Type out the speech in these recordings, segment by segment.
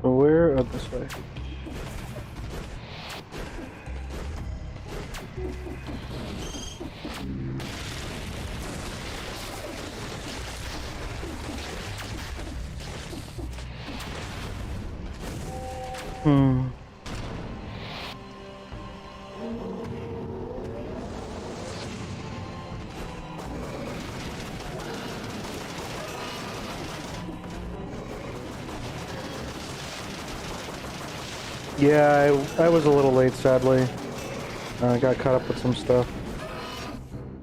Where? Oh, this way. Hmm. Yeah, I was a little late, sadly. I got caught up with some stuff.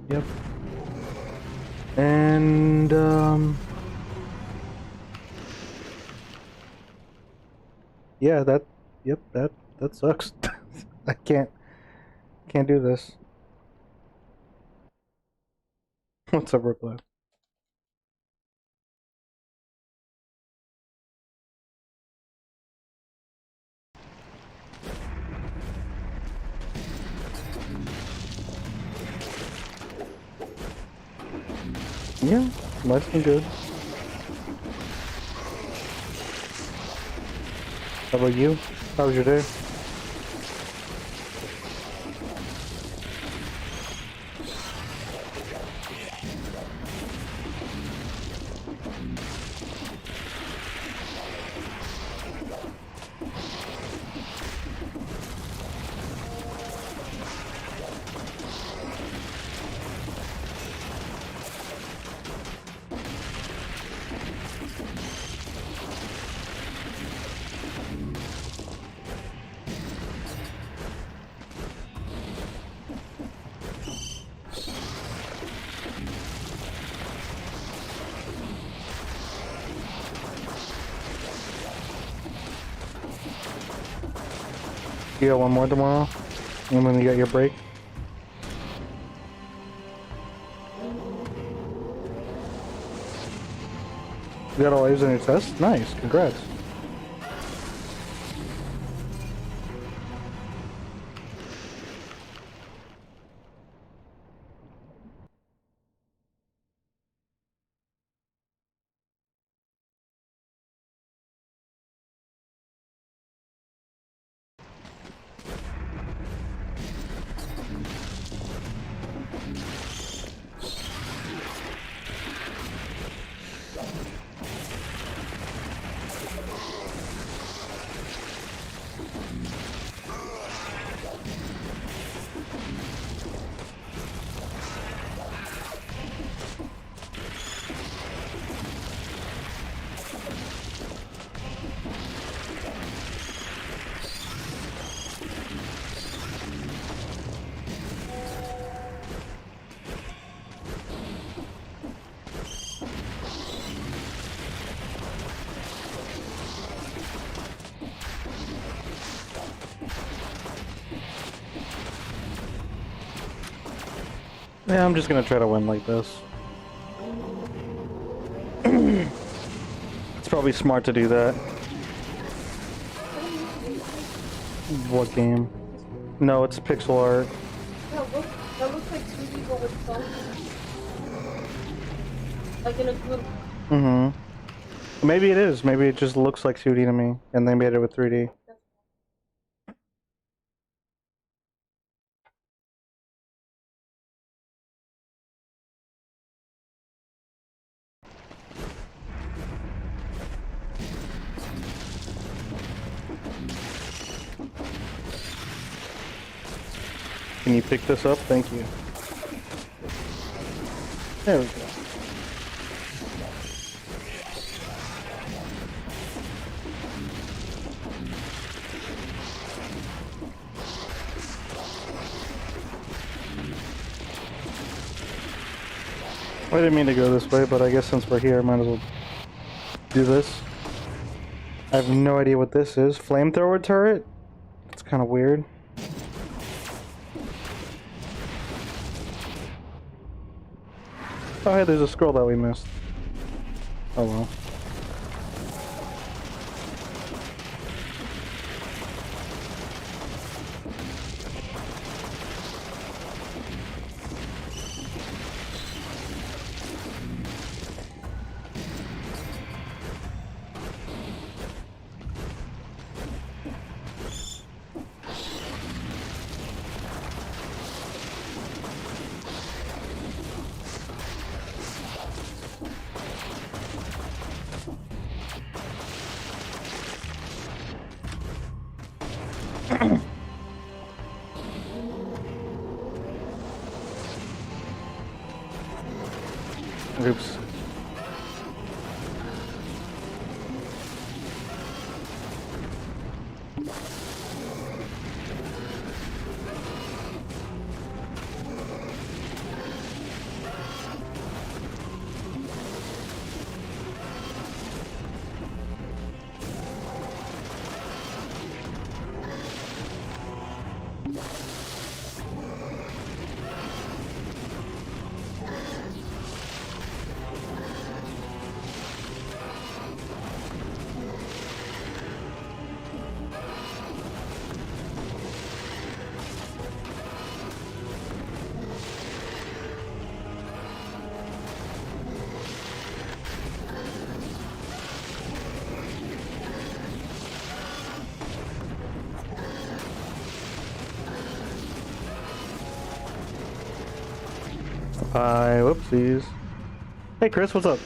Yep. And, yeah, yep, that sucks. I can't do this. What's up, Brooklyn? Yeah, life's been good. How about you? How was your day? You got one more tomorrow? And when you got your break? You got all A's on your test? Nice, congrats. Yeah, I'm just gonna try to win like this. It's probably smart to do that. What game? No, it's pixel art. That looks like two people with phones. Like in a group. Mm-hmm. Maybe it is. Maybe it just looks like 2D to me, and they made it with 3D. Can you pick this up? Thank you. There we go. I didn't mean to go this way, but I guess since we're here, I might as well do this. I have no idea what this is. Flamethrower turret? It's kind of weird. Oh, hey, there's a scroll that we missed. Oh well. Oops. Whoopsies. Hey Chris, what's up?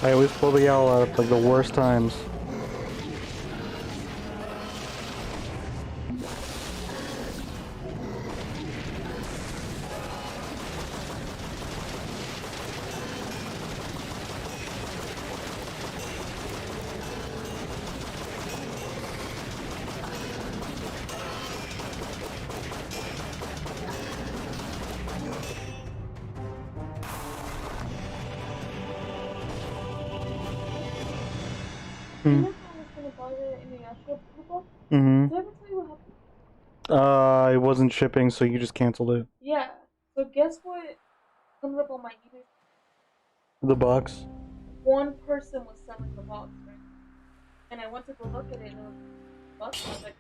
I always pull the owl out at like the worst times. You know how I was gonna buy the Inuyasha book? Mm-hmm. Did I ever tell you what happened? It wasn't shipping, so you just canceled it. Yeah. So guess what comes up on my eBay? The box. One person was selling the box, right? And I went to go look at it, and it was bucks. I was like,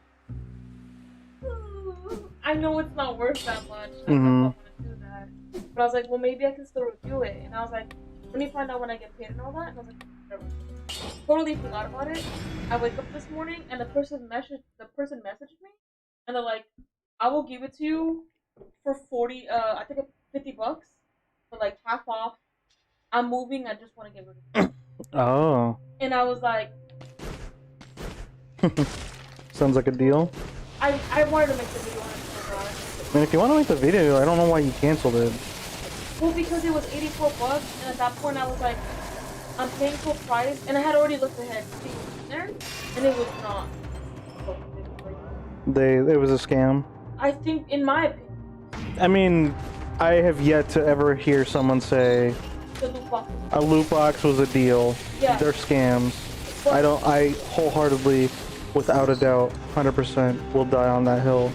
I know it's not worth that much. I don't know if I want to do that. But I was like, well, maybe I can still review it. And I was like, let me find out when I get paid and all that. And I was like, whatever. Totally forgot about it. I wake up this morning and the person messaged me, and they're like, I will give it to you for 40. I think $50 for like half off. I'm moving. I just want to get rid of it. Oh. And I was like, Sounds like a deal. I wanted to make the video on it so bad. I mean, if you want to make the video, I don't know why you canceled it. Well, because it was $84, and at that point I was like, I'm paying full price, and I had already looked ahead to see what was in there, and it was not. It was a scam. I think, in my opinion, I mean, I have yet to ever hear someone say the loot box. a loot box was a deal. Yeah. They're scams. But I wholeheartedly, without a doubt, 100% will die on that hill.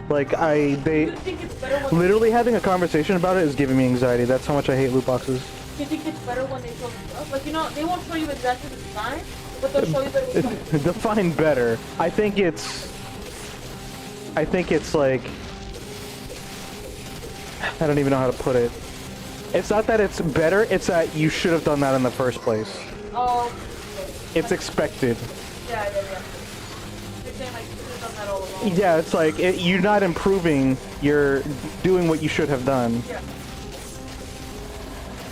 Like, You think it's better when literally having a conversation about it is giving me anxiety. That's how much I hate loot boxes. you think it's better when they show the stuff? Like, you know, they won't show you exactly the design, but they'll show you that it's Define better. I think it's like, I don't even know how to put it. It's not that it's better, it's that you should have done that in the first place. oh, It's expected. yeah. You're saying like you should have done that all along. Yeah, it's like, you're not improving, you're doing what you should have done. Yeah.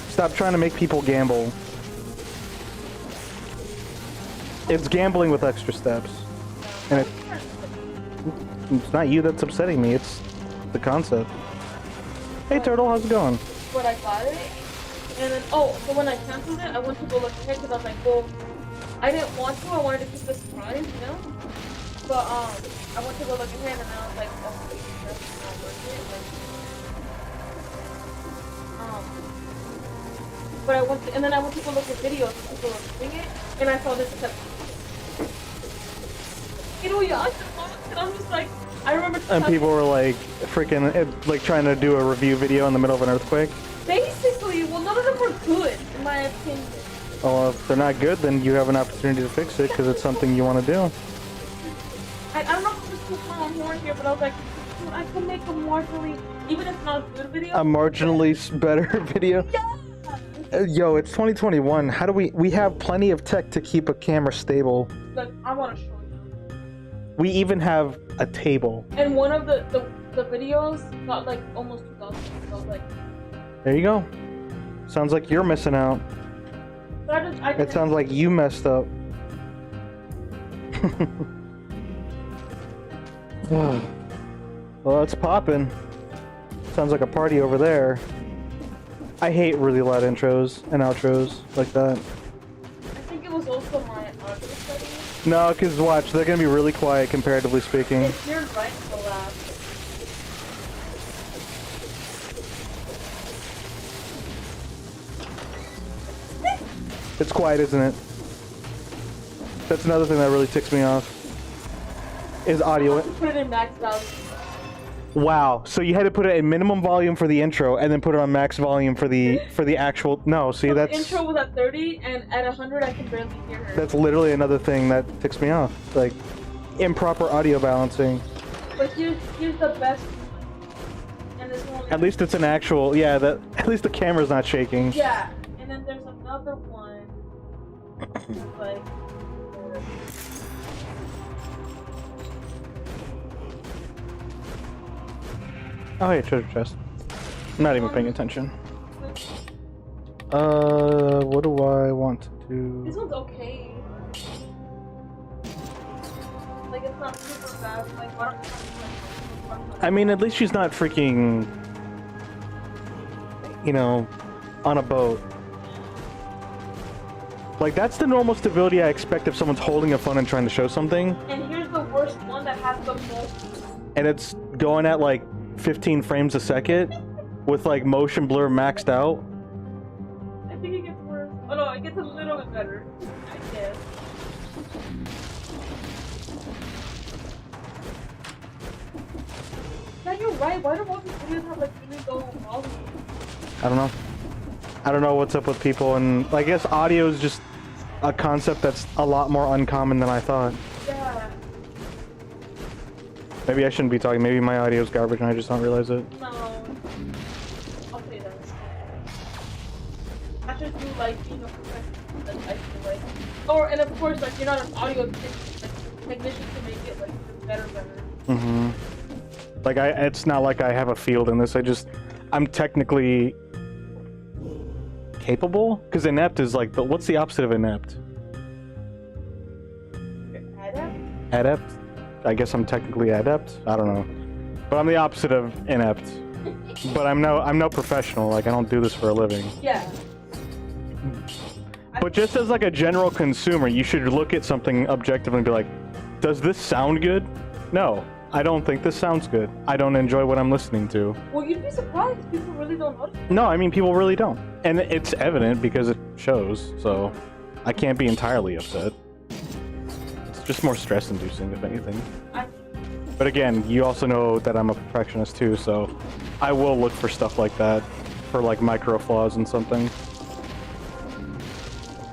Stop trying to make people gamble. It's gambling with extra steps. And it's not you that's upsetting me, it's the concept. Hey Turtle, how's it going? But I got it, and then so when I canceled it, I went to go look ahead because I was like, well, I didn't want to. I wanted to keep the surprise, you know. But I went to go look ahead, and I was like, oh, that's not worth it. Like, but I went to, and then I went to go look at videos of people doing it, and I saw this clip. You know, yeah, and I'm just like, I remember. And people were like, freaking, like trying to do a review video in the middle of an earthquake. Basically, well, none of them were good, in my opinion. Oh, if they're not good, then you have an opportunity to fix it because it's something you want to do. I don't know if it's too far on horn here, but I was like, dude, I could make a marginally, even if it's not a good video. A marginally better video? Yeah! Yo, it's 2021. How do we have plenty of tech to keep a camera stable. Like, I want to show you. We even have a table. And one of the videos got like almost 2,000. So I was like, There you go. Sounds like you're missing out. but I It sounds like you messed up. Well, it's popping. Sounds like a party over there. I hate really loud intros and outros like that. I think it was also my audio setting. No, because watch, they're going to be really quiet comparatively speaking. It's here right to the last. It's quiet, isn't it? That's another thing that really ticks me off. Is audio. Put it in max value. Wow. So you had to put it in minimum volume for the intro and then put it on max volume for the actual. No, see, So that's the intro was at 30, and at 100 I can barely hear her. that's literally another thing that ticks me off. Like improper audio balancing. But here's the best. And this one. At least it's an actual. Yeah. That at least the camera's not shaking. Yeah. And then there's another one. Like. Oh, hey, treasure chest. I'm not even paying attention. What do I want to do? This one's okay. Like, it's not super fast. Like, why don't you I mean, at least she's not freaking, you know, on a boat. Like, that's the normal stability I expect if someone's holding a phone and trying to show something. And here's the worst one that has the most. And it's going at like 15 frames a second with like motion blur maxed out. I think it gets worse. Oh no, it gets a little bit better. I guess. Yeah, you're right. Why do most of these videos have like really low volume? I don't know. I don't know what's up with people, and I guess audio is just a concept that's a lot more uncommon than I thought. Yeah. Maybe I shouldn't be talking. Maybe my audio's garbage and I just don't realize it. No. I'll say that. I just do like being a professional. That I feel like. Or and of course like you're not an audio technician to make it like better. Mm-hmm. Like it's not like I have a field in this. I'm technically capable. Because inept is like, what's the opposite of inept? Adept? Adept? I guess I'm technically adept. I don't know, but I'm the opposite of inept. But I'm no professional. Like I don't do this for a living. Yeah. But just as like a general consumer, you should look at something objectively and be like, does this sound good? No, I don't think this sounds good. I don't enjoy what I'm listening to. Well, you'd be surprised. People really don't notice. No, I mean people really don't, and it's evident because it shows. So I can't be entirely upset. It's just more stress-inducing, if anything. But again, you also know that I'm a perfectionist too, so I will look for stuff like that, for like micro flaws in something.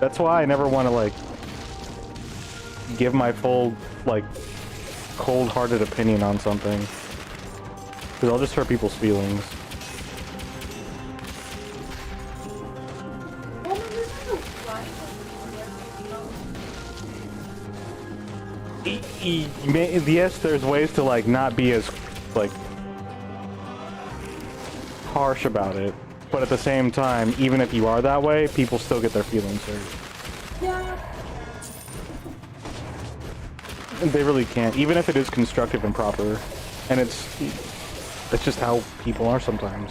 That's why I never want to like give my full like cold-hearted opinion on something, because I'll just hurt people's feelings. Yes, there's ways to like not be as like harsh about it, but at the same time, even if you are that way, people still get their feelings hurt. Yeah. They really can't, even if it is constructive and proper, and it's just how people are sometimes.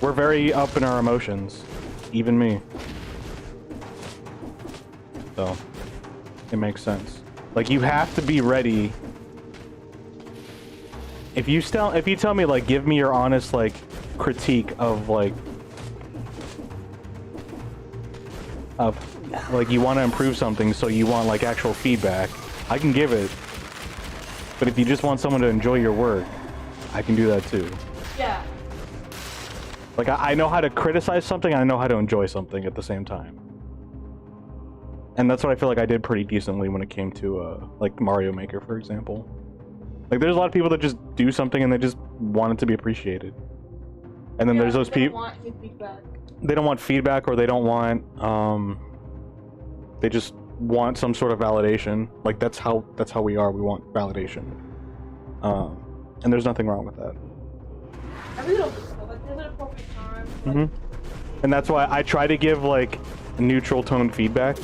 We're very up in our emotions, even me. So it makes sense. Like, you have to be ready. If you tell me like, give me your honest like critique of like you want to improve something, so you want like actual feedback, I can give it. But if you just want someone to enjoy your work, I can do that too. Yeah. Like, I know how to criticize something, and I know how to enjoy something at the same time. And that's what I feel like I did pretty decently when it came to, like, Mario Maker, for example. Like, there's a lot of people that just do something and they just want it to be appreciated. And then there's those people... They don't want feedback, or they don't want, they just want some sort of validation. Like, that's how we are. We want validation. And there's nothing wrong with that. I really don't think so. Like, there's an appropriate time. Like... And that's why I try to give, like, neutral tone feedback.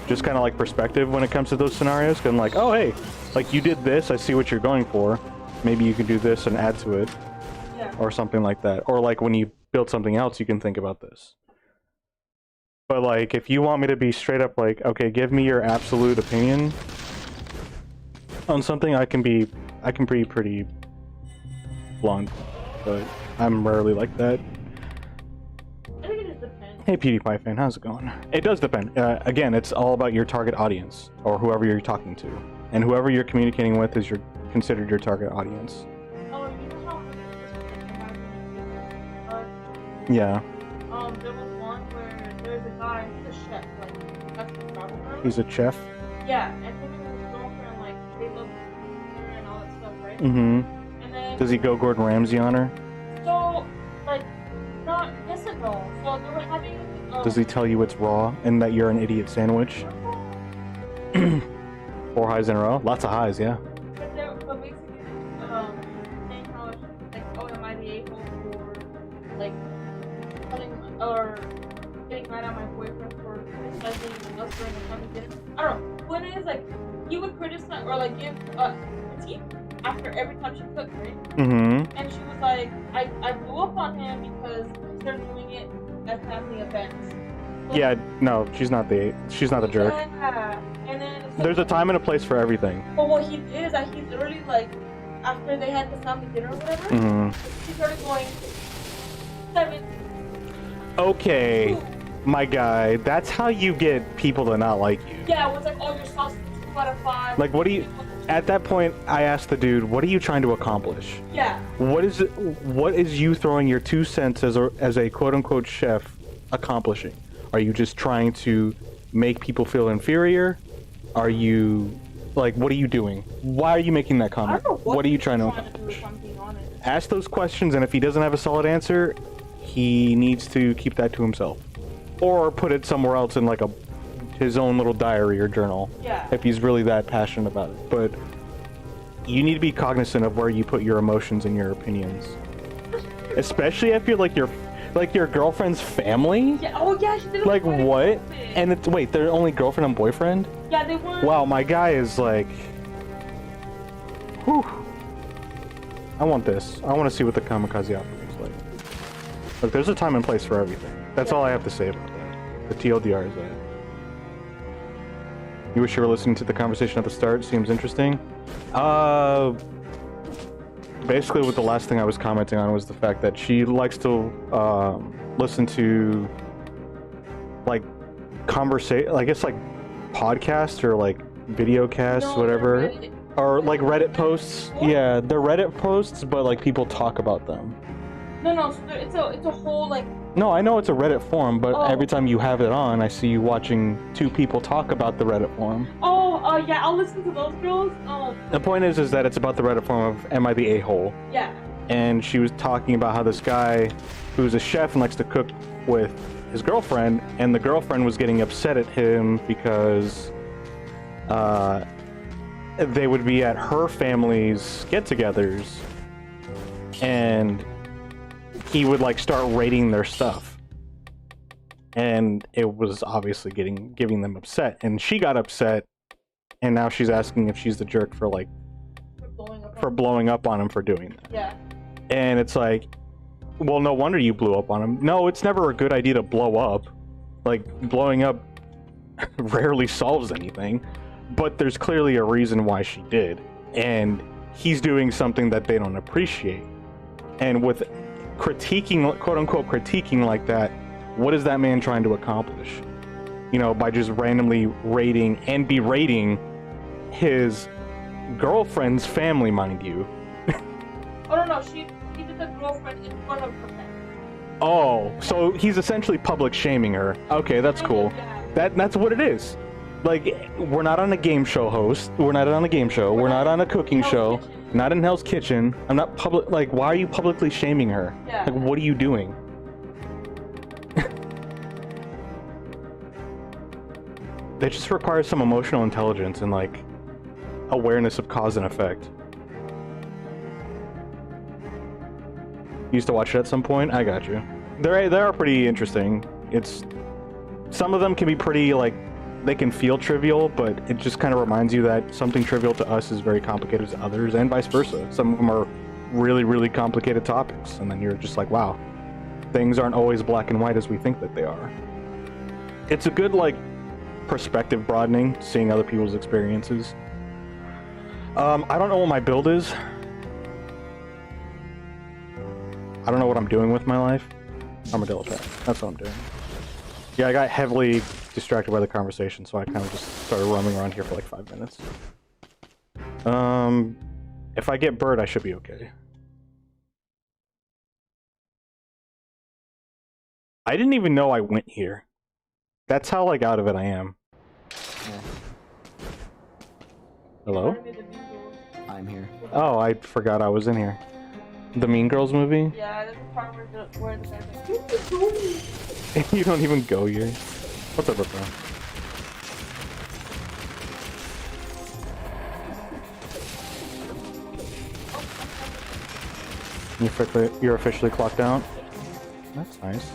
Just kind of like perspective when it comes to those scenarios. Cause I'm like, oh hey, like you did this, I see what you're going for. Maybe you can do this and add to it. Yeah. Or something like that. Or like when you build something else, you can think about this. But like, if you want me to be straight up like, okay, give me your absolute opinion on something, I can be pretty blunt. But I'm rarely like that. I think it just depends. Hey PewDiePie fan, how's it going? It does depend. Again, it's all about your target audience, or whoever you're talking to. And whoever you're communicating with is considered your target audience. Oh, you know how Yeah. there was one where there's a guy, he's a chef, like, that's the problem. He's a chef? Yeah, and him and his girlfriend, like, they love dinner and all that stuff, right? Mm-hmm. And then... Does he go Gordon Ramsay on her? So, like, not, yes and no. So they were having... Does he tell you it's raw and that you're an idiot sandwich? 4 highs in a row? Lots of highs, yeah. But basically, saying how it's like, oh, am I the a-hole for, like, telling, or getting mad at my boyfriend for criticizing us during the family dinner? I don't know. When it is, like, he would criticize, or, like, give critique after every time she cooked, right? Mm-hmm. And she was like, I blew up on him because he started doing it at family events. So, Yeah, no, she's not the jerk. Yeah. And then There's a time and a place for everything. But what he did is that he literally, like, after they had the family dinner or whatever, he started going 7. Okay, my guy, that's how you get people to not like you. Yeah, it was like, oh, your sauce is 2 out of 5. Like, what do you... At that point, I asked the dude, what are you trying to accomplish? Yeah. What is you throwing your 2 cents as a quote-unquote chef accomplishing? Are you just trying to make people feel inferior? Are you, like, what are you doing? Why are you making that comment? I don't know what are you trying to accomplish? if I'm being honest. Ask those questions, and if he doesn't have a solid answer, he needs to keep that to himself. Or put it somewhere else in, like, his own little diary or journal. Yeah. If he's really that passionate about it. But you need to be cognizant of where you put your emotions and your opinions. Especially if you're like your girlfriend's family? Yeah, oh yeah, she did. Like what? And it's, wait, they're only girlfriend and boyfriend? Yeah, they were. Wow, my guy is like... Whew. I want this. I want to see what the kamikaze outfit looks like. Look, there's a time and place for everything. That's all I have to say about that. The TLDR is that. You wish you were listening to the conversation at the start? Seems interesting. Basically what the last thing I was commenting on was the fact that she likes to listen to like I guess like podcasts or like video casts, whatever. Or like Reddit posts. Yeah, they're Reddit posts, but like people talk about them. No, so it's a whole like. No, I know it's a Reddit forum, but every time you have it on, I see you watching two people talk about the Reddit forum. Oh, yeah, I'll listen to those girls. The point is that it's about the Reddit forum of Am I the A-hole? Yeah. And she was talking about how this guy who's a chef and likes to cook with his girlfriend, and the girlfriend was getting upset at him because they would be at her family's get-togethers, and he would like start rating their stuff, and it was obviously giving them upset, and she got upset, and now she's asking if she's the jerk for like blowing up on him for doing that. Yeah. And it's like, well, no wonder you blew up on him. No, it's never a good idea to blow up. Like, blowing up rarely solves anything, but there's clearly a reason why she did, and he's doing something that they don't appreciate. And with critiquing, quote unquote critiquing like that, what is that man trying to accomplish? You know, by just randomly rating and berating his girlfriend's family, mind you. Oh no, he did the girlfriend in front of her family. Oh, so he's essentially public shaming her. Okay, that's cool. Yeah. That's what it is. Like, we're not on a game show host. We're not on a game show. We're not on a cooking show. Not in Hell's Kitchen. I'm not public. Like, why are you publicly shaming her? Yeah. Like, what are you doing? They just require some emotional intelligence and like awareness of cause and effect. You used to watch it at some point? I got you. They are pretty interesting. Some of them can be pretty like, they can feel trivial, but it just kind of reminds you that something trivial to us is very complicated to others, and vice versa. Some of them are really, really complicated topics, and then you're just like, wow, things aren't always black and white as we think that they are. It's a good like perspective broadening, seeing other people's experiences. I don't know what my build is. I don't know what I'm doing with my life. Armadillo pet. That's what I'm doing. Yeah, I got heavily distracted by the conversation, so I kind of just started roaming around here for like 5 minutes. If I get bird, I should be okay. I didn't even know I went here. That's how like out of it I am. Yeah. Hello? I'm here. Oh, I forgot I was in here. The Mean Girls movie? Yeah, there's a part where the guy's like, "You keep going." You don't even go here. What's up, bro? You're officially clocked out? That's nice.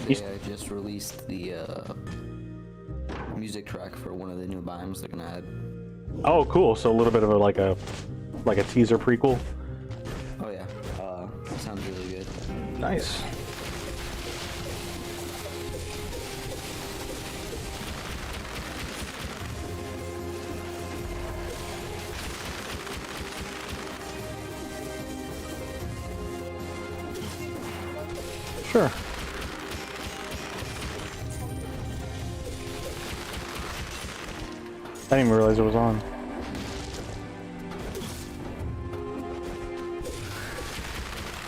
They just released the music track for one of the new biomes they're gonna add. Oh, cool. So a little bit of a teaser prequel. Oh yeah, it sounds really good. Nice. Sure. I didn't even realize it was on.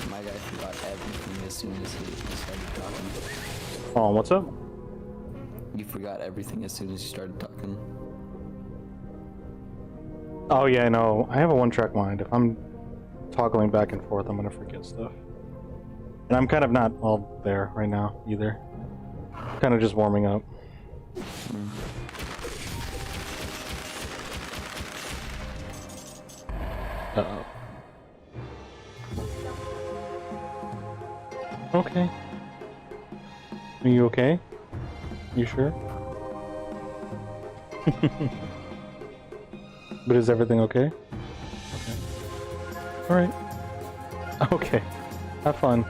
My guy forgot everything as soon as he started talking. Oh, what's up? You forgot everything as soon as you started talking. Oh yeah, no. I have a one-track mind. If I'm toggling back and forth, I'm gonna forget stuff. And I'm kind of not all there right now, either. Kind of just warming up. Uh-oh. Okay. Are you okay? You sure? But is everything okay? Okay. Alright. Okay. Have fun.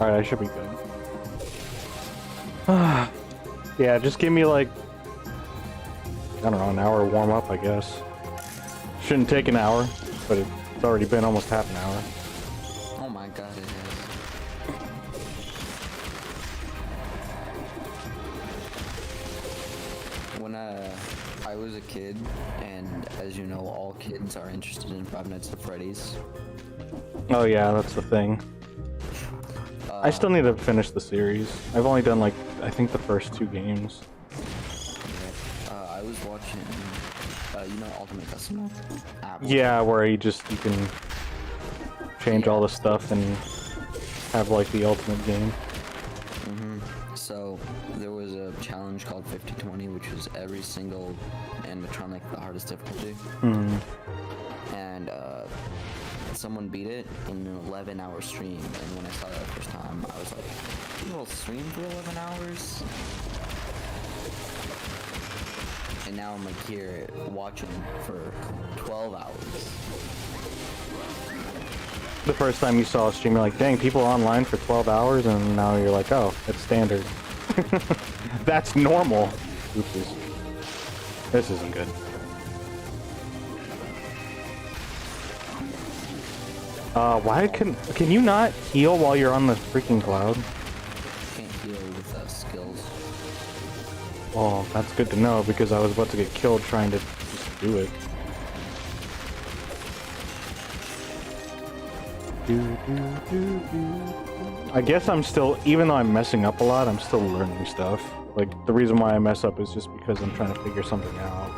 Alright, I should be good. Yeah, just give me like, I don't know, an hour warm up, I guess. Shouldn't take an hour, but it's already been almost half an hour. Oh my god, it when I was a kid, and as you know, all kids are interested in Five Nights at Freddy's. Oh yeah, that's the thing. I still need to finish the series. I've only done like, I think the first 2 games. I was watching, you know, Ultimate Custom app. Yeah, where you can change all the stuff and have like the ultimate game. So there was a challenge called 50-20, which was every single animatronic the hardest difficulty. And someone beat it in an 11-hour stream. And when I saw that the first time, I was like, "People stream for 11 hours?" And now I'm like here watching for 12 hours. The first time you saw a stream, you're like, dang, people are online for 12 hours, and now you're like, oh, it's standard. That's normal. Oopsies. This isn't good. Why can you not heal while you're on the freaking cloud? Can't heal with skills. Oh, that's good to know, because I was about to get killed trying to just do it. I guess I'm still, even though I'm messing up a lot, I'm still learning stuff. Like, the reason why I mess up is just because I'm trying to figure something out.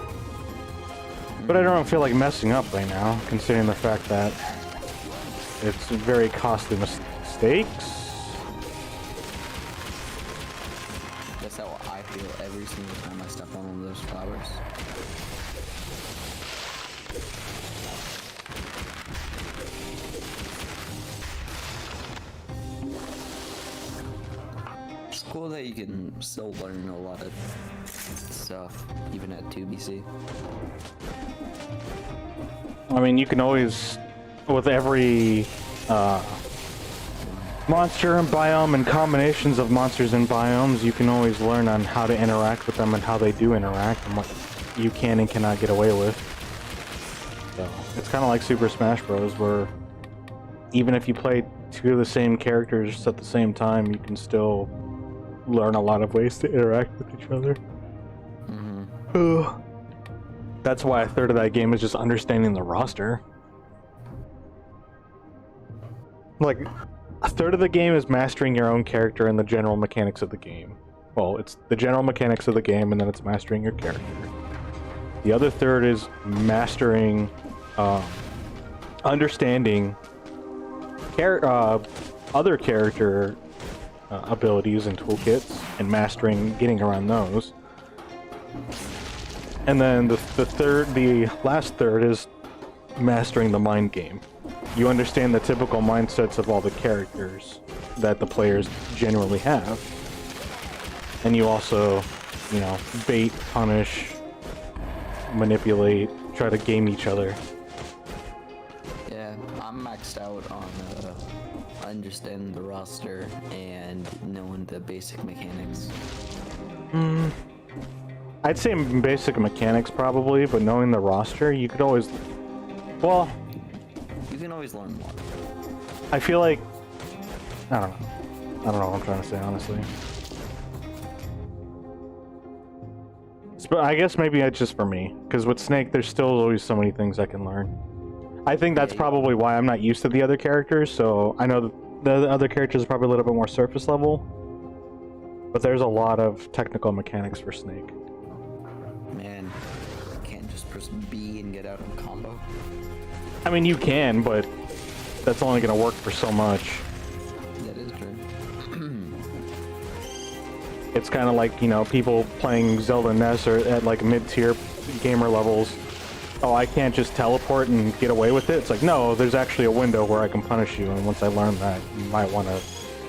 But I don't feel like messing up right now, considering the fact that it's very costly mistakes. That's how I feel every single time I step on one of those flowers. It's cool that you can still learn a lot of stuff, even at 2BC. I mean, you can always, with every monster and biome and combinations of monsters and biomes, you can always learn on how to interact with them and how they do interact and what you can and cannot get away with. So it's kind of like Super Smash Bros, where even if you play 2 of the same characters at the same time, you can still learn a lot of ways to interact with each other. That's why a third of that game is just understanding the roster. Like, a third of the game is mastering your own character and the general mechanics of the game. Well, it's the general mechanics of the game, and then it's mastering your character. The other third is mastering, understanding other character abilities and toolkits, and mastering getting around those. And then the last third is mastering the mind game. You understand the typical mindsets of all the characters that the players generally have. And you also, you know, bait, punish, manipulate, try to game each other. Yeah, I'm maxed out on understanding the roster and knowing the basic mechanics. I'd say basic mechanics probably, but knowing the roster, you could always... Well... You can always learn more. I feel like... I don't know. I don't know what I'm trying to say, honestly. But I guess maybe it's just for me, because with Snake, there's still always so many things I can learn. I think that's probably why I'm not used to the other characters, so I know the other characters are probably a little bit more surface level, but there's a lot of technical mechanics for Snake. Man, you can't just press B and get out of a combo. I mean, you can, but that's only going to work for so much. That is true. It's kind of like, you know, people playing Zelda NES or at like mid-tier gamer levels. Oh, I can't just teleport and get away with it. It's like, no, there's actually a window where I can punish you, and once I learn that, you might want to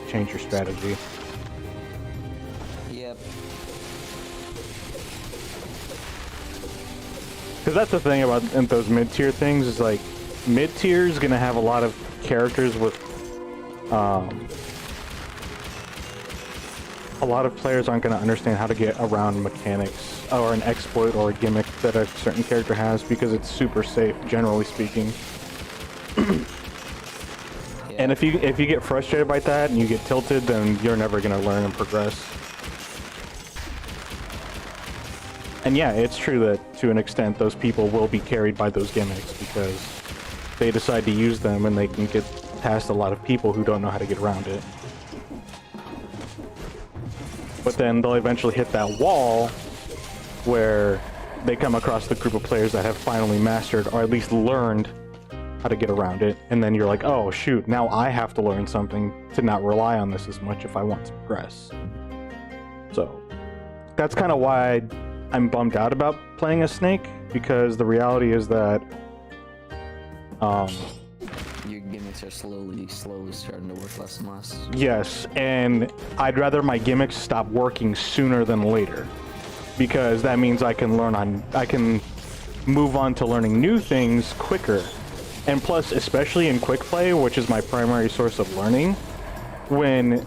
change your strategy. Yep. Because that's the thing about those mid-tier things, is like, mid-tier is going to have a lot of characters with, a lot of players aren't going to understand how to get around mechanics or an exploit or a gimmick that a certain character has, because it's super safe, generally speaking. Yeah. And if you get frustrated by that and you get tilted, then you're never going to learn and progress. And yeah, it's true that to an extent those people will be carried by those gimmicks because they decide to use them and they can get past a lot of people who don't know how to get around it. But then they'll eventually hit that wall where they come across the group of players that have finally mastered or at least learned how to get around it, and then you're like, oh shoot, now I have to learn something to not rely on this as much if I want to progress. So that's kind of why I'm bummed out about playing a snake, because the reality is that your gimmicks are slowly starting to work less and less. yes, and I'd rather my gimmicks stop working sooner than later, because that means I can move on to learning new things quicker. And plus, especially in quick play, which is my primary source of learning, when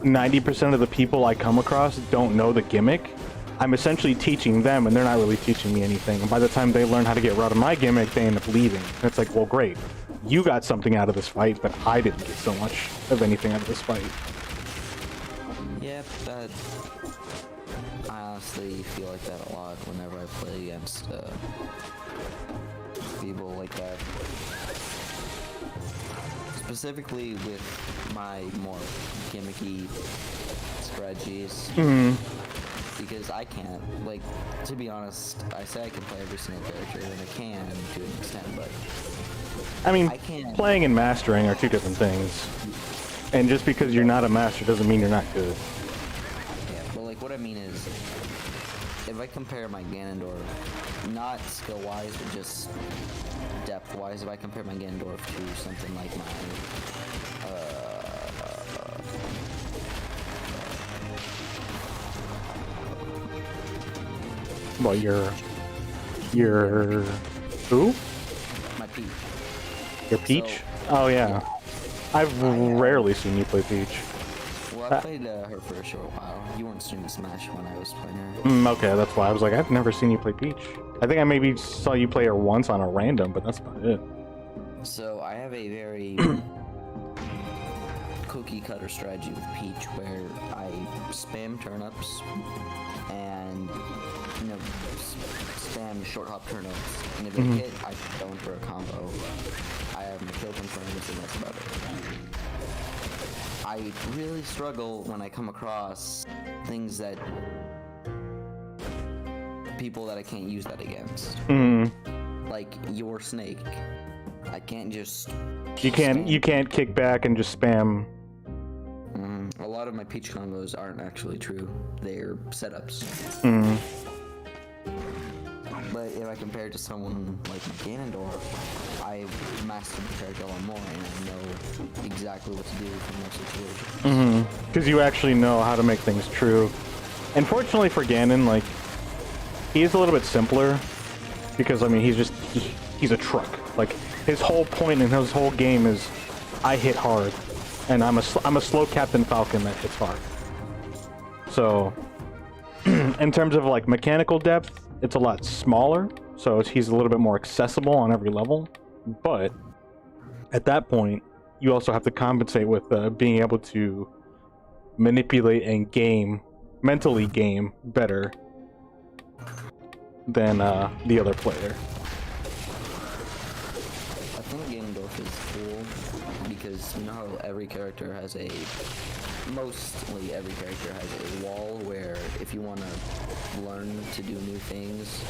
90% of the people I come across don't know the gimmick, I'm essentially teaching them and they're not really teaching me anything. And by the time they learn how to get out of my gimmick, they end up leaving. And it's like, well, great. You got something out of this fight, but I didn't get so much of anything out of this fight. Yep, I honestly feel like that a lot whenever I play against people like that. Specifically with my more gimmicky strategies. Because I can't, like, to be honest, I say I can play every single character, and I can to an extent, but I mean, I can't. playing and mastering are two different things. And just because you're not a master doesn't mean you're not good. Yeah, but like what I mean is, if I compare my Ganondorf, not skill-wise, but just depth-wise, if I compare my Ganondorf to something like my, Well, your who? my Peach. Your Peach? Oh yeah. I've rarely seen you play Peach. Well, I played her for a short while. You weren't streaming Smash when I was playing her. Okay, that's why I was like, I've never seen you play Peach. I think I maybe saw you play her once on a random, but that's about it. So I have a very cookie cutter strategy with Peach where I spam turnips and spam short hop turnips, and if they hit, I go in for a combo. I have my kill confirms, and that's about it. I really struggle when I come across things that people that I can't use that against. Like your snake. I can't just You can't kick back and just spam. A lot of my Peach combos aren't actually true. They're setups. But if I compare it to someone like Ganondorf, I mastered the character a lot more and I know exactly what to do from those situations. Because you actually know how to make things true. And fortunately for Ganon, like, he is a little bit simpler. Because, I mean, he's a truck. Like, his whole point in his whole game is, I hit hard. And I'm a slow Captain Falcon that hits hard. So, in terms of, like, mechanical depth, it's a lot smaller, so he's a little bit more accessible on every level. But at that point, you also have to compensate with being able to manipulate and mentally game better than the other player. I think Ganondorf is cool because you know how mostly every character has a wall where if you want to learn to do new things,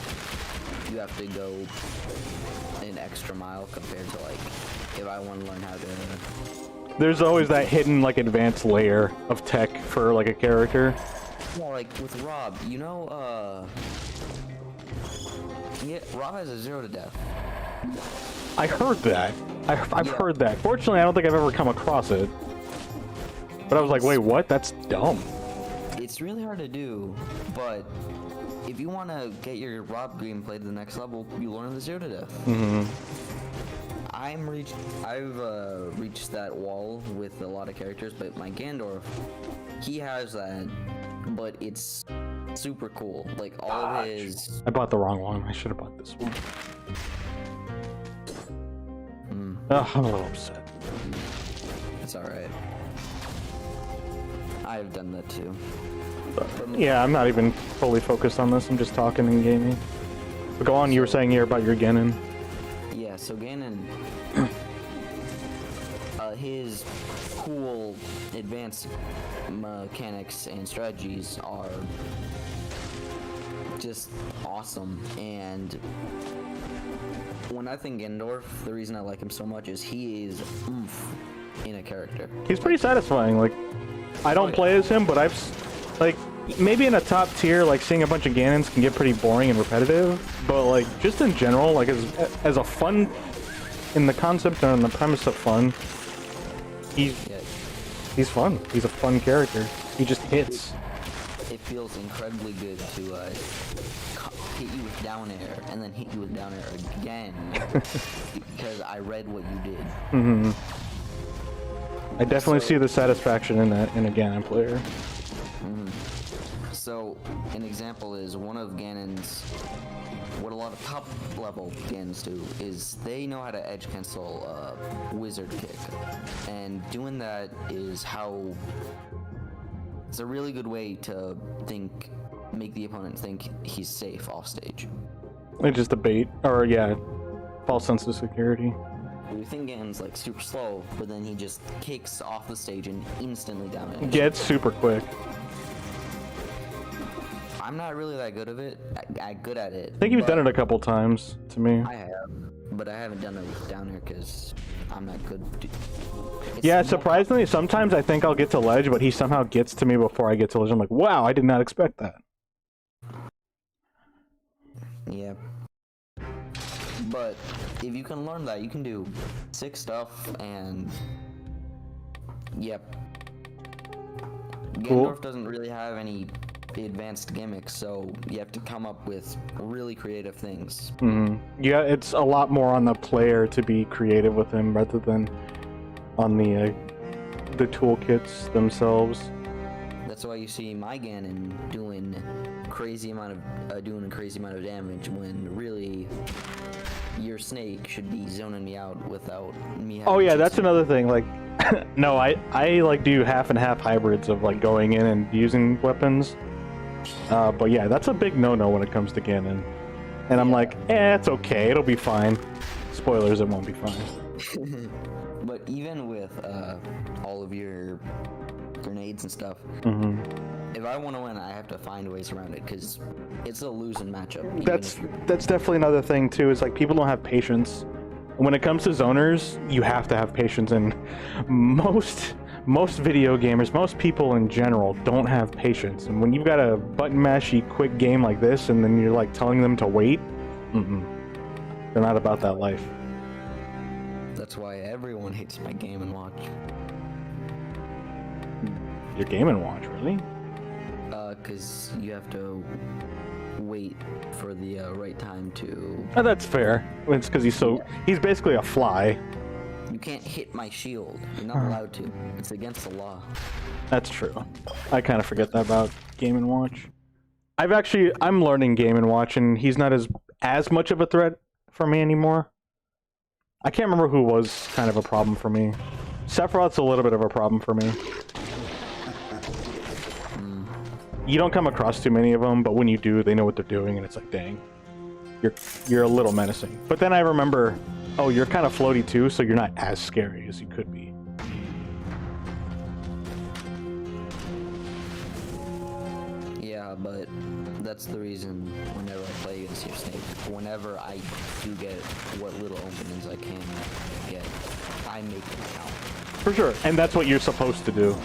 you have to go an extra mile compared to like if I want to learn how to. There's always that hidden like advanced layer of tech for like a character. Yeah, like with Rob, you know, yeah, Rob has a 0 to death. I heard that. I've heard that. Fortunately, I don't think I've ever come across it. But I was like, wait, what? That's dumb. It's really hard to do, but if you want to get your Rob gameplay to the next level, you learn the 0 to death. I've reached that wall with a lot of characters, but my Ganondorf, he has that, but it's super cool. Like all of his. I bought the wrong one. I should have bought this one. Oh, I'm a little upset. It's alright. I've done that too. Yeah, I'm not even fully focused on this. I'm just talking and gaming. But go on, you were saying here about your Genin. Yeah, so Ganon, his cool advanced mechanics and strategies are just awesome. And when I think Ganondorf, the reason I like him so much is he is oomph in a character. He's pretty satisfying. Like, I don't play as him, but like, maybe in a top tier, like, seeing a bunch of Ganons can get pretty boring and repetitive. But, like, just in general, like, as a fun, in the concept and the premise of fun, he's fun. He's a fun character. He just hits. It feels incredibly good to hit you with down air and then hit you with down air again because I read what you did. Mm-hmm. I definitely see the satisfaction in that in a Ganon player. Mm-hmm. So, an example is one of Ganon's, what a lot of top level Ganons do, is they know how to edge cancel wizard kick. And doing that is how, it's a really good way to make the opponent think he's safe off stage. It's just a bait, or yeah, false sense of security. We think Ganon's like super slow, but then he just kicks off the stage and instantly down it. Yeah, it's super quick. I'm not really that good at it. I think you've done it a couple times to me. I have, but I haven't done it with down here because I'm not good. Yeah, surprisingly, sometimes I think I'll get to ledge, but he somehow gets to me before I get to ledge. I'm like, wow, I did not expect that. Yeah. But if you can learn that, you can do sick stuff, and yep. Cool. Ganondorf doesn't really have any advanced gimmicks, so you have to come up with really creative things. Mm-hmm. Yeah, it's a lot more on the player to be creative with him rather than on the toolkits themselves. That's why you see my Ganon doing a crazy amount of damage when really your snake should be zoning me out without me having. Oh yeah, that's another thing. Like, no, I like do half and half hybrids of like going in and using weapons. But yeah, that's a big no-no when it comes to Ganon. And I'm like, it's okay, it'll be fine. Spoilers, it won't be fine. But even with all of your grenades and stuff, if I want to win, I have to find ways around it because it's a losing matchup. That's definitely another thing too. Is like people don't have patience. When it comes to zoners, you have to have patience, and most video gamers, most people in general, don't have patience. And when you've got a button mashy quick game like this, and then you're like telling them to wait, they're not about that life. That's why everyone hates my Game & Watch. Your Game & Watch, really? Because you have to wait for the right time to... Oh, that's fair. It's because he's basically a fly. You can't hit my shield. You're not allowed to. It's against the law. That's true. I kind of forget that about Game & Watch. I'm learning Game & Watch, and he's not as much of a threat for me anymore. I can't remember who was kind of a problem for me. Sephiroth's a little bit of a problem for me. You don't come across too many of them, but when you do, they know what they're doing, and it's like, dang, you're a little menacing. But then I remember, oh, you're kind of floaty too, so you're not as scary as you could be. Yeah, but that's the reason whenever I play against your snake, whenever I do get what little openings I can get, I make them count. For sure, and that's what you're supposed to do.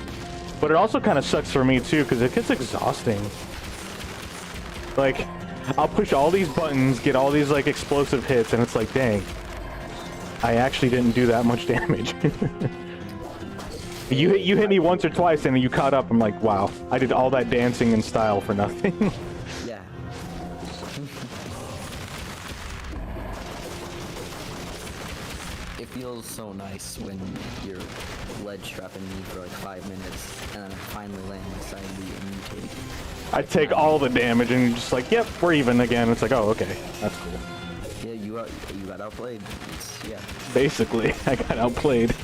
But it also kind of sucks for me too, because it gets exhausting. Like, I'll push all these buttons, get all these like explosive hits, and it's like, dang, I actually didn't do that much damage. You hit me once or twice, and then you caught up. I'm like, wow, I did all that dancing in style for nothing. Yeah. It feels so nice when you're ledge trapping me for like 5 minutes, and then I finally land inside the and you take. I take all the damage, and you're just like, yep, we're even again. It's like, oh, okay, that's cool. Yeah, you got outplayed. Yeah. Basically, I got outplayed.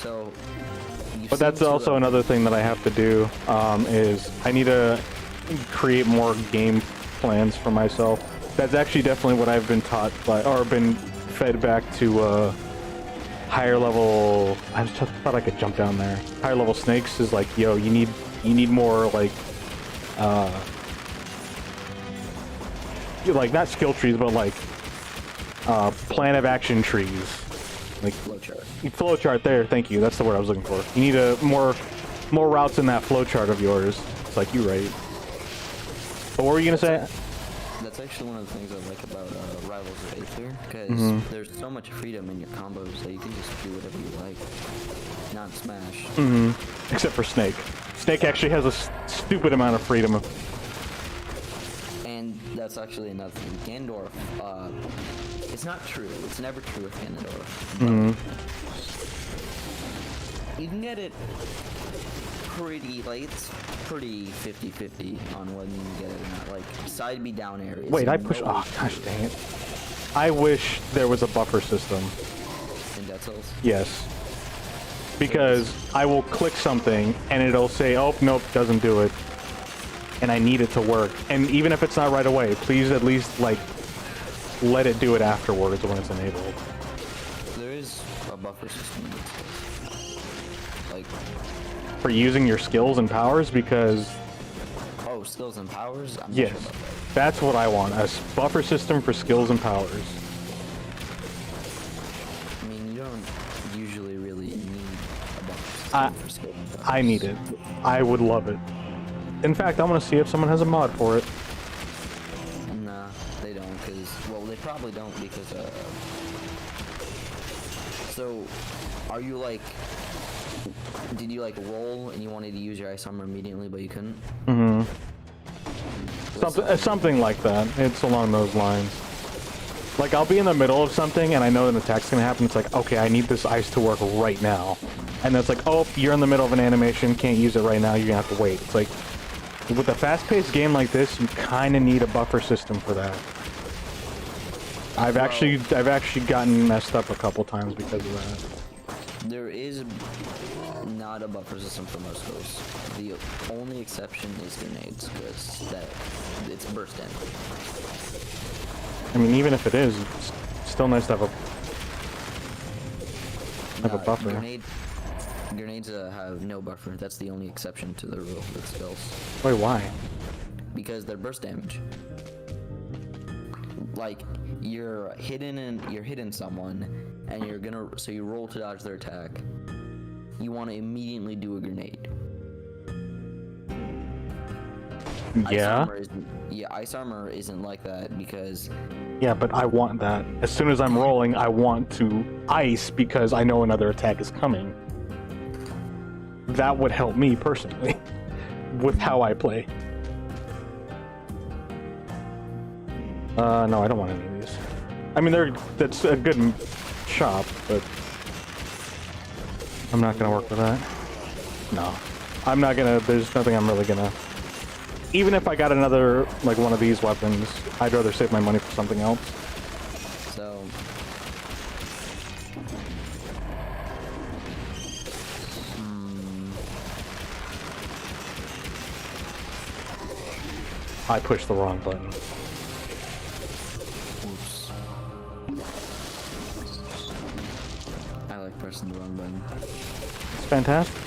So, But that's also another thing that I have to do, is I need to create more game plans for myself. That's actually definitely what I've been taught by, or been fed back to, higher level. I just thought I could jump down there. Higher level snakes is like, yo, you need more like not skill trees, but like plan of action trees, like flowchart. There, thank you. That's the word I was looking for. You need more routes in that flowchart of yours. It's like, you right. But what were you gonna say? That's actually one of the things I like about Rivals of Aether, because there's so much freedom in your combos that you can just do whatever you like, not smash. Except for Snake. Snake actually has a stupid amount of freedom. And that's actually another thing. Gandorf, it's not true. It's never true with Gandorf. You can get it pretty, like, it's pretty 50-50 on whether you can get it or not. Like, side B down areas. Wait, I push. Oh, gosh dang it. I wish there was a buffer system. In Dead Cells? Yes. Because I will click something and it'll say, oh, nope, doesn't do it. And I need it to work. And even if it's not right away, please at least, like, let it do it afterwards when it's enabled. There is a buffer system in Dead Cells. Like, for using your skills and powers, because... Oh, skills and powers? I'm not yes. sure about that. That's what I want. A buffer system for skills and powers. I mean, you don't usually really need a buffer system for skills and powers. I need it. I would love it. In fact, I want to see if someone has a mod for it. Nah, they don't, because... Well, they probably don't, because, So, are you, like... Did you, like, roll and you wanted to use your ice armor immediately, but you couldn't? Something like that. It's along those lines. Like, I'll be in the middle of something and I know an attack's gonna happen. It's like, okay, I need this ice to work right now. And then it's like, oh, you're in the middle of an animation, can't use it right now, you're gonna have to wait. It's like, with a fast-paced game like this, you kind of need a buffer system for that. I've actually gotten messed up a couple times because of that. There is not a buffer system for most of those. The only exception is grenades, because it's burst damage. I mean, even if it is, it's still nice to have a buffer. Grenades have no buffer. That's the only exception to the rule with spells. Wait, why? Because they're burst damage. Like, you're hitting someone, and so you roll to dodge their attack. You want to immediately do a grenade. Yeah? Ice armor isn't like that, because... Yeah, but I want that. As soon as I'm rolling, I want to ice because I know another attack is coming. That would help me personally with how I play. No, I don't want any of these. I mean, that's a good shop, but I'm not gonna work with that. No, I'm not gonna. There's nothing I'm really gonna. Even if I got another, like, one of these weapons, I'd rather save my money for something else. So... I pushed the wrong button. Oops. I like pressing the wrong button. It's fantastic.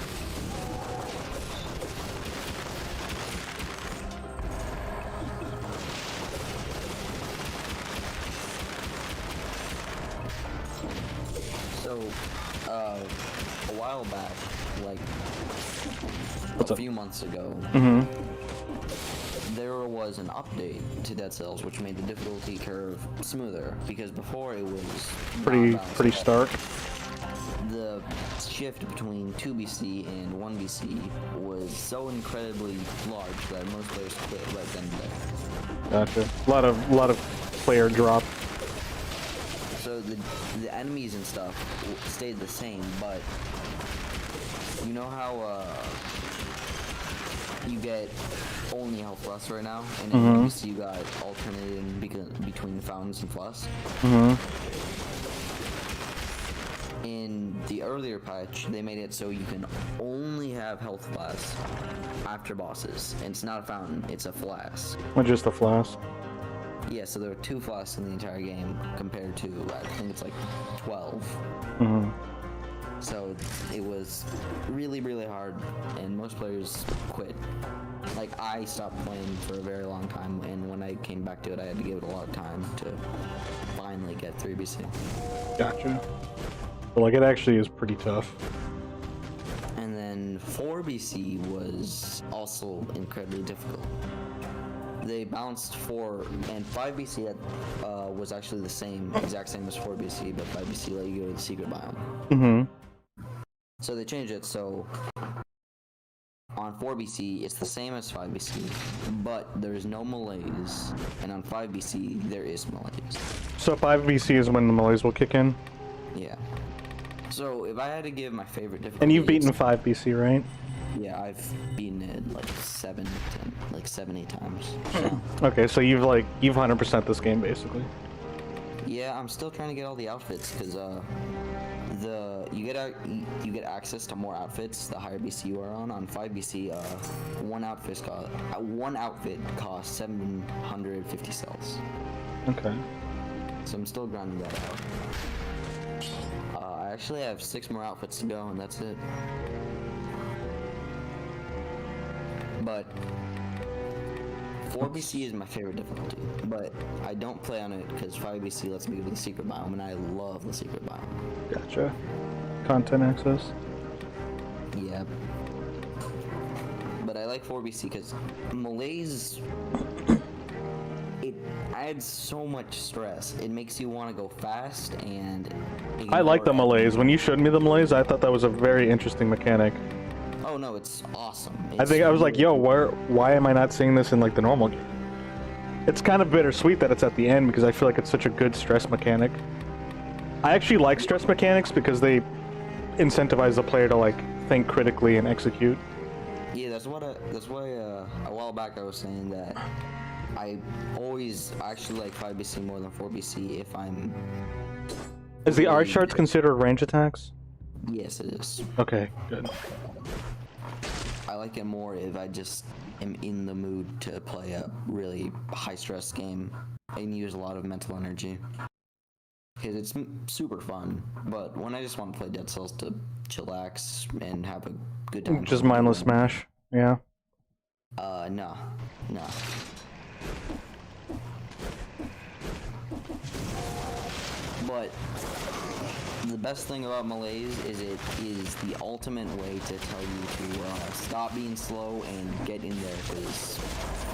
So, a while back, like What's a up? few months ago, there was an update to Dead Cells which made the difficulty curve smoother, because before it was Pretty stark. The shift between 2BC and 1BC was so incredibly large that most players quit right then and there. Gotcha. A lot of player drop. So the enemies and stuff stayed the same, but you know how you get only health plus right now, and in 1BC you got alternating between fountains and plus. In in the earlier patch, they made it so you can only have health flasks after bosses. And it's not a fountain, it's a flask. Or just a flask? Yeah, so there are 2 flasks in the entire game compared to, I think it's like 12. Mm-hmm. So it was really, really hard, and most players quit. Like, I stopped playing for a very long time, and when I came back to it, I had to give it a lot of time to finally get 3BC. Gotcha. But, like, it actually is pretty tough. And then 4BC was also incredibly difficult. They balanced 4 and 5BC was actually the same, exact same as 4BC, but 5BC let you go to the secret biome. Mm-hmm. So they changed it so on 4BC it's the same as 5BC, but there's no malaise, and on 5BC there is malaise. So 5BC is when the malaise will kick in? Yeah. So if I had to give my favorite difficulty... And you've beaten 5BC, right? Yeah, I've beaten it like 7, 8 times. So. Okay, so you've 100% this game, basically. Yeah, I'm still trying to get all the outfits, because you get access to more outfits the higher BC you are on. On 5BC, one outfit costs 750 cells. Okay. So I'm still grinding that out. I actually have 6 more outfits to go, and that's it. But 4BC is my favorite difficulty, but I don't play on it because 5BC lets me go to the secret biome, and I love the secret biome. Gotcha. Content access? Yeah. But I like 4BC because malaise, it adds so much stress. It makes you want to go fast, and I like the malaise. When you showed me the malaise, I thought that was a very interesting mechanic. Oh no, it's awesome. I was like, yo, why am I not seeing this in like the normal game? It's kind of bittersweet that it's at the end because I feel like it's such a good stress mechanic. I actually like stress mechanics because they incentivize the player to like think critically and execute. Yeah, that's why a while back I was saying that I always actually like 5BC more than 4BC if I'm... Is the arch charts considered range attacks? Yes, it is. Okay, good. I like it more if I just am in the mood to play a really high-stress game and use a lot of mental energy. Because it's super fun, but when I just want to play Dead Cells to chillax and have a good time... Just mindless smash, yeah. No. But the best thing about malaise is it is the ultimate way to tell you to stop being slow and get in there, because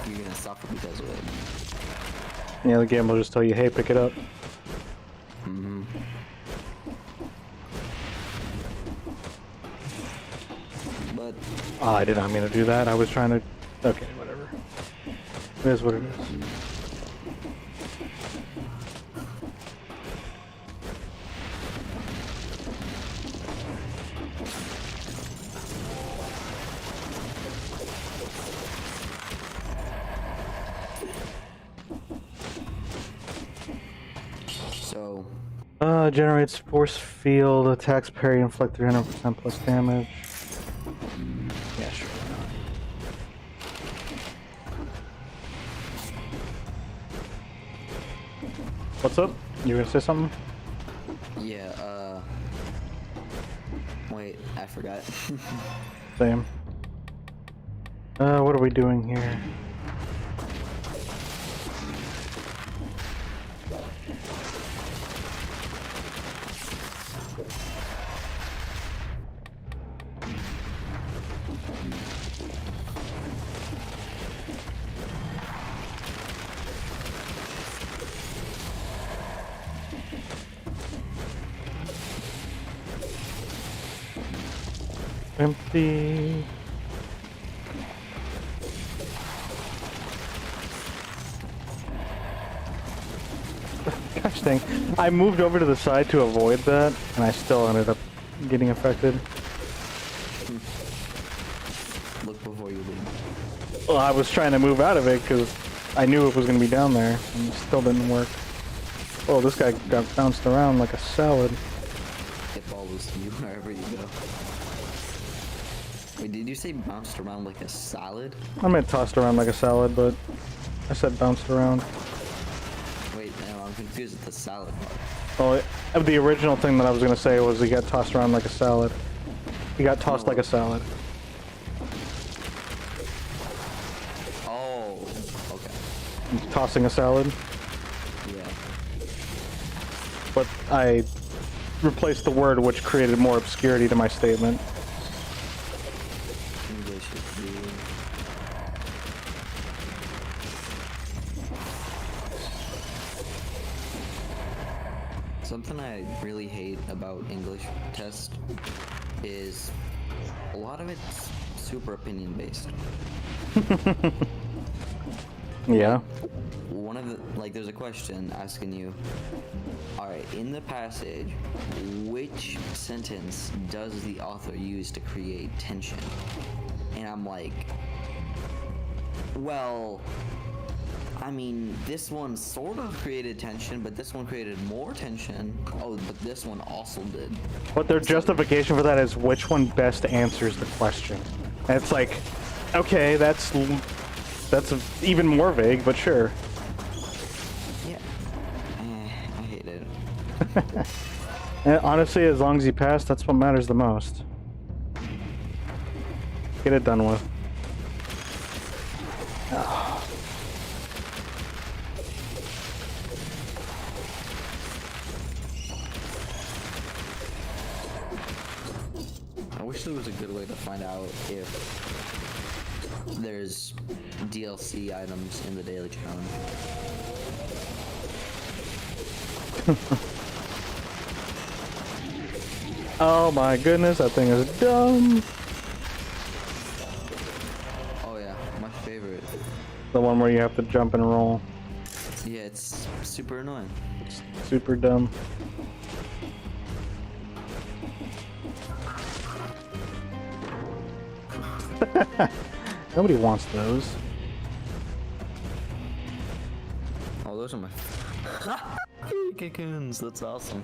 you're gonna suffer because of it. Yeah, the game will just tell you, hey, pick it up. Mm-hmm. But Oh, I did not mean to do that. I was trying to... Okay, whatever. It is what it is. so Generates force field, attacks parry, inflict 300% plus damage. Yeah, sure. What's up? You gonna say something? yeah, wait, I forgot. Same. What are we doing here? Empty. Gosh dang. I moved over to the side to avoid that, and I still ended up getting affected. Look before you leave. Well, I was trying to move out of it because I knew it was going to be down there, and it still didn't work. Oh, this guy got bounced around like a salad. Get ball follows you wherever you go. Wait, did you say bounced around like a salad? I meant tossed around like a salad, but I said bounced around. Wait, no, I'm confused with the salad part. Well, the original thing that I was gonna say was he got tossed around like a salad. He got tossed like a salad. Oh, okay. Tossing a salad. Yeah. But I replaced the word, which created more obscurity to my statement. English is weird. Something I really hate about English test is a lot of it's super opinion based. Yeah. One of the, like, there's a question asking you, alright, in the passage, which sentence does the author use to create tension? And I'm like, well, I mean, this one sort of created tension, but this one created more tension. Oh, but this one also did. But their justification for that is which one best answers the question. And it's like, okay, that's even more vague, but sure. Yeah. I hate it. And honestly, as long as you pass, that's what matters the most. Get it done with. I wish there was a good way to find out if there's DLC items in the daily challenge. Oh my goodness, that thing is dumb. Oh yeah, my favorite. The one where you have to jump and roll. Yeah, it's super annoying. It's super dumb. Nobody wants those. Oh, those are my cocoons. That's awesome.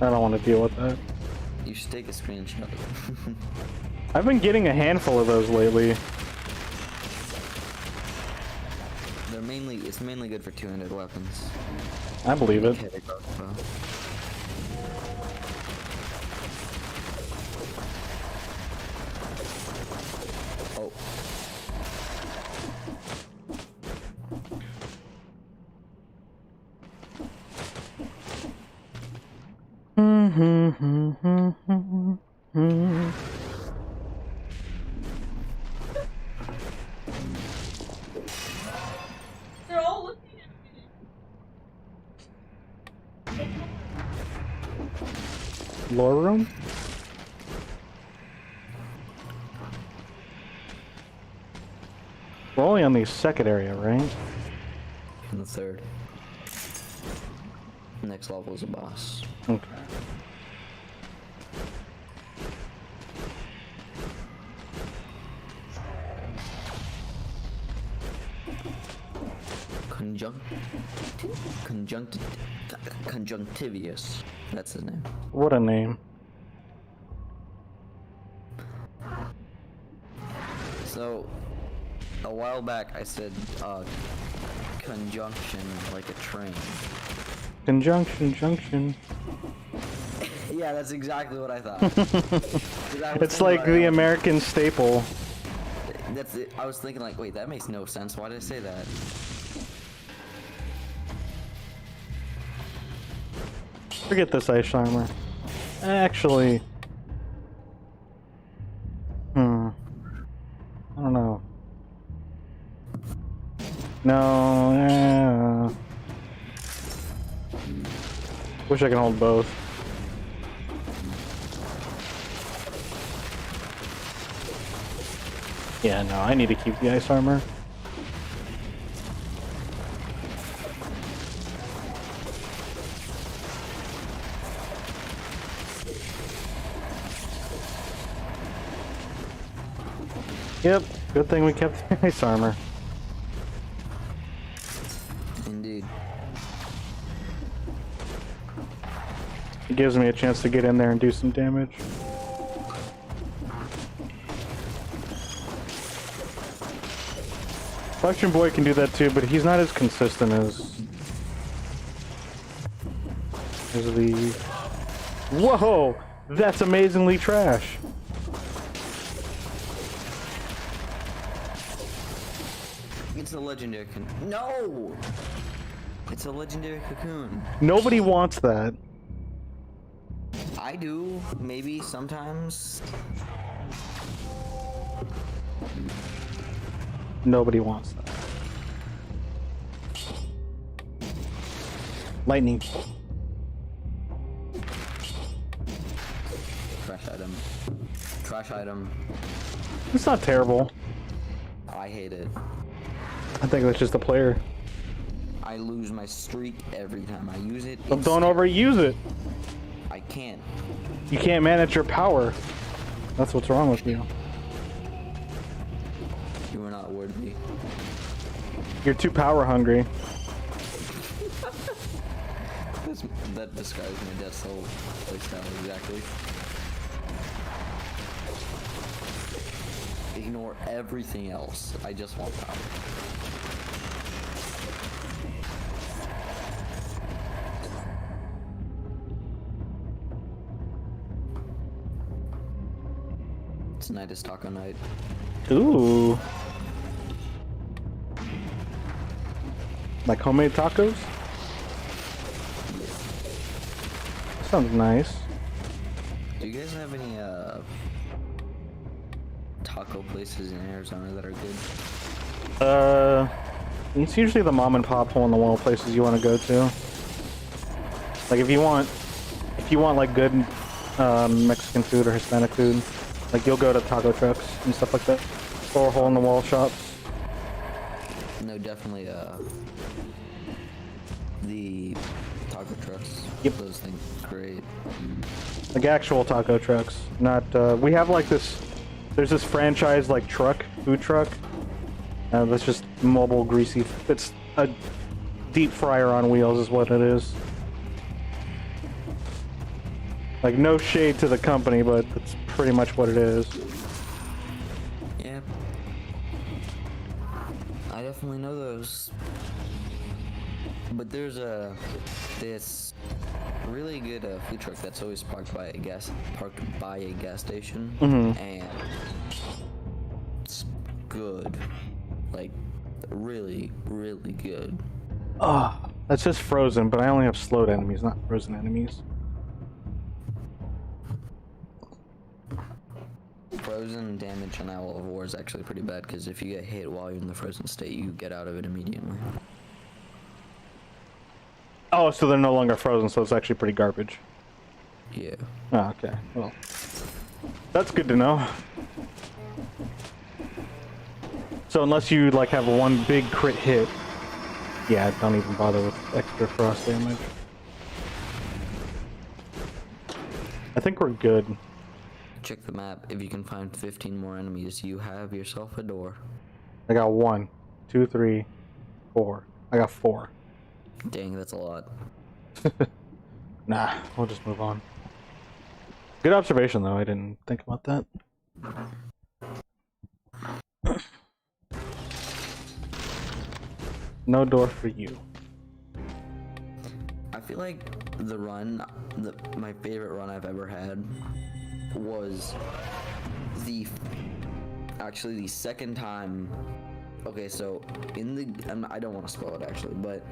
I don't want to deal with that. You should take a screenshot. I've been getting a handful of those lately. It's mainly good for two-handed weapons. I believe it. Okay, well. Oh. They're all looking at me. Lore room? We're only on the second area, right? And the third. Next level is a boss. Okay. Conjunctivius. That's his name. What a name. So, a while back I said, conjunction like a train. Conjunction, junction. Yeah, that's exactly what I thought. It's like the American staple. That's it. I was thinking like, wait, that makes no sense. Why did I say that? Forget this ice climber. Actually, I don't know. No, wish I could hold both. Yeah, no, I need to keep the ice armor. Yep, good thing we kept the ice armor. Indeed. It gives me a chance to get in there and do some damage. Collection Boy can do that too, but he's not as consistent as the... Whoa! That's amazingly trash! It's a legendary cocoon. No! It's a legendary cocoon. Nobody wants that. I do, maybe, sometimes. Nobody wants that. Lightning. Trash item. Trash item. It's not terrible. I hate it. I think that's just a player. I lose my streak every time I use it. Well, don't overuse it. I can't. You can't manage your power. That's what's wrong with you. You are not worthy. You're too power hungry. That describes my Death Soul playstyle exactly. Ignore everything else. I just want power. Tonight is taco night. Ooh. Like homemade tacos? Sounds nice. Do you guys have any taco places in Arizona that are good? It's usually the mom and pop hole in the wall places you want to go to. Like if you want like good Mexican food or Hispanic food, like you'll go to taco trucks and stuff like that, or hole in the wall shops. No, definitely the taco trucks. Yep. Those things are great. Like actual taco trucks, not we have like this. There's this franchise like food truck. That's just mobile greasy. It's a deep fryer on wheels, is what it is. Like no shade to the company, but that's pretty much what it is. Yeah. I definitely know those. But there's this really good food truck that's always parked by a gas station, and it's good, like really, really good. Oh, that's just frozen, but I only have slowed enemies, not frozen enemies. Frozen damage on Owl of War is actually pretty bad because if you get hit while you're in the frozen state, you get out of it immediately. Oh, so they're no longer frozen, so it's actually pretty garbage. Yeah. Oh, okay. Well, that's good to know. So unless you like have one big crit hit, yeah, don't even bother with extra frost damage. I think we're good. Check the map. If you can find 15 more enemies, you have yourself a door. I got 1, 2, 3, 4. I got 4. Dang, that's a lot. Nah, we'll just move on. Good observation, though. I didn't think about that. No door for you. I feel like the run, my favorite run I've ever had was actually the second time. Okay, so in the, I don't want to spoil it actually, but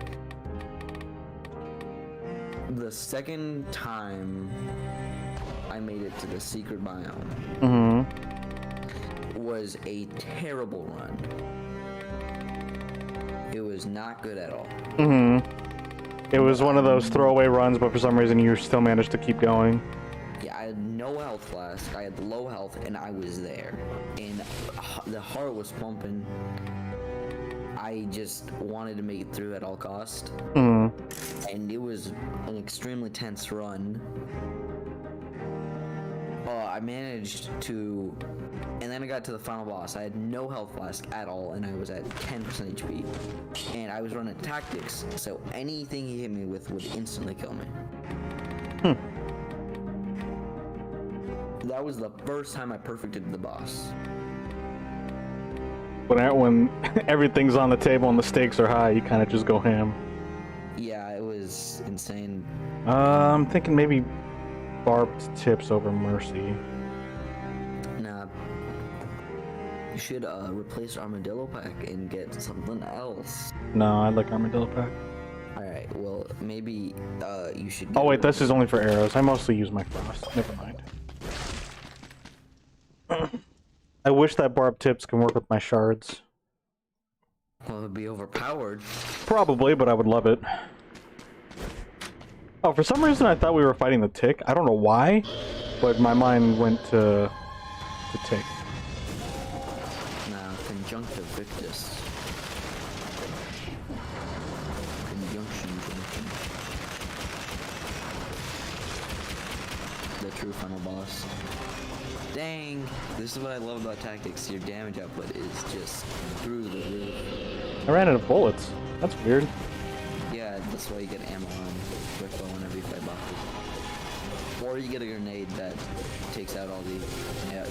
the second time I made it to the secret biome was a terrible run. It was not good at all. It was one of those throwaway runs, but for some reason you still managed to keep going. Yeah, I had no health flask, I had low health, and I was there. And the heart was pumping. I just wanted to make it through at all cost. And it was an extremely tense run. I managed to, and then I got to the final boss. I had no health flask at all, and I was at 10% HP. And I was running tactics, so anything he hit me with would instantly kill me. that was the first time I perfected the boss. When everything's on the table and the stakes are high, you kind of just go ham. Yeah, it was insane. I'm thinking maybe barbed tips over mercy. Nah. You should replace Armadillo Pack and get something else. No, I like armadillo pack. Alright, well, maybe you should... Oh wait, this is only for arrows. I mostly use my frost. Never mind. I wish that barbed tips can work with my shards. Well, it would be overpowered. Probably, but I would love it. Oh, for some reason I thought we were fighting the tick. I don't know why, but my mind went to tick. Nah, conjunctive victus. Conjunction. The true final boss. Dang! This is what I love about tactics. Your damage output is just through the roof. I ran out of bullets. That's weird. Yeah, that's why you get ammo on quick bow whenever you fight bosses. Or you get a grenade that takes out all the arrows.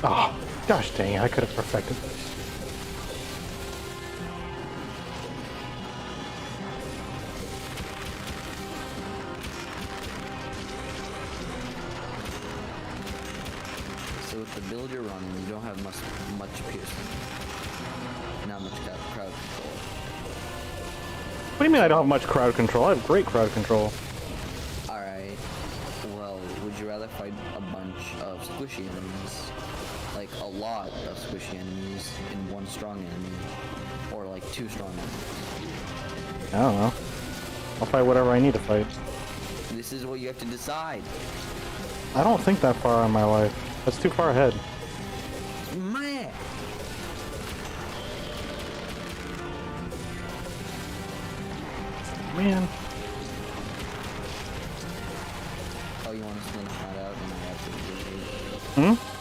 Oh, gosh dang it, I could have perfected this. So with the build you're running, you don't have much piercing. Not much crowd control. What do you mean I don't have much crowd control? I have great crowd control. Alright. Well, would you rather fight a bunch of squishy enemies? Like a lot of squishy enemies in one strong enemy? Or like two strong enemies? I don't know. I'll fight whatever I need to fight. This is what you have to decide. I don't think that far in my life. That's too far ahead. Man! Man. Oh, you want to spin that out and I Hmm? absolutely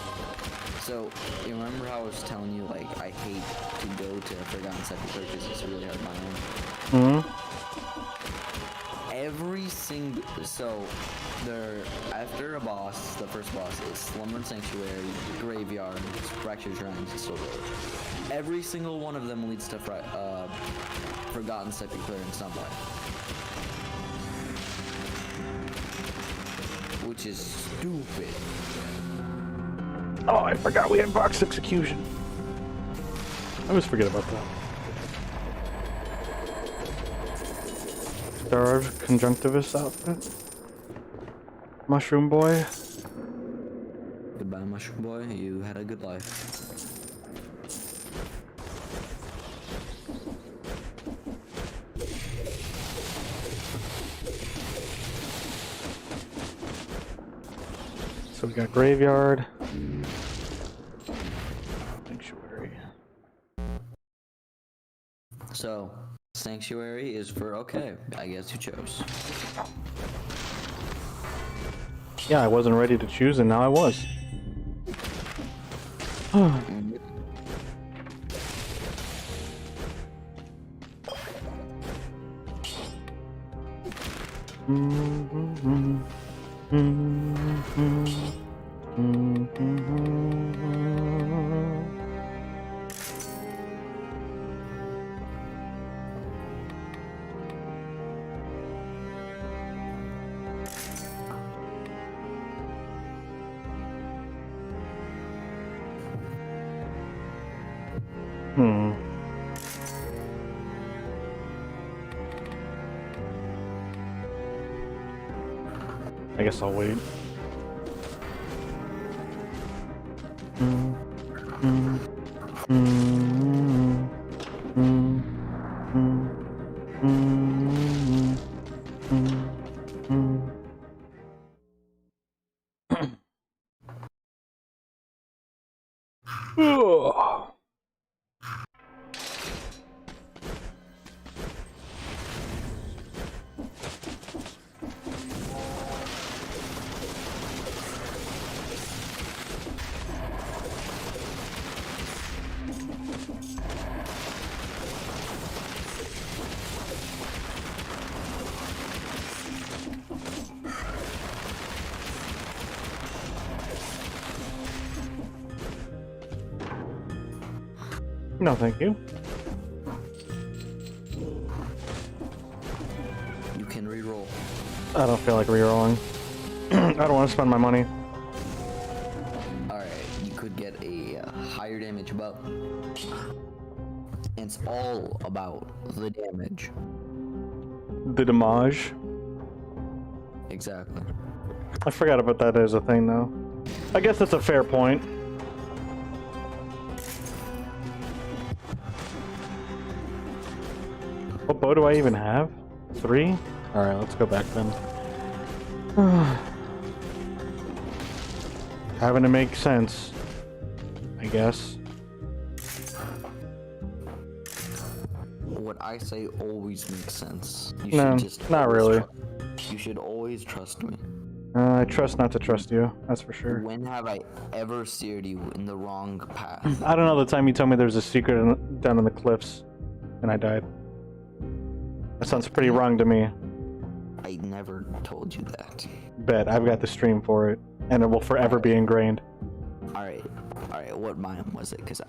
So, you remember how I was telling you, like, I hate to go to Forgotten Sepulchre because it's a really hard biome? Hmm? Every single... So, after a boss, the first boss is Slumber and Sanctuary, Graveyard, Fractured Shrines, and Soul Road. Every single one of them leads to Forgotten Sepulchre in some way. Which is stupid. Oh, I forgot we had box execution. I always forget about that. Starved conjunctivist outfit. Mushroom boy. Goodbye, Mushroom Boy. You had a good life. So we got Graveyard. Sanctuary. So, Sanctuary is for okay. I guess you chose. Yeah, I wasn't ready to choose and now I was. I guess I'll wait. Ugh. No, thank you. You can reroll. I don't feel like rerolling. I don't want to spend my money. Alright, you could get a higher damage bow. It's all about the damage. The damage. Exactly. I forgot about that as a thing, though. I guess that's a fair point. What bow do I even have? 3? Alright, let's go back then. Having to make sense, I guess. What I say always makes sense. You No, should just not always really. You should always trust me. I trust not to trust you, that's for sure. When have I ever steered you in the wrong path? I don't know the time you told me there was a secret down in the cliffs, and I died. That sounds pretty wrong to me. I never told you that. Bet, I've got the stream for it, and it will forever be ingrained. Alright, what biome was it? Because,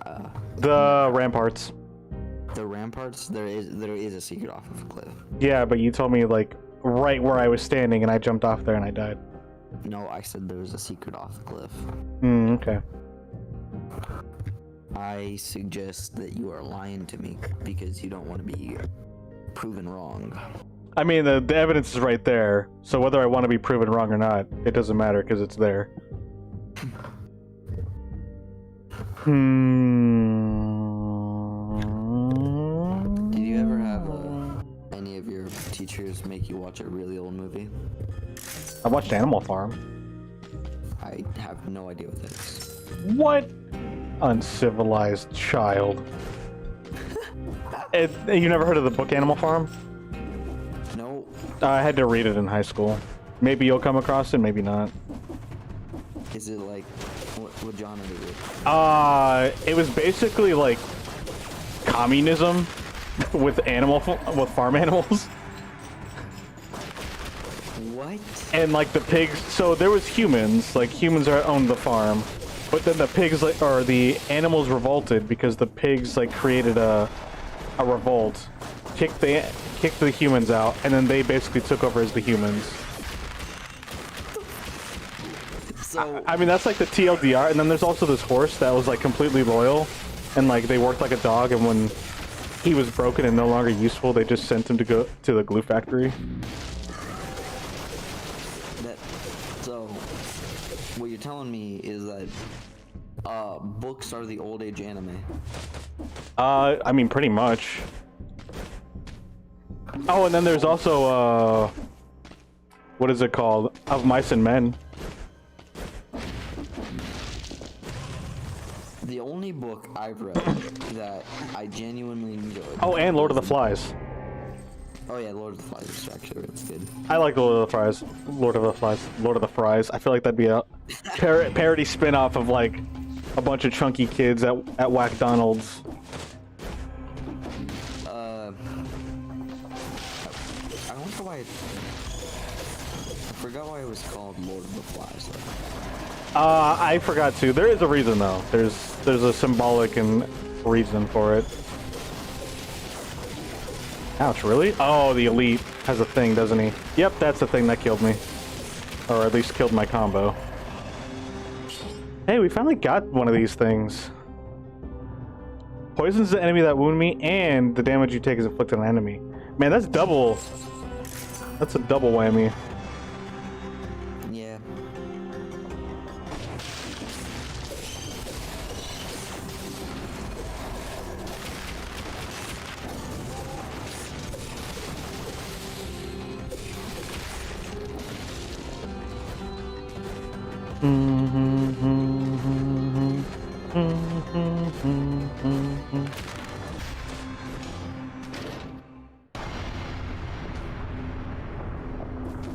The ramparts. the ramparts, there is a secret off of a cliff. Yeah, but you told me, like, right where I was standing, and I jumped off there and I died. No, I said there was a secret off the cliff. Okay. I suggest that you are lying to me because you don't want to be proven wrong. I mean, the evidence is right there, so whether I want to be proven wrong or not, it doesn't matter, because it's there. Did you ever have any of your teachers make you watch a really old movie? I watched Animal Farm. I have no idea what that is. What? Uncivilized child. You never heard of the book Animal Farm? No. I had to read it in high school. Maybe you'll come across it, maybe not. Is it like what genre is it? It was basically like communism with farm animals. What? And like the pigs, so there was humans, like humans owned the farm, but then the pigs, like, or the animals revolted because the pigs like created a revolt, kicked the humans out, and then they basically took over as the humans. So I mean, that's like the TLDR, and then there's also this horse that was like completely loyal, and like they worked like a dog, and when he was broken and no longer useful, they just sent him to go to the glue factory. so what you're telling me is that books are the old age anime. I mean, pretty much. Oh, and then there's also what is it called? Of Mice and Men. The only book I've read that I genuinely enjoyed. Oh, and Lord of the Flies. Oh yeah, Lord of the Flies is actually really good. I like Lord of the Flies. Lord of the Flies. Lord of the Fries. I feel like that'd be a parody spin-off of like a bunch of chunky kids at Whack-Donald's. I wonder why. I forgot why it was called Lord of the Flies. I forgot to. There is a reason though. There's a symbolic and reason for it. Ouch, really? Oh, the elite has a thing, doesn't he? Yep, that's the thing that killed me. Or at least killed my combo. Hey, we finally got one of these things. Poisons the enemy that wound me, and the damage you take is inflicted on an enemy. Man, that's double. That's a double whammy. Yeah.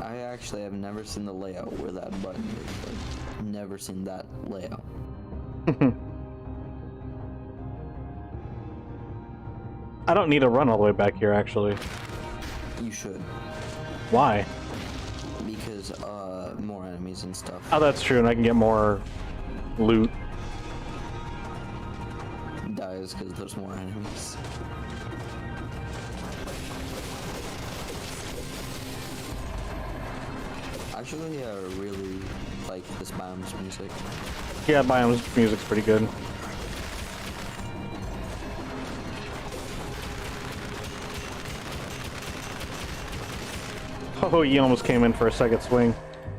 I actually have never seen the layout where that button is. Like, never seen that layout. I don't need to run all the way back here, actually. You should. Why? Because, more enemies and stuff. Oh, that's true, and I can get more loot. Die guys because there's more enemies. Actually, I really like this Biome's music. Yeah, Biome's music's pretty good. Oh, he almost came in for a second swing,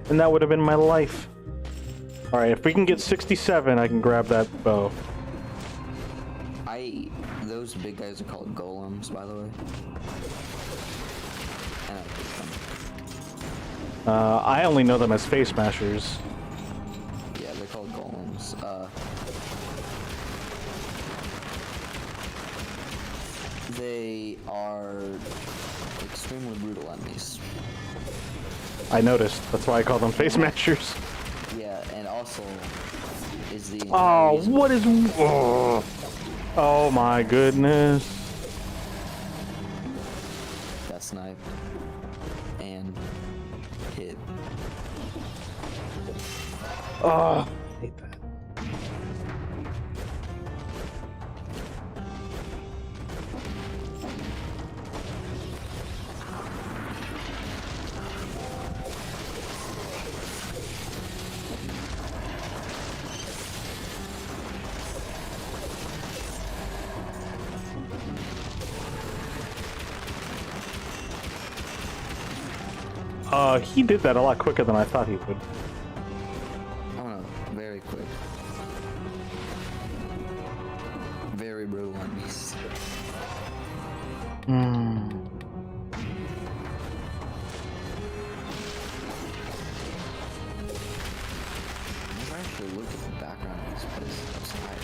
and that would have been my life. All right, if we can get 67, I can grab that bow. Those big guys are called golems, by the way. And I hate them. I only know them as face smashers. Yeah, they're called golems. They are extremely brutal enemies. I noticed. That's why I call them face smashers. Yeah, and also is the Oh, reason- what is... Oh my goodness. Got sniped and hit. Oh, I hate that. He did that a lot quicker than I thought he would. Oh no, very quick. Very brutal enemies. Never actually looked at the background of this place outside.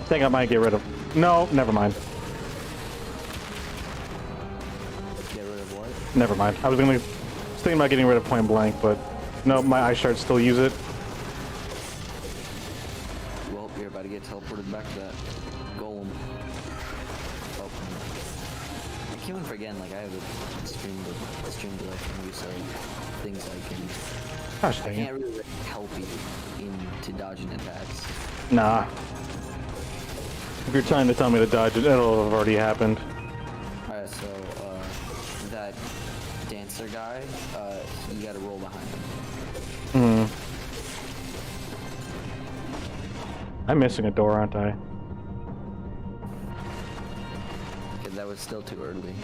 I think I might get rid of... No, never mind. Get rid of what? Never mind. I was thinking about getting rid of Point Blank, but no, my eye shards still use it. Well, you're about to get teleported back to that golem. Oh. I keep on forgetting, like, I have a stream delay from you, so things like can... Gosh I dang can't it. really help you into dodging attacks. Nah. If you're trying to tell me to dodge it, it'll have already happened. Alright, so, that dancer guy, you gotta roll behind him. I'm missing a door, aren't I? Okay, that was still too early.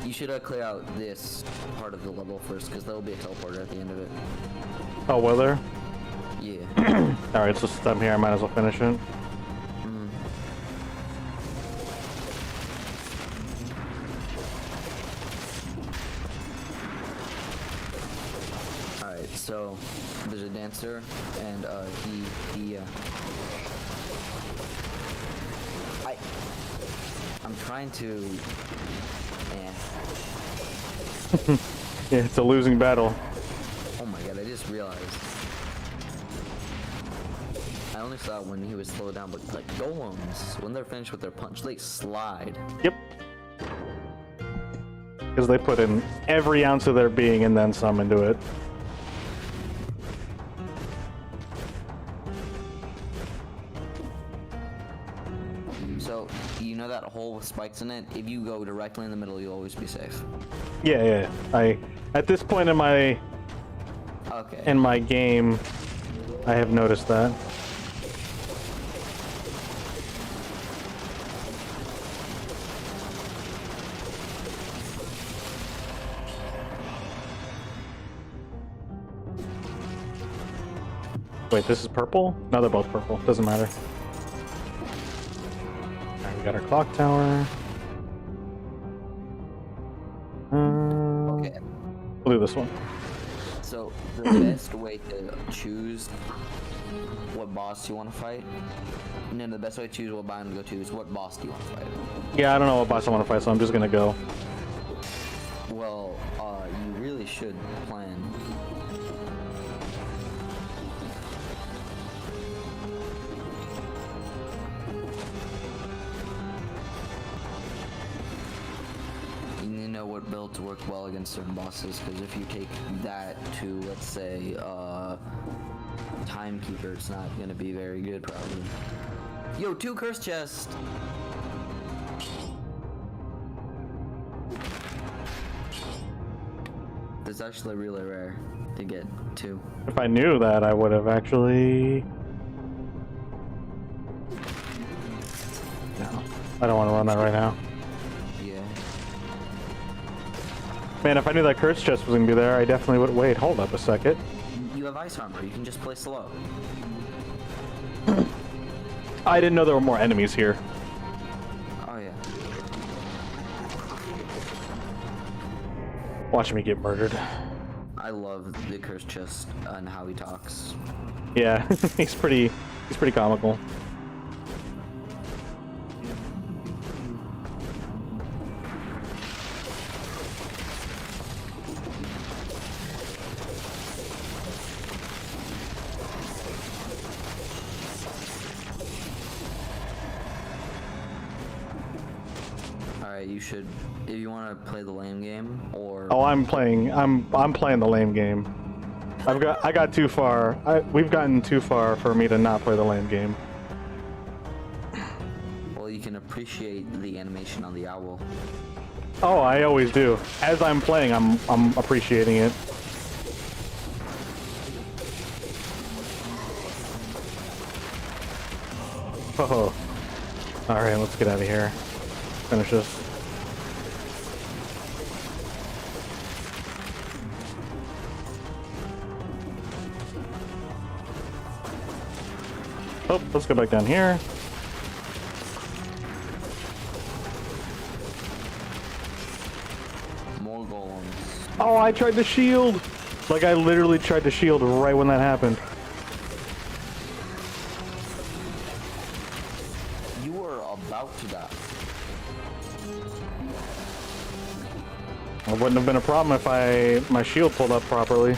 You should clear out this part of the level first, because there'll be a teleporter at the end of it. Oh, will there? Yeah. Alright, so since I'm here, I might as well finish it. Alright, so there's a dancer, and I'm trying to. Yeah, it's a losing battle. Oh my god! I just realized. I only saw it when he was slowed down, but like golems, when they're finished with their punch, they slide. Yep. Because they put in every ounce of their being and then some into it. So you know that hole with spikes in it? If you go directly in the middle, you'll always be safe. Yeah. At this point in my game, I have noticed that. Wait, this is purple? No, they're both purple. Doesn't matter. Alright, we got our clock tower. Okay. We'll do this one. So the best way to choose what boss you want to fight, the best way to choose what biome to go to is what boss do you want to fight. Yeah, I don't know what boss I want to fight, so I'm just gonna go. Well, you really should plan. You need to know what builds work well against certain bosses, because if you take that to, let's say, timekeeper, it's not gonna be very good, probably. Yo, 2 curse chests! That's actually really rare to get 2. If I knew that, I would have actually... No, I don't want to run that right now. Yeah. Man, if I knew that curse chest was gonna be there, I definitely would. Wait, hold up a second. You have ice armor, you can just play slow. I didn't know there were more enemies here. Oh yeah. Watching me get murdered. I love the curse chest and how he talks. Yeah, he's pretty comical. Alright, you should, if you want to play the lame game, or... Oh, I'm playing the lame game. I got too far. We've gotten too far for me to not play the lame game. Well, you can appreciate the animation on the owl. Oh, I always do. As I'm playing, I'm appreciating it. Oh. Alright, let's get out of here. Finish this. Oh, let's go back down here. More golems. Oh, I tried to shield! Like, I literally tried to shield right when that happened. You were about to die. It wouldn't have been a problem if my shield pulled up properly.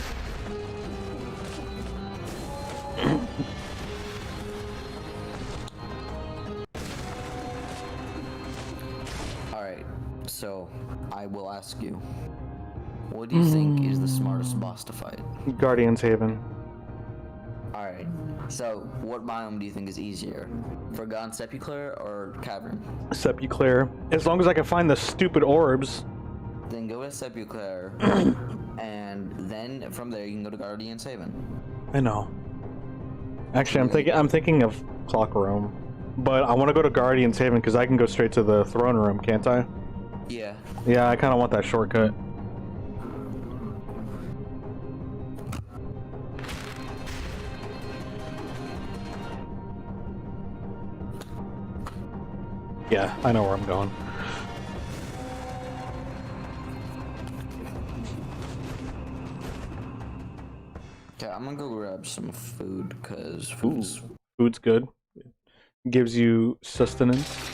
Alright, so I will ask you, what do you think is the smartest boss to fight? Guardian's Haven. Alright, so what biome do you think is easier? Forgotten Sepulchre or Cavern? Sepulchre. As long as I can find the stupid orbs. Then go to Sepulchre, and then from there you can go to Guardian's Haven. I know. Actually, I'm thinking of Clock Room, but I want to go to Guardian's Haven because I can go straight to the throne room, can't I? Yeah. Yeah, I kind of want that shortcut. Yeah, I know where I'm going. Okay, I'm gonna go grab some food, cause Food's good. Gives you sustenance.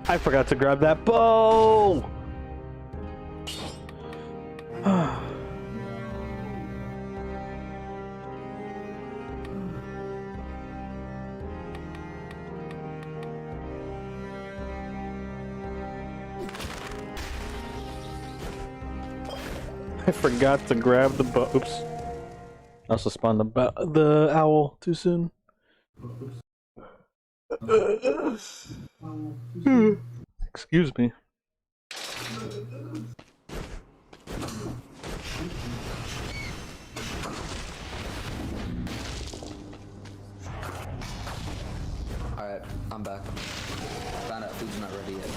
I forgot to grab that bow! I forgot to grab the bow. Oops. I also spawned the owl too soon. Excuse me. Alright, I'm back. Found out food's not ready yet.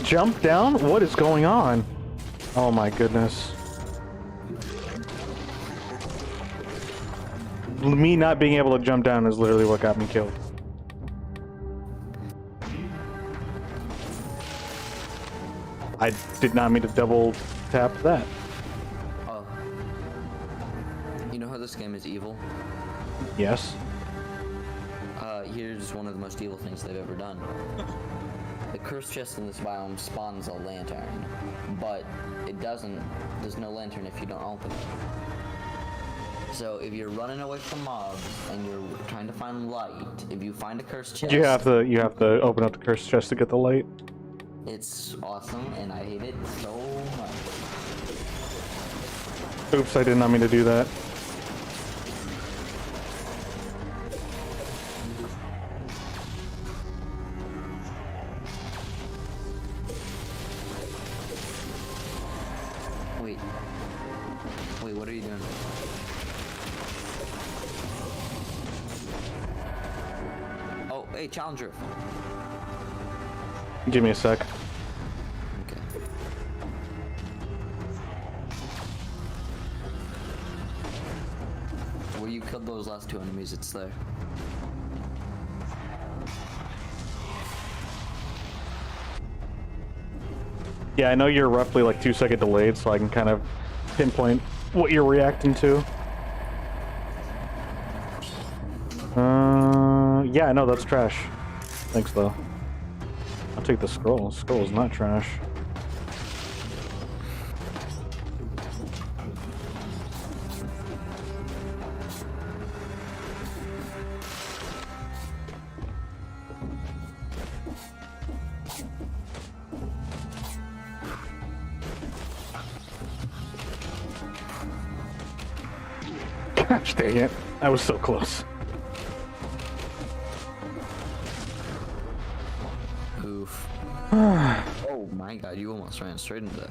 Jump down? What is going on? Oh my goodness. Me not being able to jump down is literally what got me killed. I did not mean to double tap that. Oh. You know how this game is evil? Yes. Here's one of the most evil things they've ever done. The cursed chest in this biome spawns a lantern, but it doesn't. There's no lantern if you don't open it. So if you're running away from mobs and you're trying to find light, if you find a cursed chest, You have to open up the cursed chest to get the light. it's awesome, and I hate it so much. Oops, I did not mean to do that. Wait, what are you doing? Oh, hey, Challenger. Give me a sec. Okay. Where you killed those last two enemies, it's there. Yeah, I know you're roughly like 2-second delayed, so I can kind of pinpoint what you're reacting to. Yeah, I know that's trash. Thanks though. I'll take the scroll. Scroll is not trash. Gosh dang it. I was so close. Oof. Oh my god, you almost ran straight into that.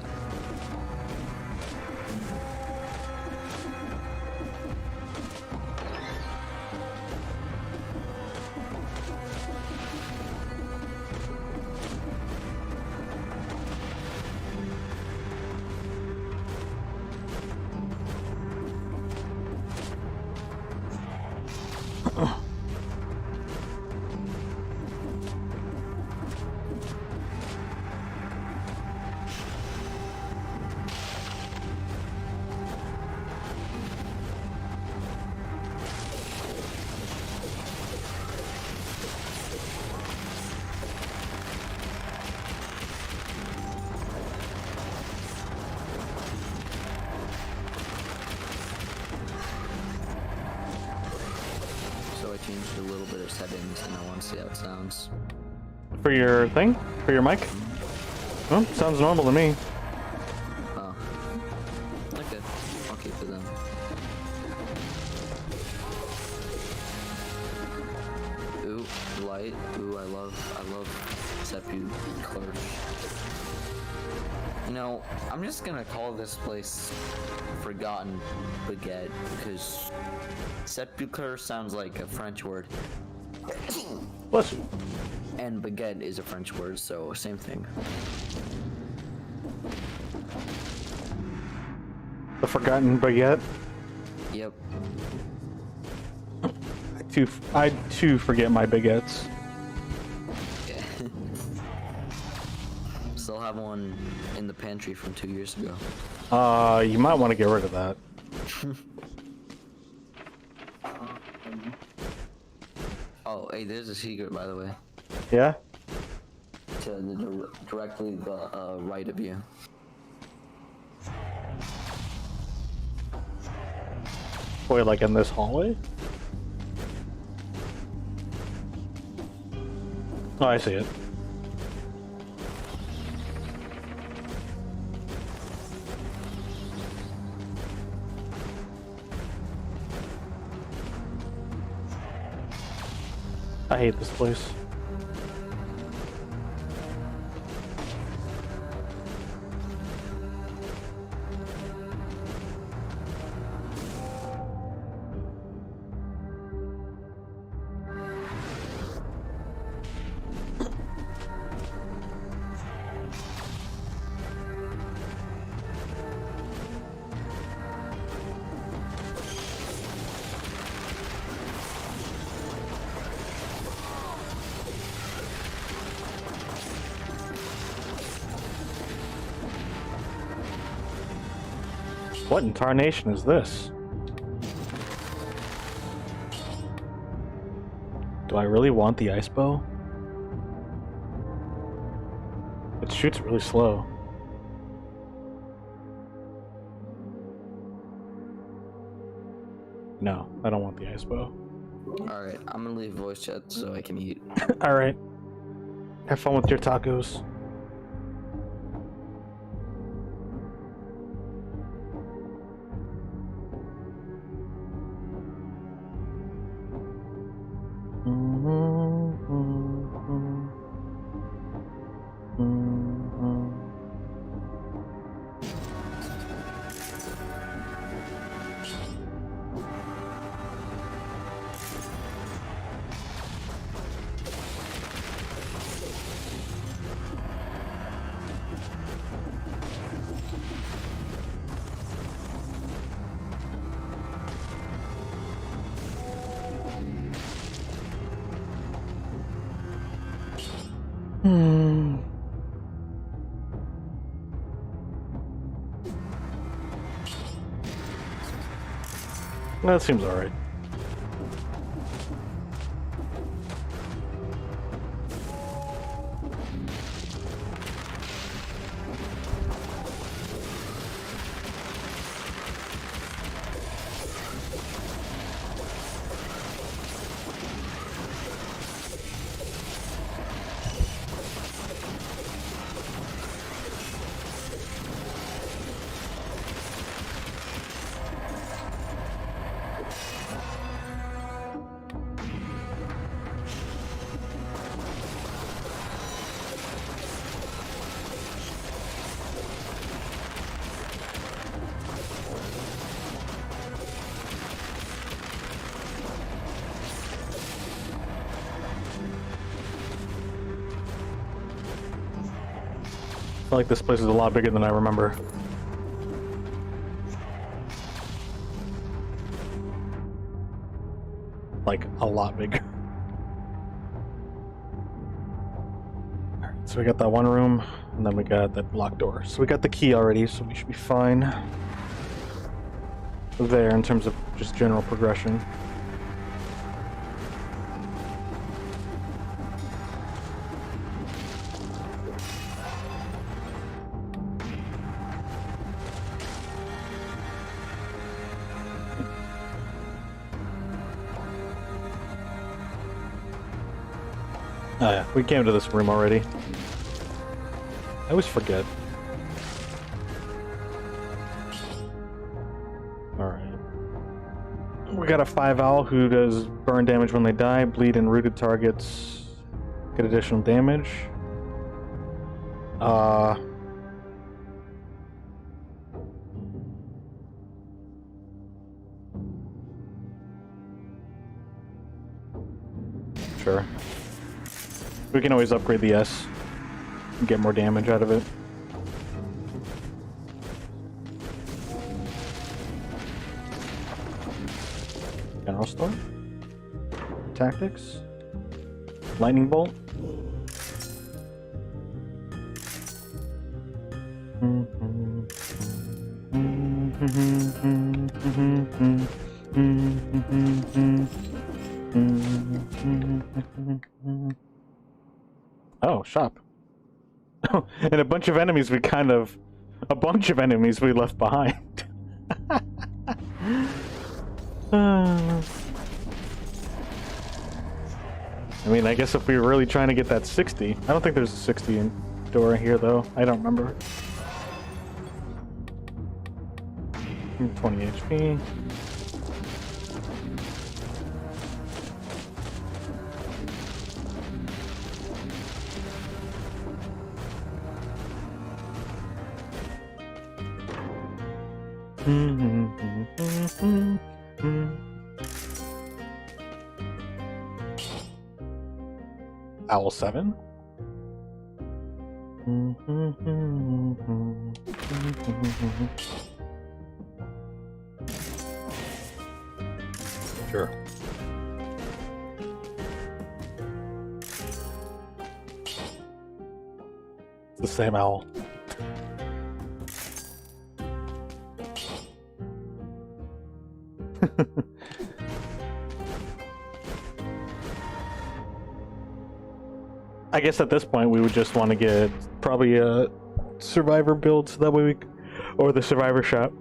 So I changed a little bit of settings and I want to see how it sounds. For your thing? For your mic? Well, sounds normal to me. Oh. Okay. I'll keep it then. Ooh, light. Ooh, I love Sepu colors. You know, I'm just gonna call this place Forgotten Baguette because Sepulchre sounds like a French word. Bless you. And baguette is a French word, so same thing. The Forgotten Baguette. Yep. I too forget my baguettes. Still have one in the pantry from 2 years ago. You might want to get rid of that. Oh, hey, there's a secret, by the way. Yeah? To the directly the right of you. Wait, like in this hallway? Oh, I see it. I hate this place. What in tarnation is this? Do I really want the ice bow? It shoots really slow. No, I don't want the ice bow. Alright, I'm gonna leave voice chat so I can eat. Alright. Have fun with your tacos. That seems alright. I feel like this place is a lot bigger than I remember. Like, a lot bigger. Alright, so we got that one room, and then we got that locked door. So we got the key already, so we should be fine there in terms of just general progression. Oh yeah, we came to this room already. I always forget. Alright. We got a 5 owl who does burn damage when they die, bleed and rooted targets get additional damage. Sure. We can always upgrade the S and get more damage out of it. General store. Tactics. Lightning bolt. Oh, shop. And a bunch of enemies we left behind. I mean, I guess if we were really trying to get that 60, I don't think there's a 60 in door here though. I don't remember. 20 HP. Owl 7? Sure. It's the same owl. I guess at this point we would just want to get probably a survivor build so that way we, or the survivor shop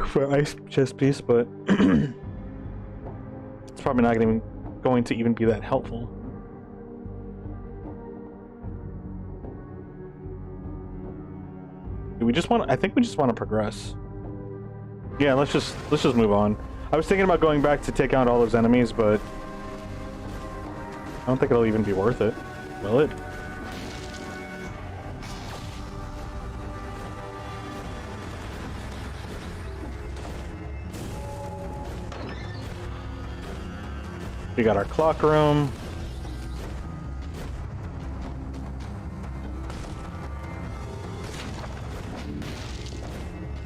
for ice chest piece, but it's probably not going to even be that helpful. Do we just want? I think we just want to progress. Yeah, let's just move on. I was thinking about going back to take out all those enemies, but I don't think it'll even be worth it. Will it? We got our clock room.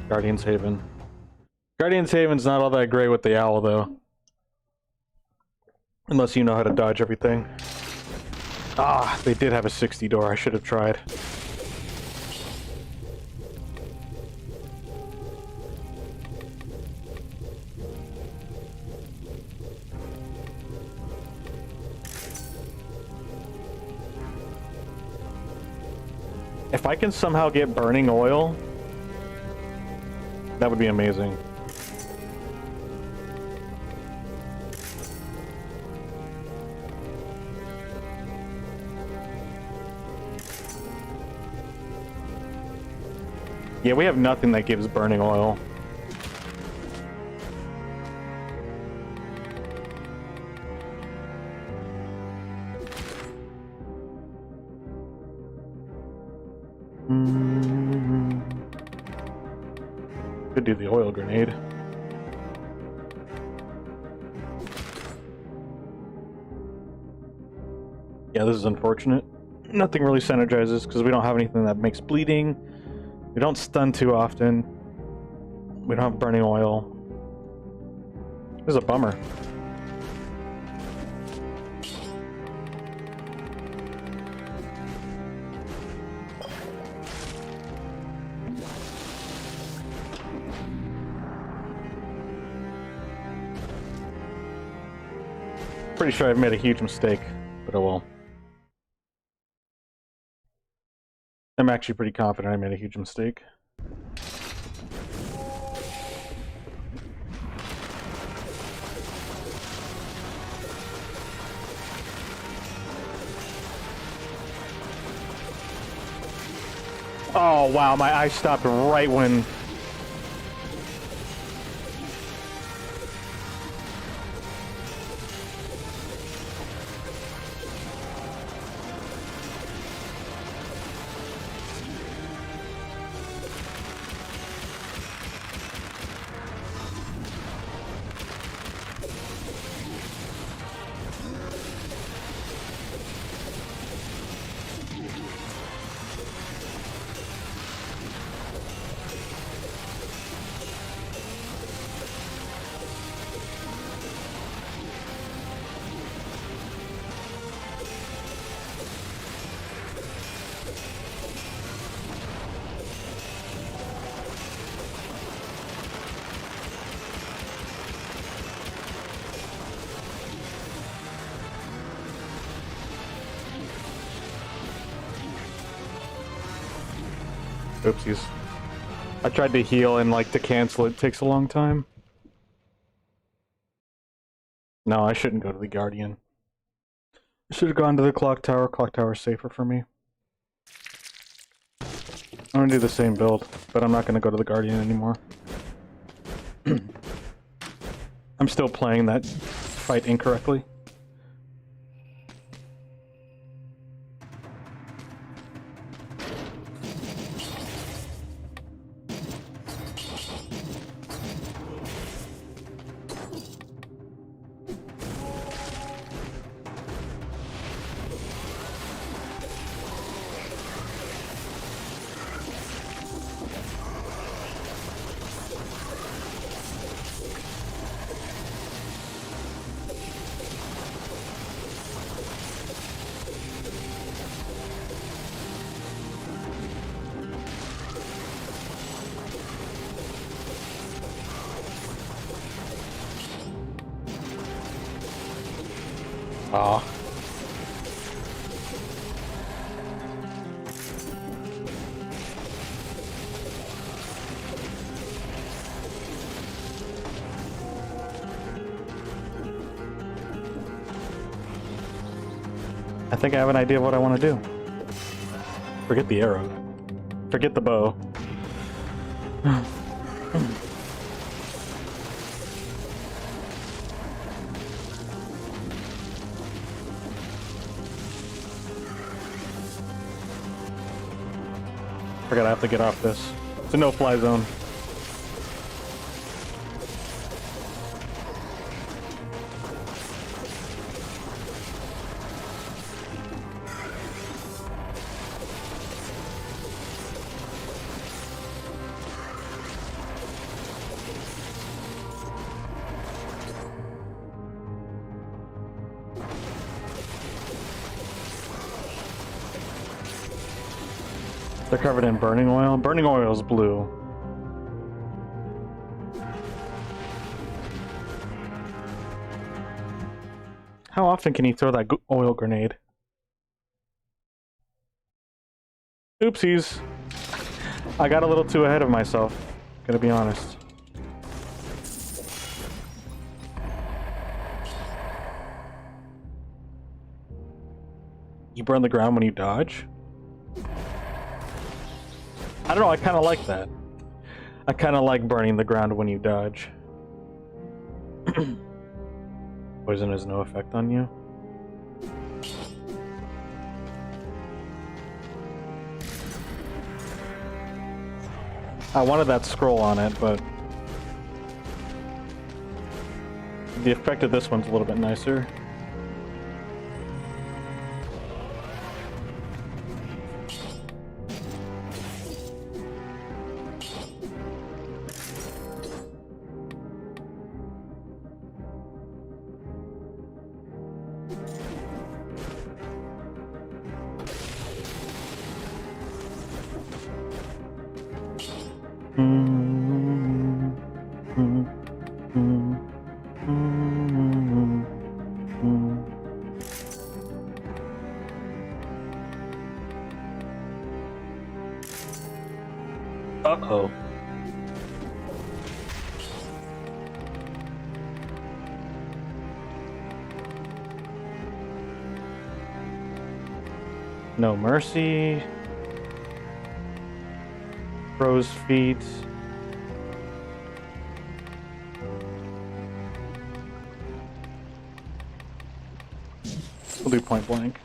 Guardian's Haven. Guardian's Haven's not all that great with the owl, though. Unless you know how to dodge everything. Ah, they did have a 60 door. I should have tried. If I can somehow get burning oil, that would be amazing. Yeah, we have nothing that gives burning oil. Could do the oil grenade. Yeah, this is unfortunate. Nothing really synergizes because we don't have anything that makes bleeding. We don't stun too often. We don't have burning oil. This is a bummer. Pretty sure I've made a huge mistake, but oh well. I'm actually pretty confident I made a huge mistake. Oh wow, my eye stopped right when... Oopsies. I tried to heal and like to cancel it takes a long time. No, I shouldn't go to the Guardian. I should have gone to the Clock Tower. Clock Tower's safer for me. I'm gonna do the same build, but I'm not gonna go to the Guardian anymore. I'm still playing that fight incorrectly. Aw. I think I have an idea of what I want to do. Forget the arrow. Forget the bow. Forgot I have to get off this. It's a no-fly zone. They're covered in burning oil. Burning oil is blue. How often can you throw that oil grenade? Oopsies. I got a little too ahead of myself. Gonna be honest. You burn the ground when you dodge? I don't know, I kind of like that. I kind of like burning the ground when you dodge. Poison has no effect on you. I wanted that scroll on it, but the effect of this one's a little bit nicer. Uh-oh. No mercy. Crow's feet. We'll do point blank.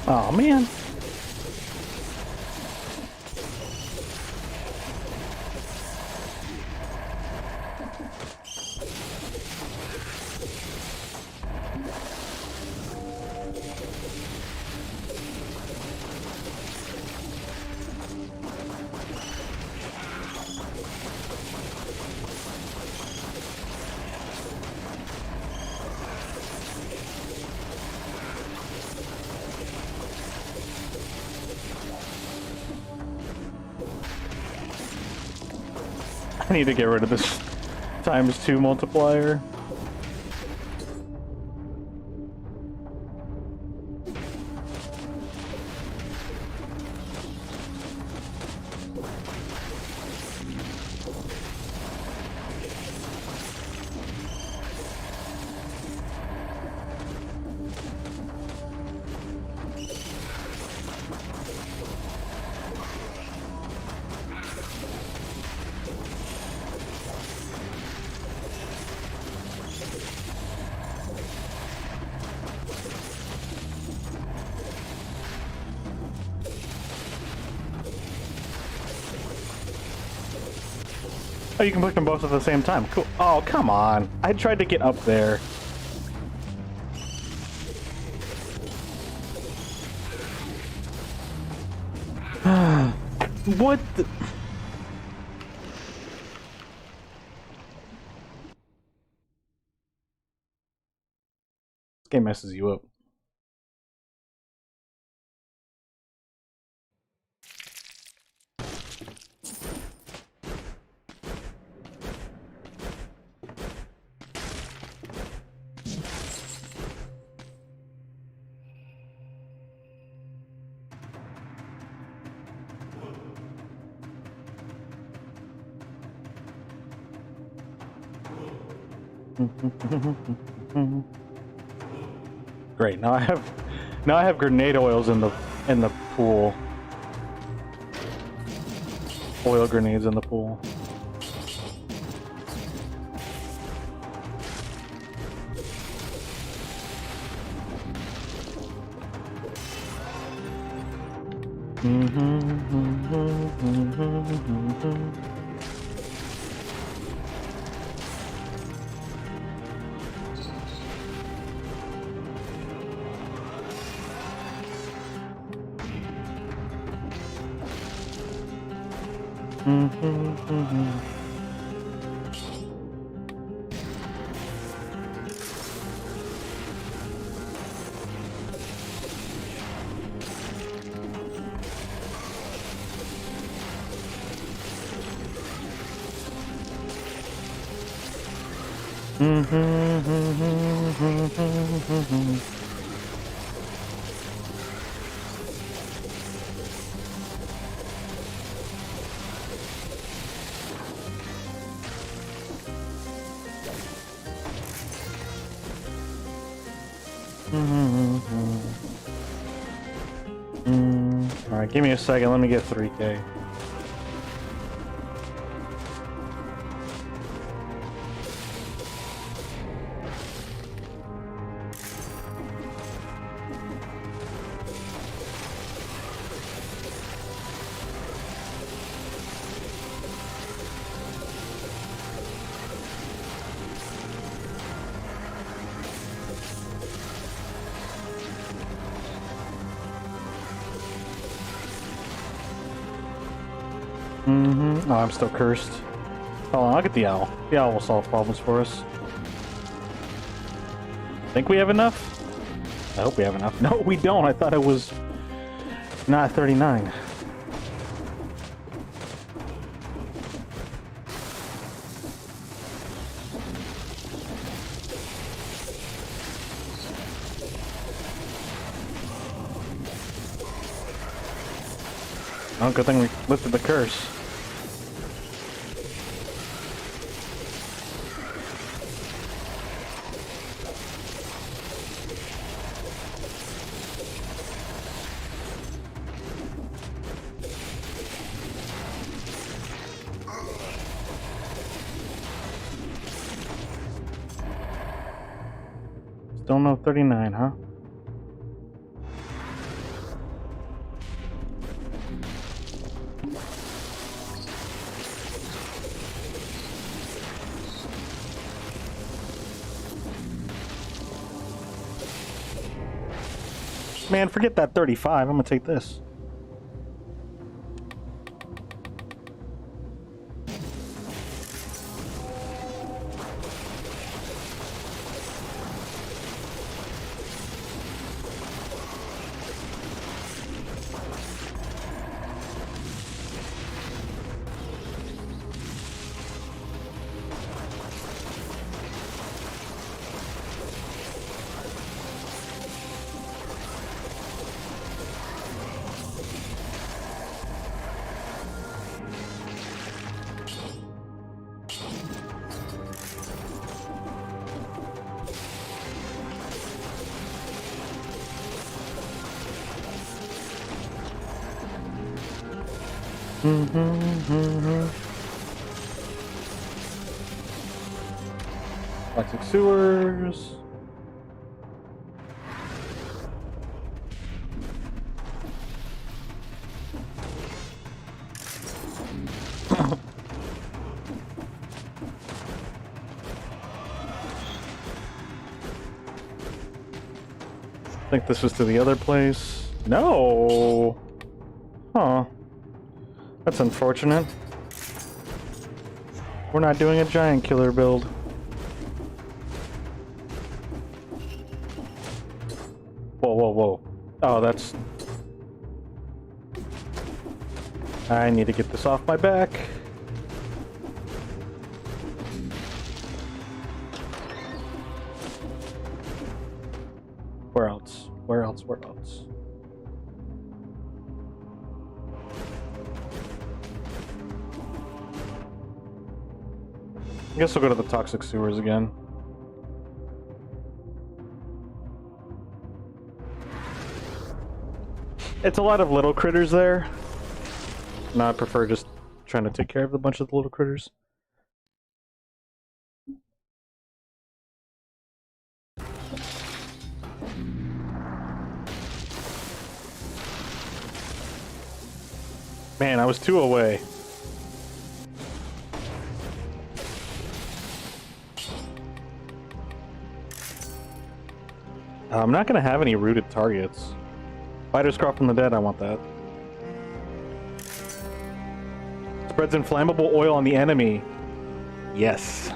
Oh man. I need to get rid of this ×2 multiplier. Oh, you can click them both at the same time. Cool. Oh, come on. I tried to get up there. What the... game messes you up. Great. Now I have grenade oils in the pool. Oil grenades in the pool. Alright, give me a second, let me get 3K. Oh, I'm still cursed. Hold on, I'll get the owl. The owl will solve problems for us. Think we have enough? I hope we have enough. No, we don't. I thought it was not 39. Oh, good thing we lifted the curse. Still no 39, huh? Man, forget that 35. I'm gonna take this. Toxic sewers. I think this was to the other place. No. Huh. That's unfortunate. We're not doing a giant killer build. Whoa, whoa, whoa. Oh, that's... I need to get this off my back. Where else? Where else? Where else? I guess we'll go to the toxic sewers again. It's a lot of little critters there. No, I prefer just trying to take care of a bunch of the little critters. Man, I was 2 away. I'm not gonna have any rooted targets. Spider's Crawl from the Dead, I want that. Spreads inflammable oil on the enemy. Yes.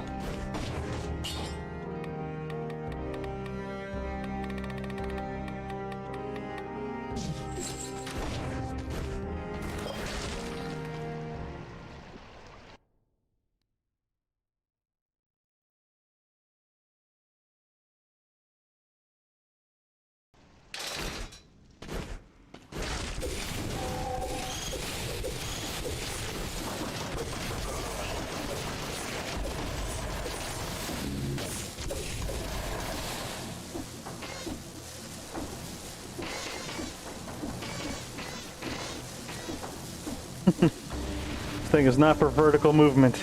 This thing is not for vertical movement.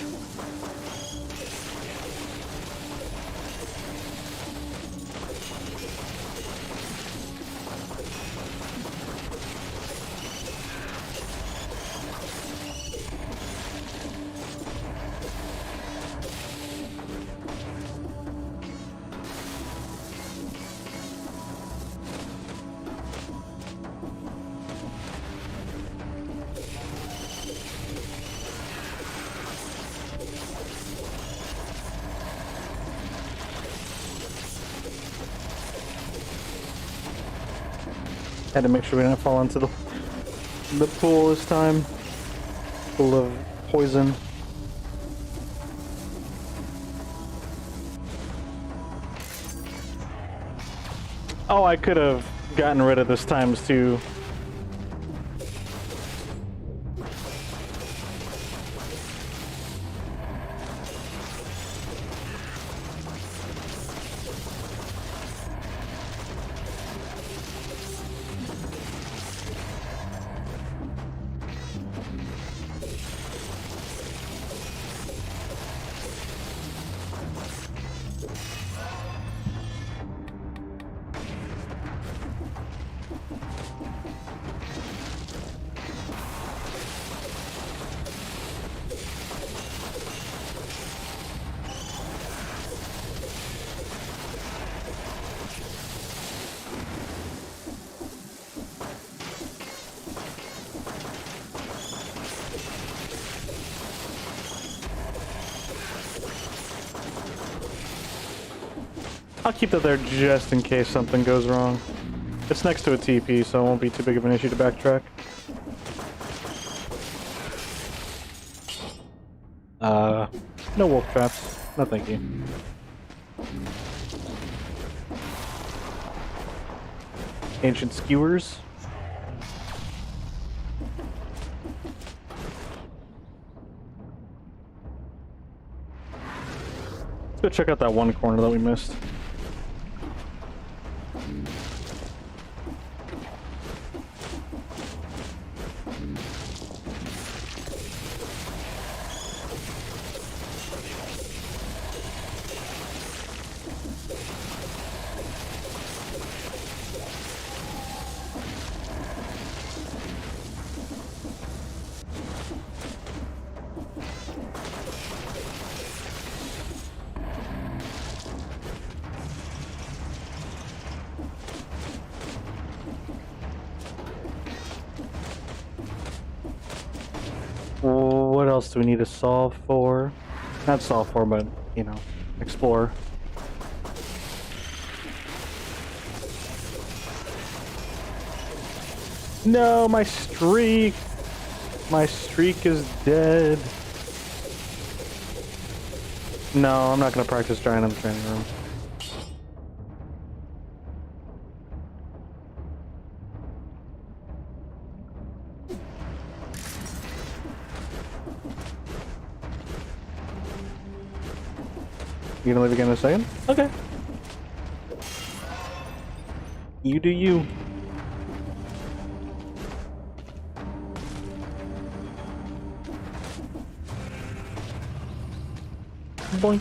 Had to make sure we didn't fall into the pool this time. Full of poison. Oh, I could have gotten rid of this times too. I'll keep that there just in case something goes wrong. It's next to a TP, so it won't be too big of an issue to backtrack. No wolf traps. No thank you. Ancient skewers. Let's go check out that one corner that we missed. What else do we need to solve for? Not solve for, but, you know, explore. No, my streak! My streak is dead. No, I'm not gonna practice giant in the training room. You gonna leave again in a second? Okay. You do you. Boing.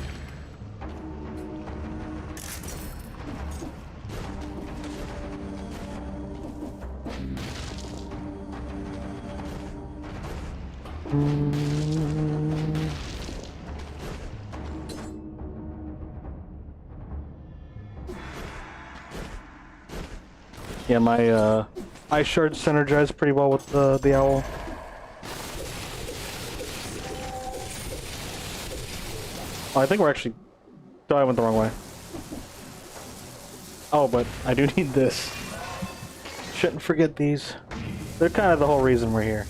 Yeah, my ice shard synergized pretty well with the owl. Oh, I think we're actually... Oh, I went the wrong way. Oh, but I do need this. Shouldn't forget these. They're kind of the whole reason we're here.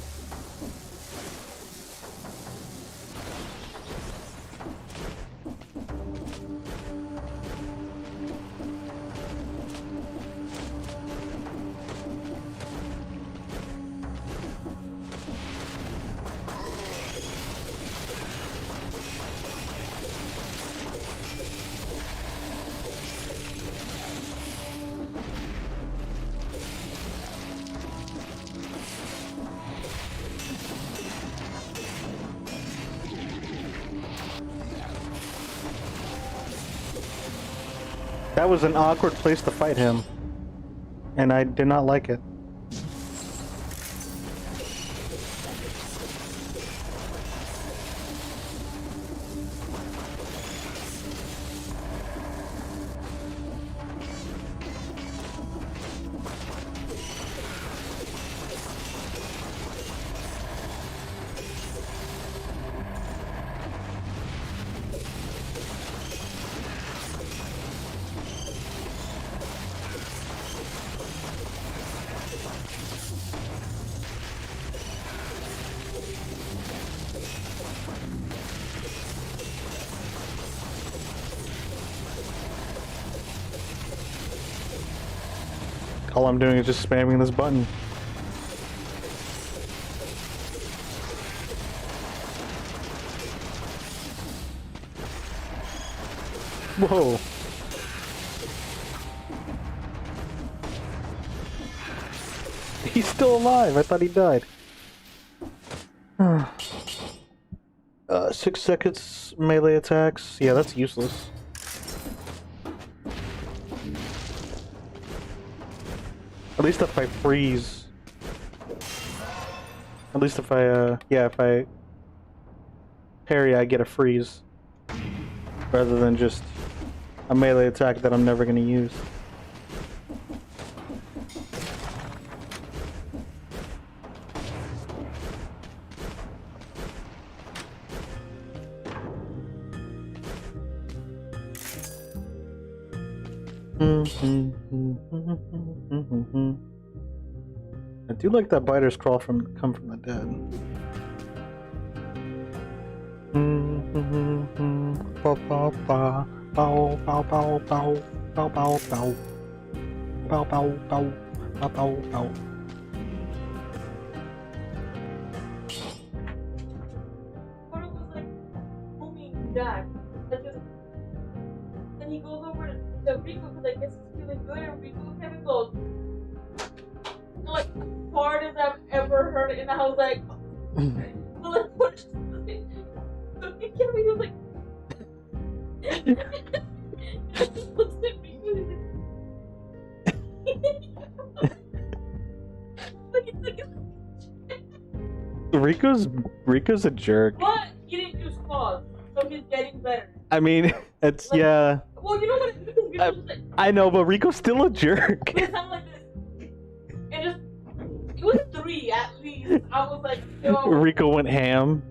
That was an awkward place to fight him, and I did not like it. All I'm doing is just spamming this button. Whoa. He's still alive. I thought he died. 6 seconds melee attacks. Yeah, that's useless. At least if I freeze. At least if I, yeah, if I parry, I get a freeze. Rather than just a melee attack that I'm never gonna use. I do like that biters come from the dead. Bow bow bow bow bow bow bow bow bow bow bow bow bow bow bow. Part was like, homie, Dad. And he goes over to Rico because I guess he's feeling good, and Rico kind of goes, like, hardest I've ever heard it, and I was like, so like, what is this? So he came and he was like, and he looks at me and he's like, Rico's a jerk. But he didn't use claws, so he's getting better. I mean, it's like, yeah. Well, you know what? I know, but Rico's still a jerk. Because I'm like this, and just it was 3 at least. I was like, yo. Rico went ham.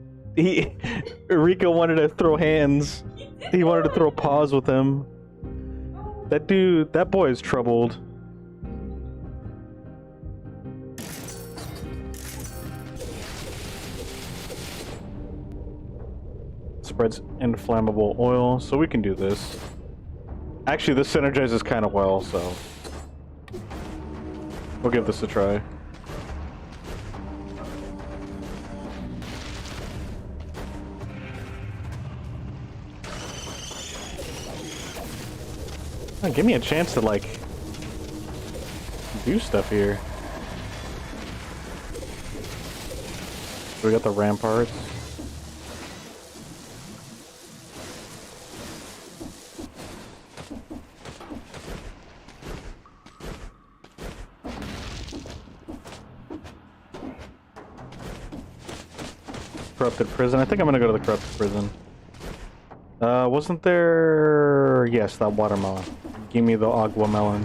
Rico wanted to throw hands. He wanted to throw paws with him. That boy is troubled. spreads inflammable oil, so we can do this. Actually, this synergizes kind of well, so we'll give this a try. Oh, give me a chance to, like, do stuff here. We got the ramparts. Corrupted prison. I think I'm gonna go to the corrupted prison. Wasn't there... Yes, that watermelon. Give me the agua melon.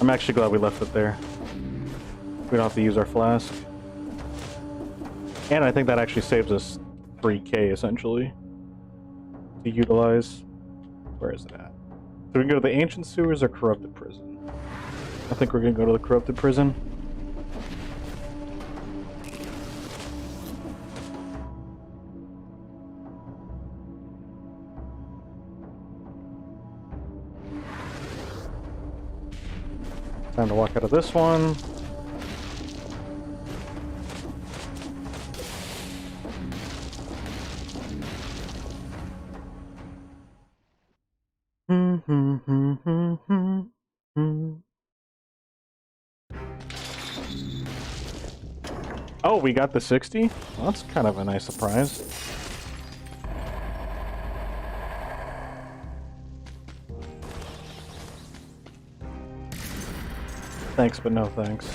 I'm actually glad we left it there. We don't have to use our flask. And I think that actually saves us 3k, essentially, to utilize. Where is it at? So we can go to the ancient sewers or corrupted prison. I think we're gonna go to the corrupted prison. Time to walk out of this one. Oh, we got the 60? Well, that's kind of a nice surprise. Thanks, but no thanks.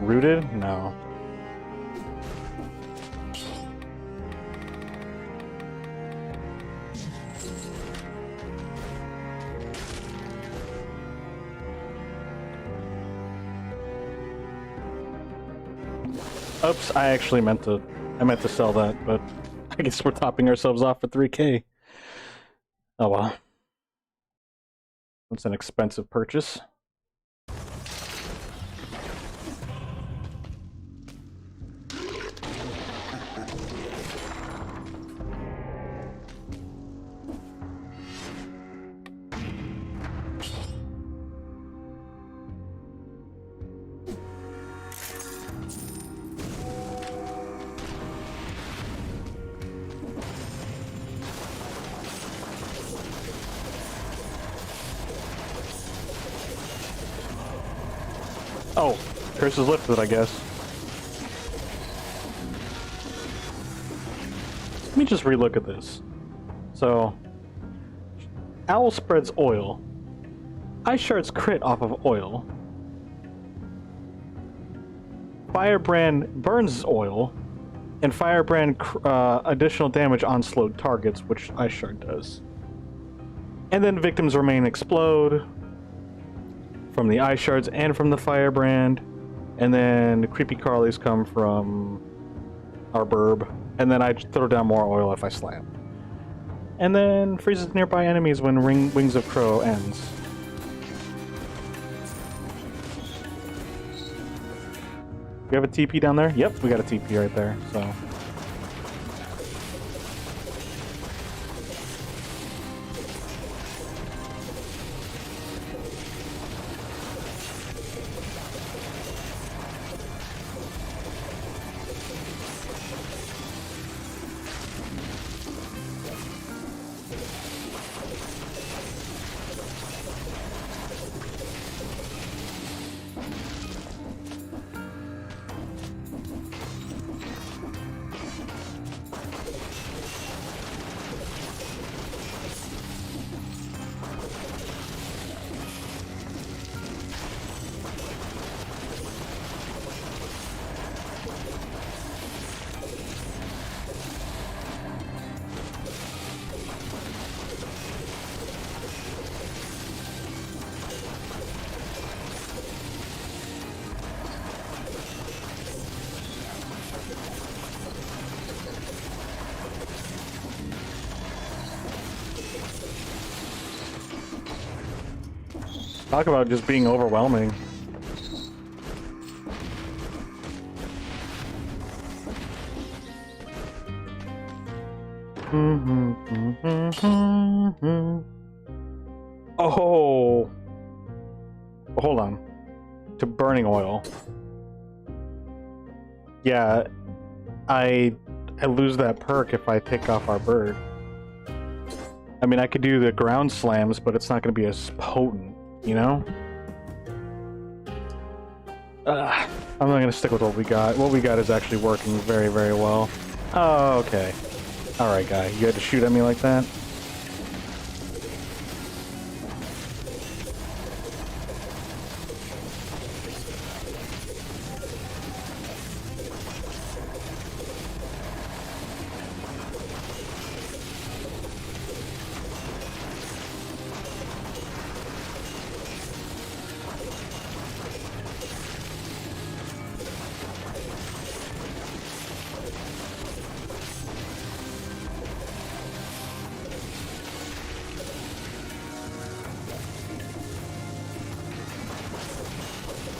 Rooted? No. Oops, I actually meant to sell that, but I guess we're topping ourselves off for 3k. Oh well. That's an expensive purchase. Oh, curse is lifted, I guess. Let me just relook at this. So, Owl spreads oil. Ice Shards crit off of oil. Firebrand burns oil. And Firebrand additional damage on slowed targets, which Ice Shard does. And then victims remain explode from the Ice Shards and from the Firebrand. And then Creepy Carlies come from our burb. And then I throw down more oil if I slam. And then freezes nearby enemies when Wings of Crow ends. We have a TP down there? Yep, we got a TP right there, so... Talk about just being overwhelming. Oh, hold on. To burning oil. Yeah, I lose that perk if I pick off our bird. I mean, I could do the ground slams, but it's not going to be as potent, you know? I'm not going to stick with what we got. What we got is actually working very, very well. Oh, okay. Alright, guy. You had to shoot at me like that?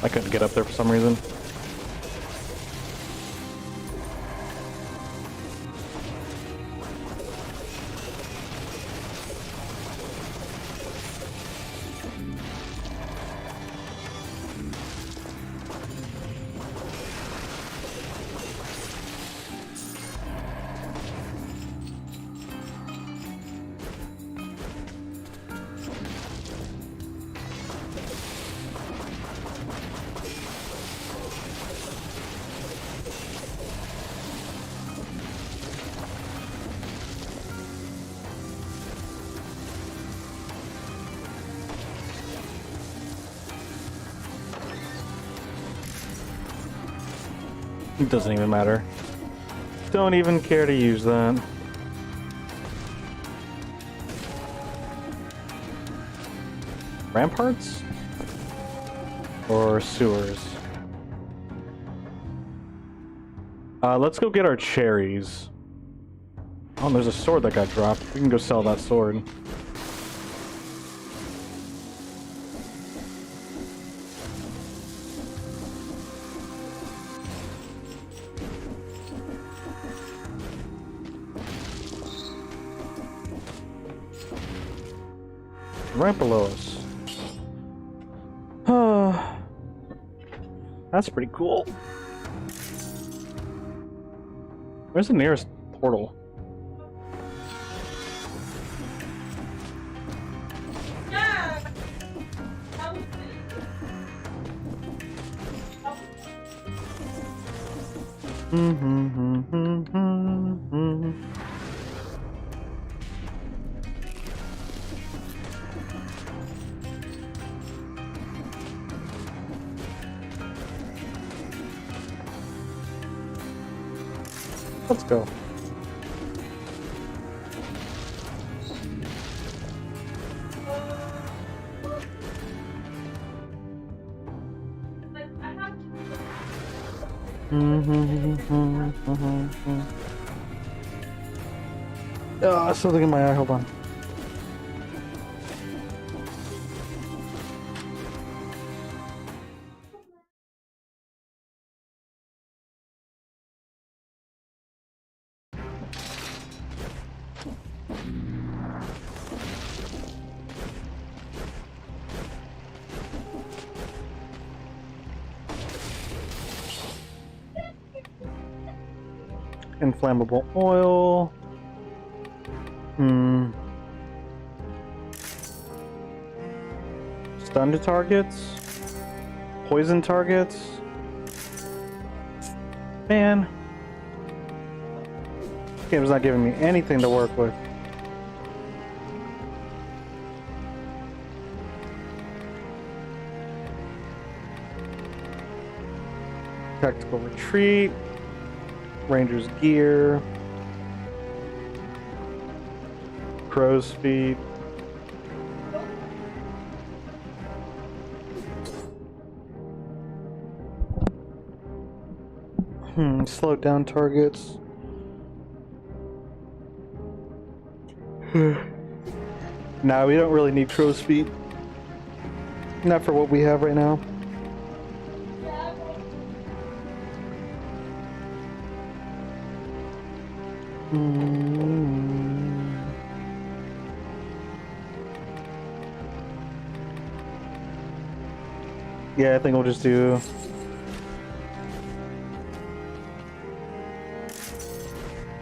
I couldn't get up there for some reason. It doesn't even matter. Don't even care to use that. Ramparts? Or sewers? Let's go get our cherries. Oh, there's a sword that got dropped. We can go sell that sword. Right below us. That's pretty cool. Where's the nearest portal? Let's go. Oh, something in my eye. Hold on. Inflammable oil. Stunned targets. Poison targets. Man. This game's not giving me anything to work with. Tactical retreat. Ranger's gear. Crow's feet. Slow down targets. Nah, we don't really need crow's feet. Not for what we have right now. Yeah, I think we'll just do...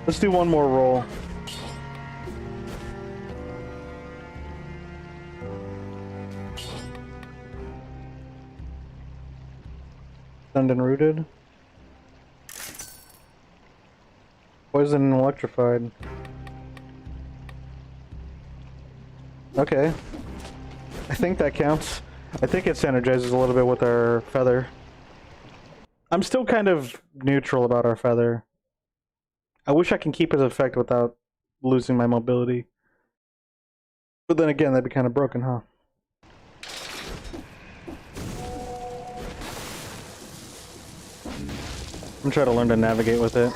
Let's do one more roll. Stunned and rooted. Poison and electrified. Okay. I think that counts. I think it synergizes a little bit with our feather. I'm still kind of neutral about our feather. I wish I can keep its effect without losing my mobility. But then again, that'd be kind of broken, huh? I'm trying to learn to navigate with it.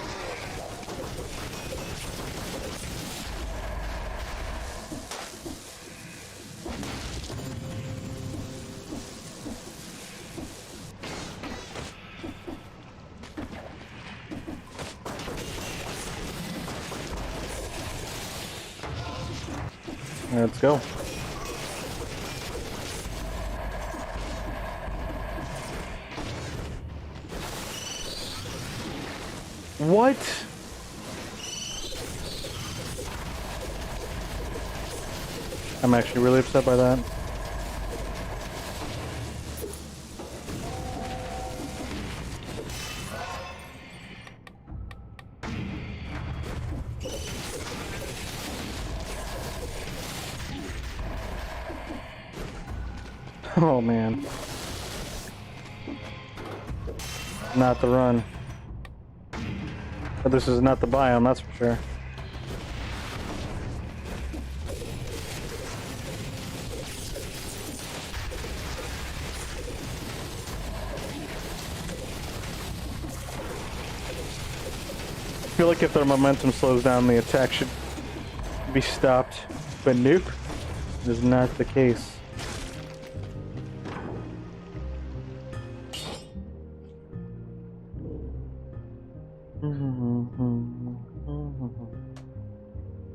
Let's go. What? I'm actually really upset by that. Oh man. Not the run. But this is not the biome, that's for sure. I feel like if their momentum slows down, the attack should be stopped. But nope, it is not the case.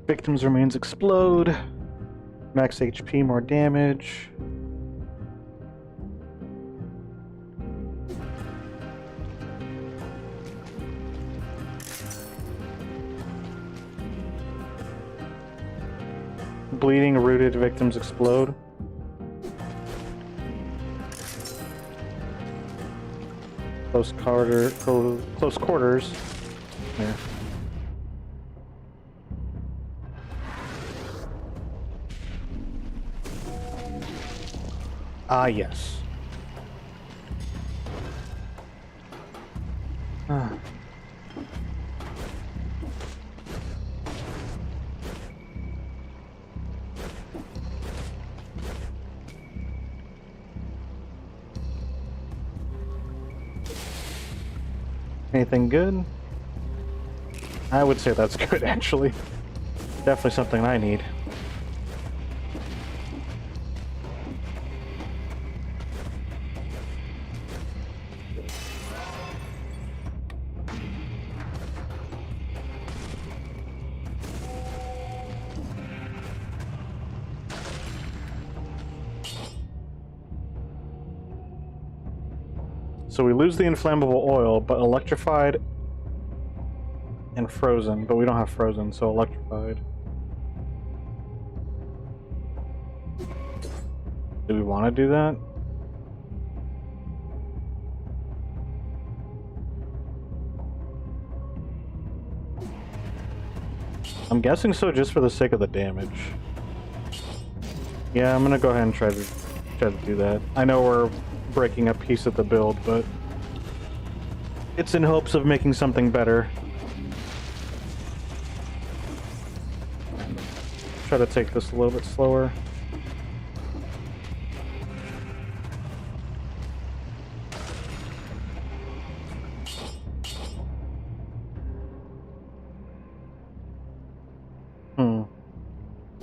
Victims' remains explode. Max HP, more damage. Bleeding, rooted victims explode. Close quarters. There. Ah, yes. Ah. Anything good? I would say that's good, actually. Definitely something I need. So we lose the inflammable oil, but electrified and frozen. But we don't have frozen, so electrified. Do we want to do that? I'm guessing so, just for the sake of the damage. Yeah, I'm gonna go ahead and try to do that. I know we're breaking a piece of the build, but it's in hopes of making something better. Try to take this a little bit slower.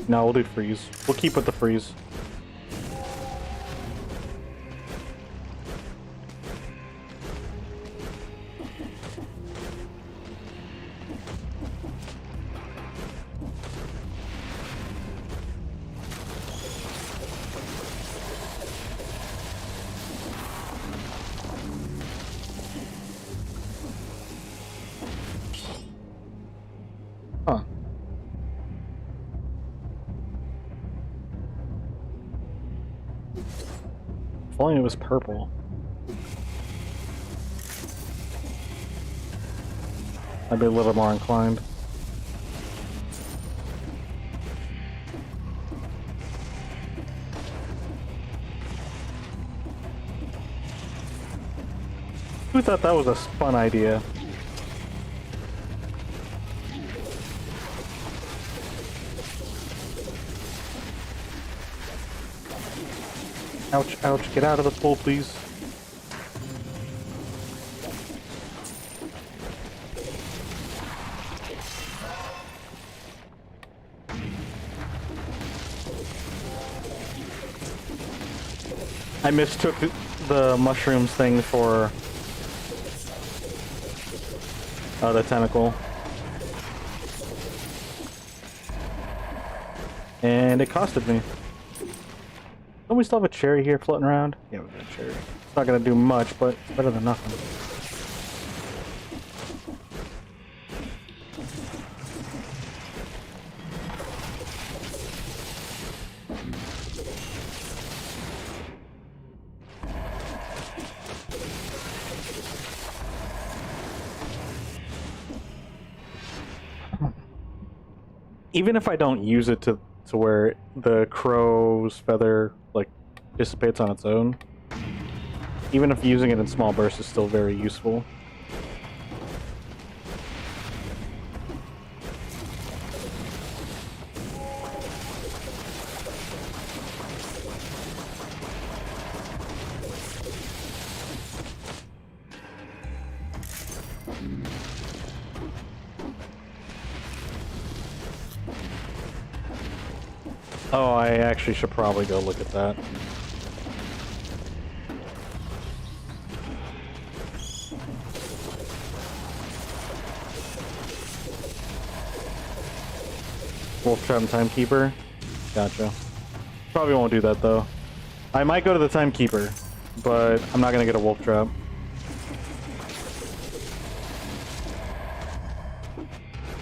No, we'll do freeze. We'll keep with the freeze. If only it was purple. I'd be a little more inclined. Who thought that was a fun idea? Ouch, ouch, get out of the pool, please. I mistook the mushrooms thing for the tentacle. And it costed me. Don't we still have a cherry here floating around? Yeah, we've got a cherry. It's not gonna do much, but it's better than nothing. Even if I don't use it to where the crow's feather like dissipates on its own, even if using it in small bursts is still very useful. Oh, I actually should probably go look at that. Wolf Trap and Timekeeper? Gotcha. Probably won't do that though. I might go to the Timekeeper, but I'm not gonna get a Wolf Trap.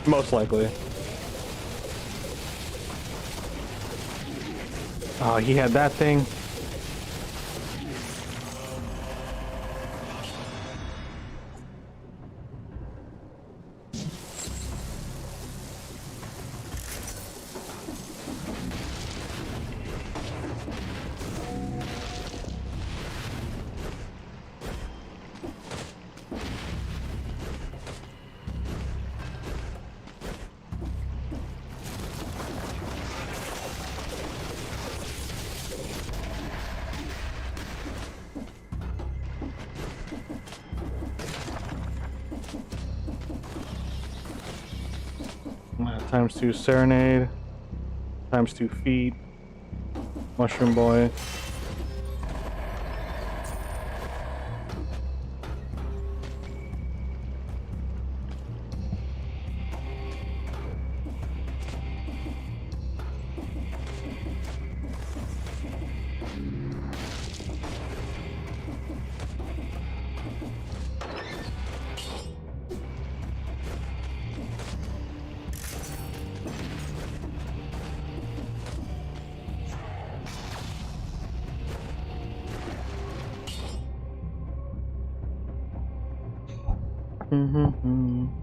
Most likely. Oh, he had that thing. Times 2 Serenade, times 2 Feet, Mushroom Boy.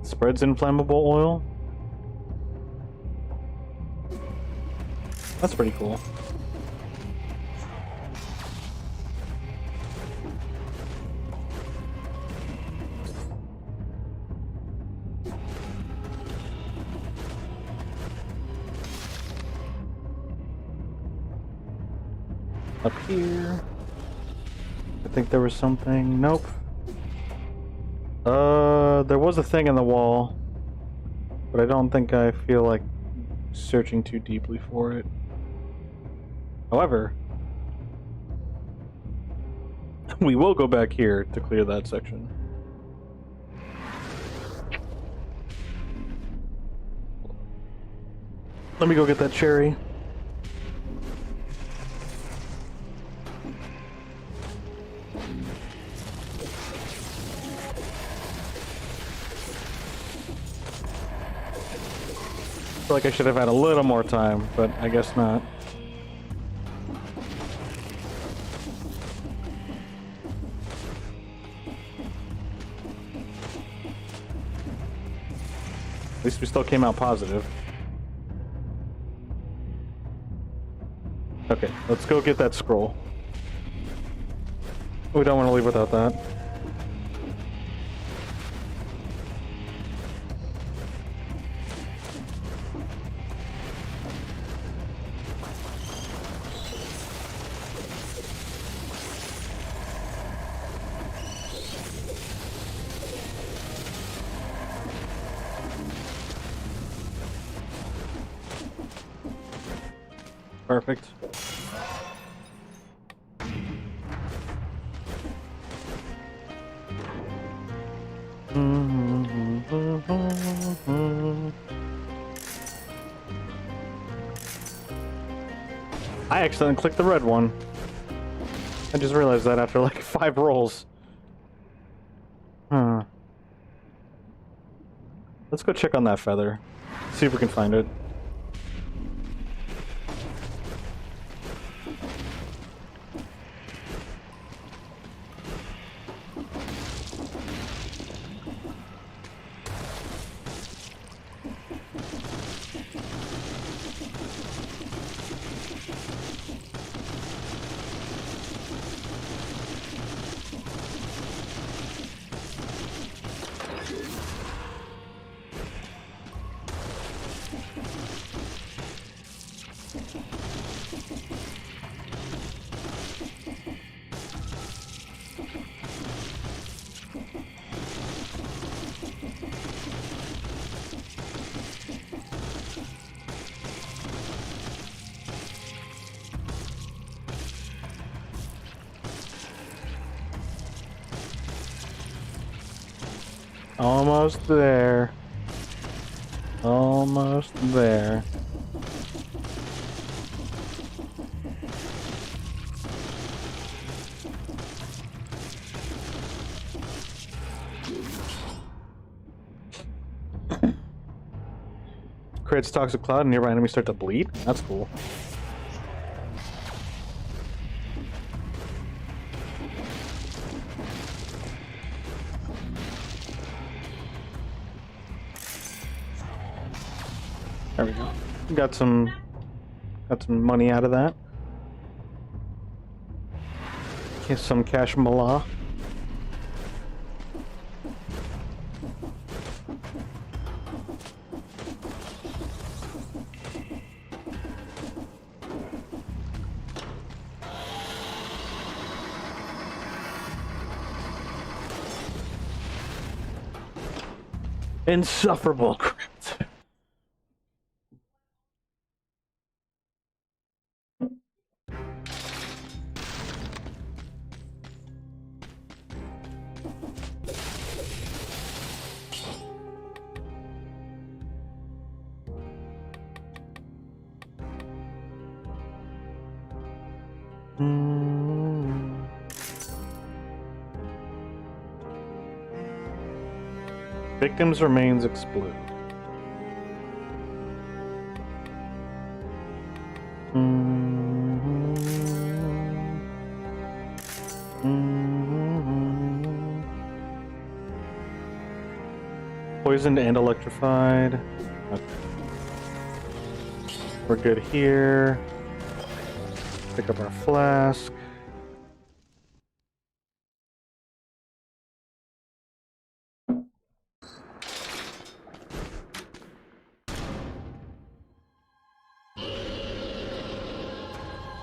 Spreads inflammable oil. That's pretty cool. Up here. I think there was something. Nope. There was a thing in the wall, but I don't think I feel like searching too deeply for it. However, we will go back here to clear that section. Let me go get that cherry. I feel like I should have had a little more time, but I guess not. At least we still came out positive. Okay, let's go get that scroll. We don't want to leave without that. Perfect. I accidentally clicked the red one. I just realized that after like 5 rolls. Huh. Let's go check on that feather. See if we can find it. Almost there. Almost there. Creates toxic cloud and nearby enemies start to bleed? That's cool. There we go. Got some money out of that. Get some cash mala. Insufferable crypt. Victims' remains explode. Poisoned and electrified. Okay. We're good here. Pick up our flask.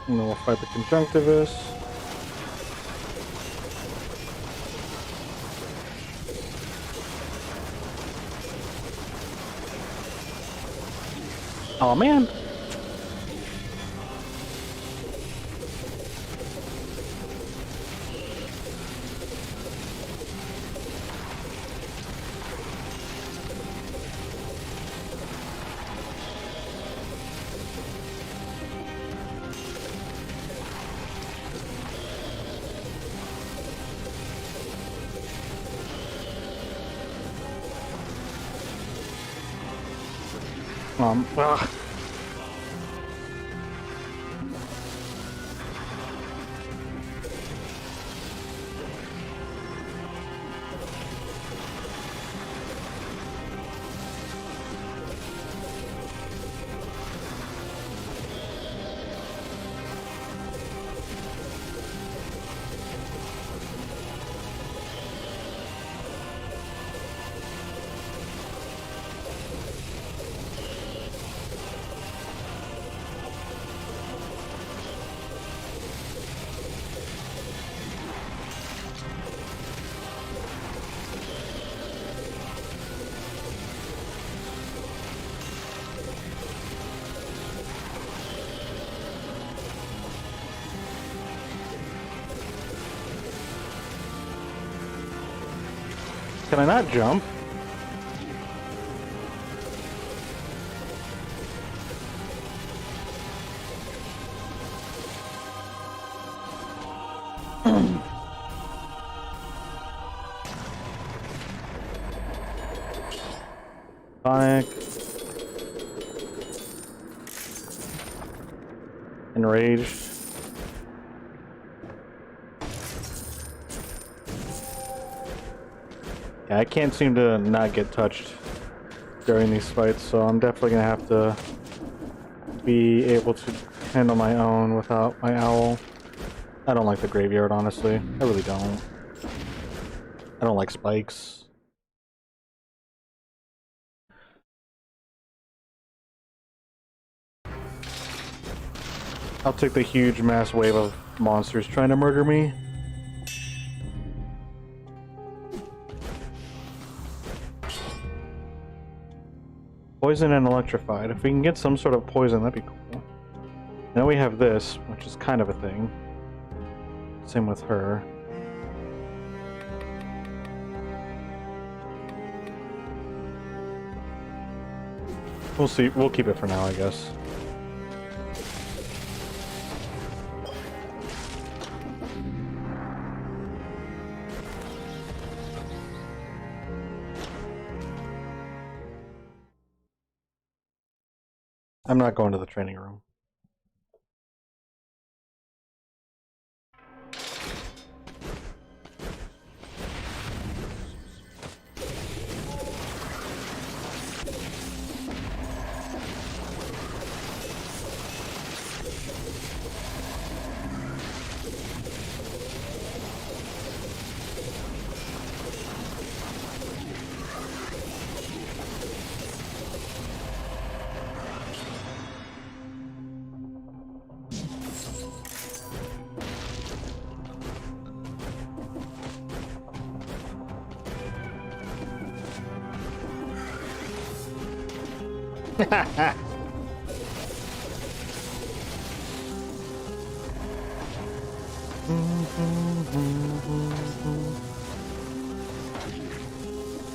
And then we'll fight the conjunctivus. Oh man. Ugh. Can I not jump? Sonic. Enraged. Yeah, I can't seem to not get touched during these fights, so I'm definitely gonna have to be able to handle my own without my owl. I don't like the graveyard, honestly. I really don't. I don't like spikes. I'll take the huge mass wave of monsters trying to murder me. Poison and electrified. If we can get some sort of poison, that'd be cool. Now we have this, which is kind of a thing. Same with her. We'll see. We'll keep it for now, I guess. I'm not going to the training room.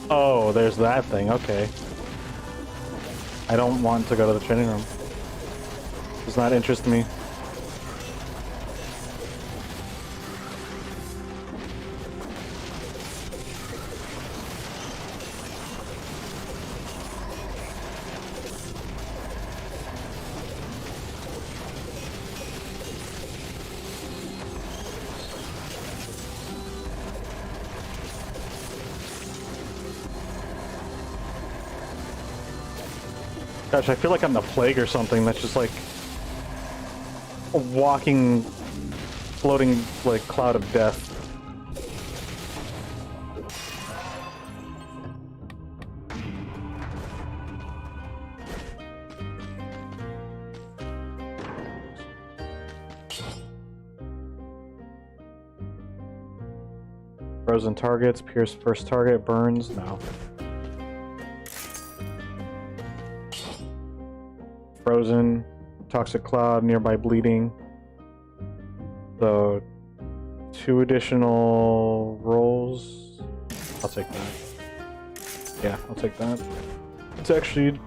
Oh, there's that thing. Okay. I don't want to go to the training room. Does not interest me. Gosh, I feel like I'm the plague or something that's just like a walking, floating, like, cloud of death. Frozen targets, pierce first target, burns, no. Frozen, toxic cloud, nearby bleeding. So, 2 additional rolls. I'll take that. Yeah, I'll take that. It's actually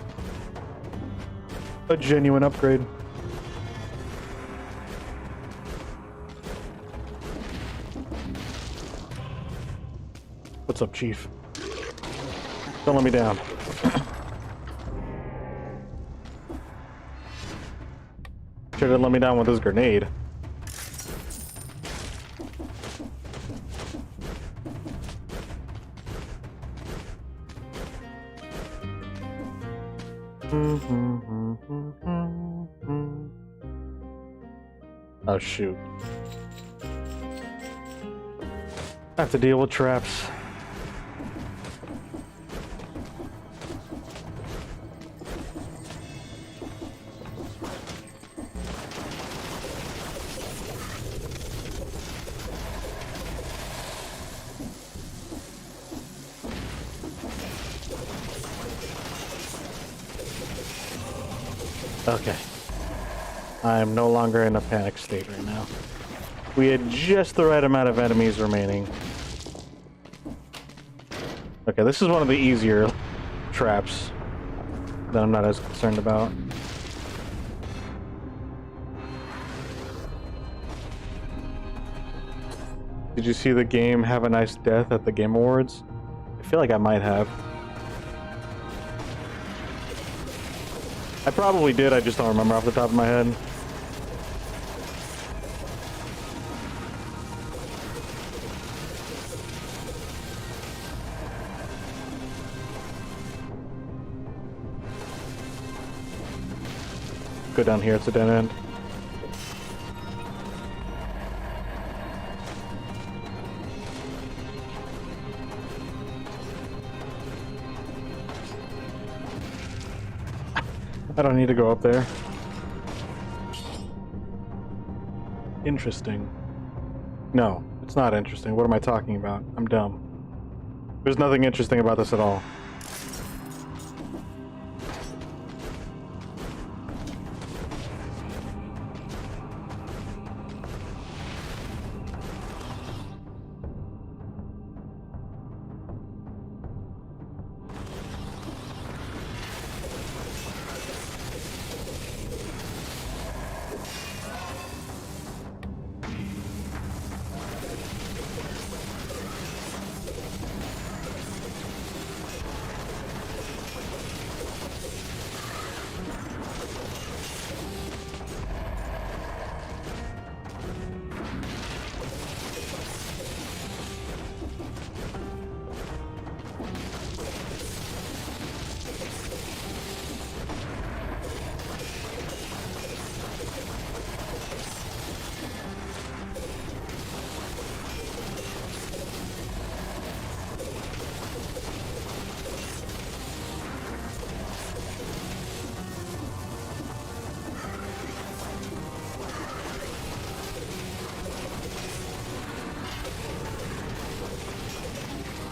a genuine upgrade. What's up, Chief? Don't let me down. Should have let me down with his grenade. Oh shoot. I have to deal with traps. Okay. I'm no longer in a panic state right now. We had just the right amount of enemies remaining. Okay, this is one of the easier traps that I'm not as concerned about. Did you see the game Have a Nice Death at the Game Awards? I feel like I might have. I probably did, I just don't remember off the top of my head. Go down here, it's a dead end. I don't need to go up there. Interesting. No, it's not interesting. What am I talking about? I'm dumb. There's nothing interesting about this at all.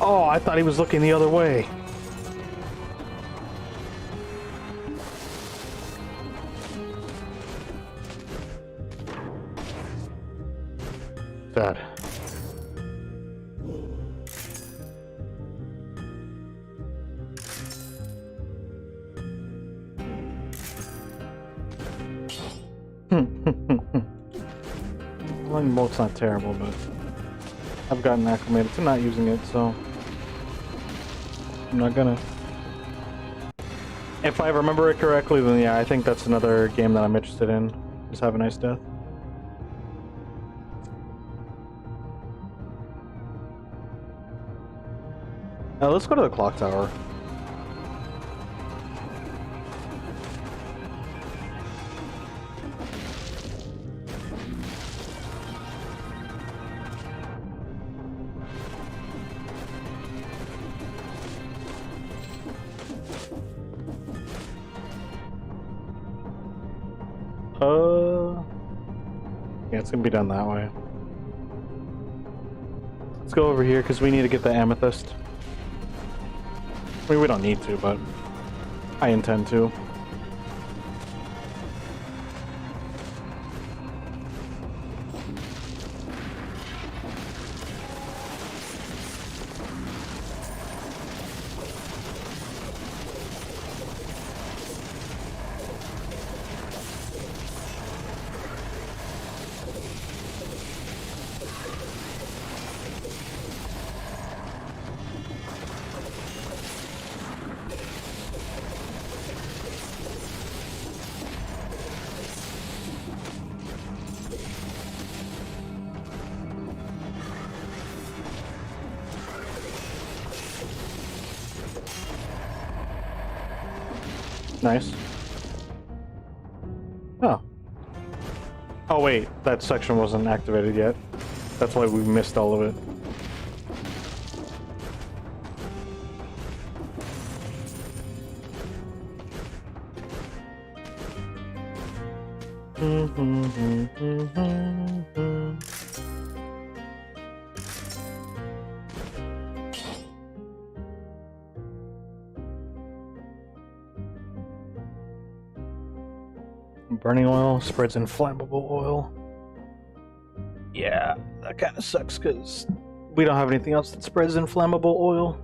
Oh, I thought he was looking the other way. Sad. Lightning bolt's not terrible, but I've gotten acclimated to not using it, so I'm not gonna. If I remember it correctly, then yeah, I think that's another game that I'm interested in. Just Have a Nice Death. Now let's go to the clock tower. Yeah, it's gonna be done that way. Let's go over here because we need to get the amethyst. I mean, we don't need to, but I intend to. Nice. Oh. Oh wait, that section wasn't activated yet. That's why we missed all of it. Burning oil spreads inflammable oil. Yeah, that kind of sucks because we don't have anything else that spreads inflammable oil.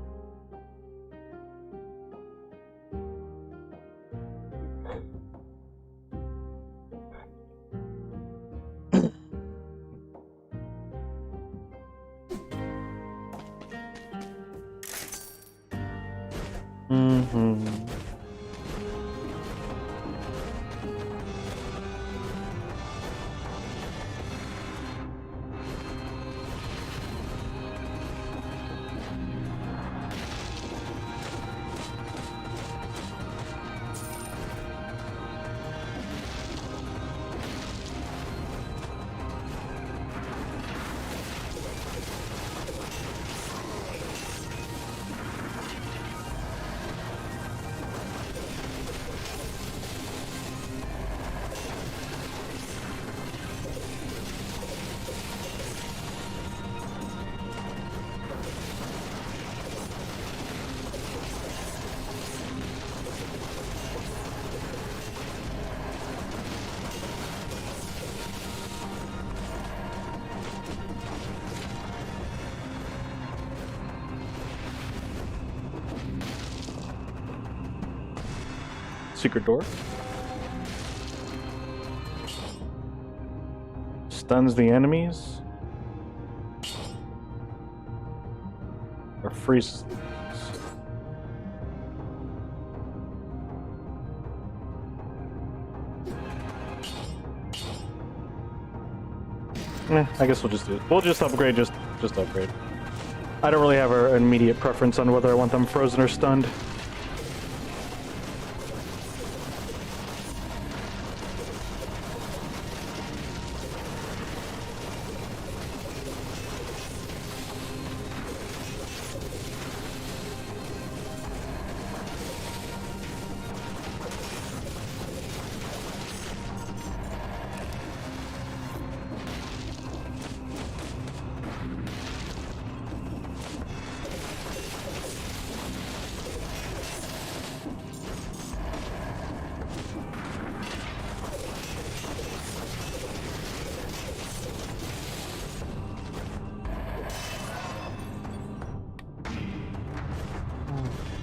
Mm-hmm. Secret door. Stuns the enemies. Or freezes. I guess we'll just do it. We'll just upgrade, just upgrade. I don't really have an immediate preference on whether I want them frozen or stunned.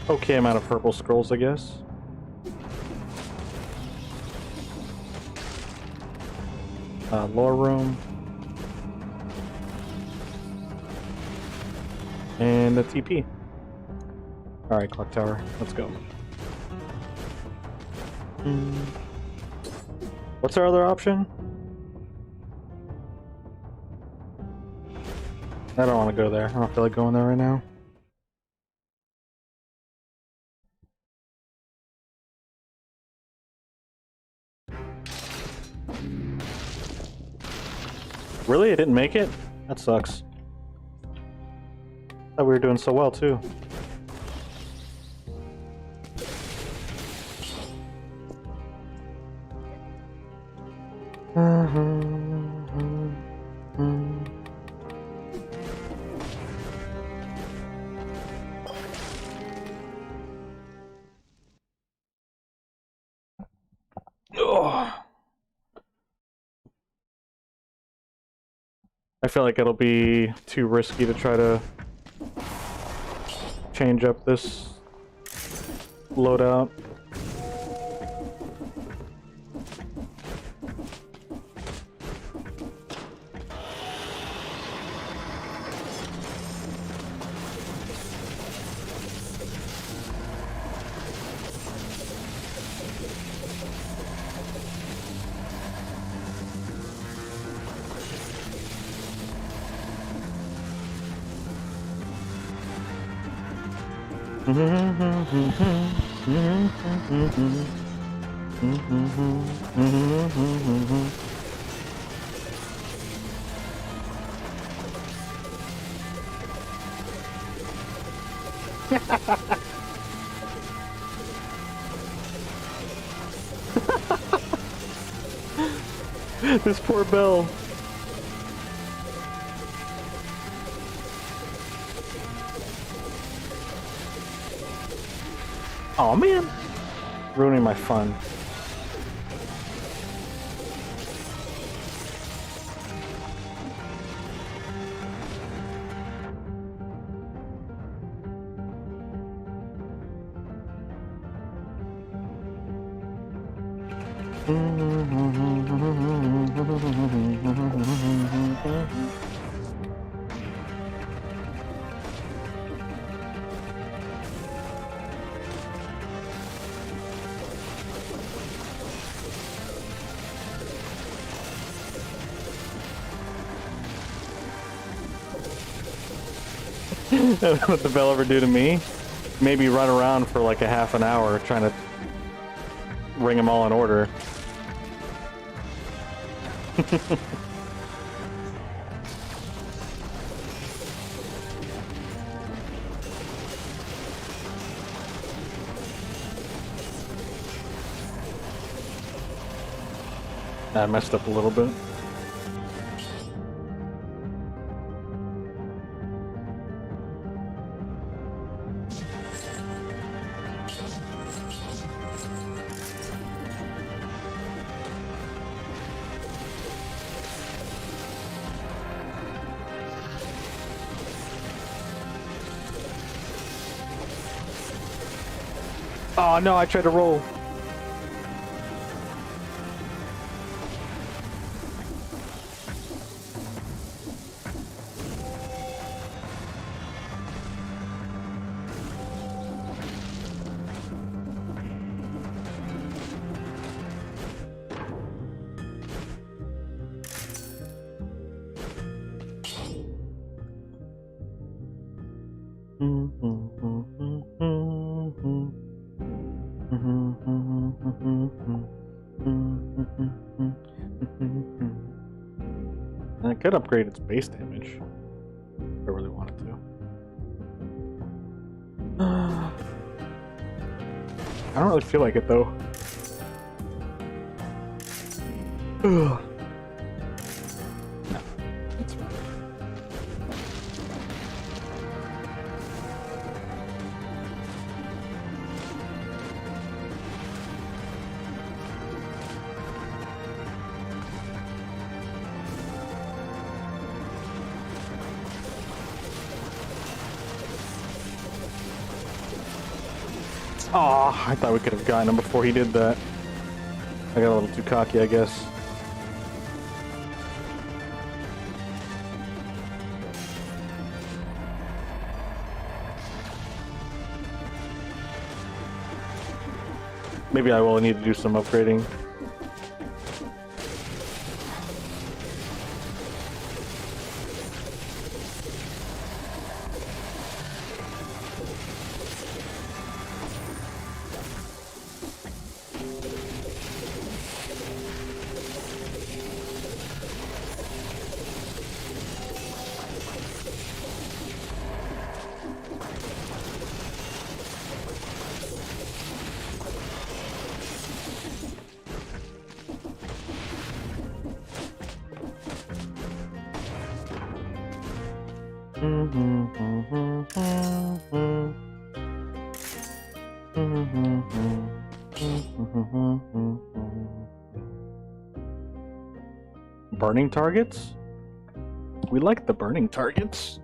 Okay amount of purple scrolls, I guess. Lore room. And a TP. Alright, clock tower. Let's go. What's our other option? I don't want to go there. I don't feel like going there right now. Really? It didn't make it? That sucks. Thought we were doing so well, too. I feel like it'll be too risky to try to change up this loadout. This poor Belle. Oh man, ruining my fun. What the bell ever do to me? Maybe run around for like a half an hour trying to bring them all in order. I messed up a little bit. Oh no, I tried to roll. I could upgrade its base damage if I really wanted to. I don't really feel like it though. No, it's fine. Oh, I thought we could have gotten him before he did that. I got a little too cocky, I guess. Maybe I will need to do some upgrading. Burning targets? We like the burning targets.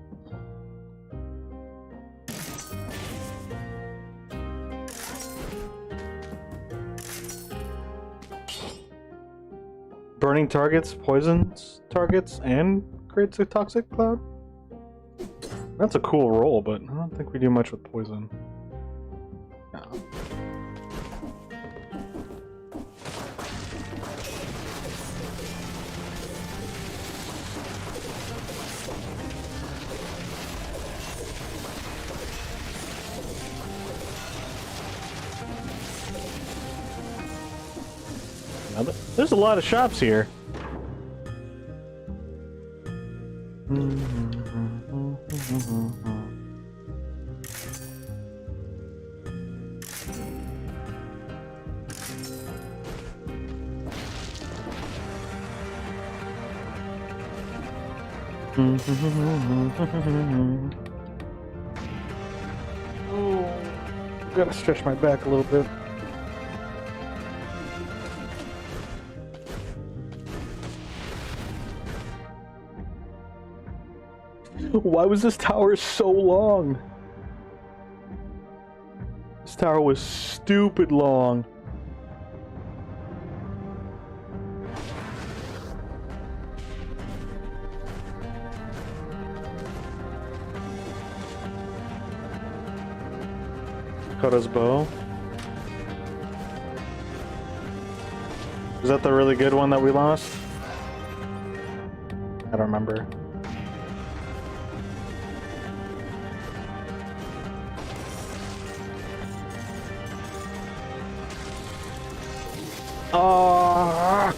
Burning targets, poisons targets, and creates a toxic cloud? That's a cool roll, but I don't think we do much with poison. No. Now, there's a lot of shops here. Oh, gotta stretch my back a little bit. Why was this tower so long? This tower was stupid long. Kota's bow. Is that the really good one that we lost? I don't remember. Oh,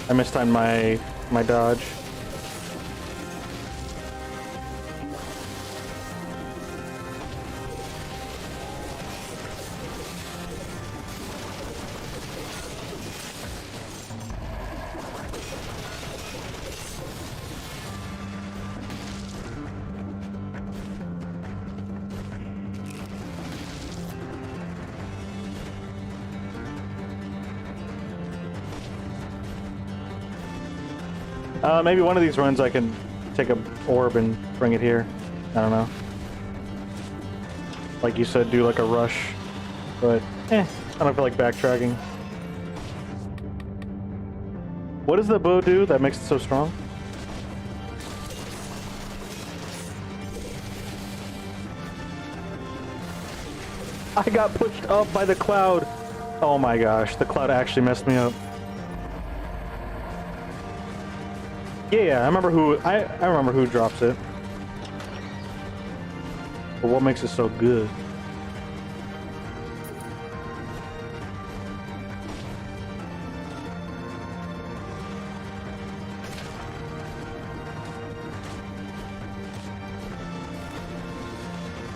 I mistimed my dodge. Maybe one of these runs I can take a orb and bring it here. I don't know. Like you said, do like a rush. But, I don't feel like backtracking. What does the bow do that makes it so strong? I got pushed up by the cloud. Oh my gosh, the cloud actually messed me up. Yeah, I remember who drops it. But what makes it so good?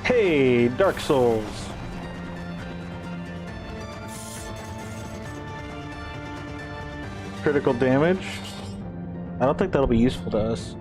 Hey, Dark Souls. Critical damage? I don't think that'll be useful to us.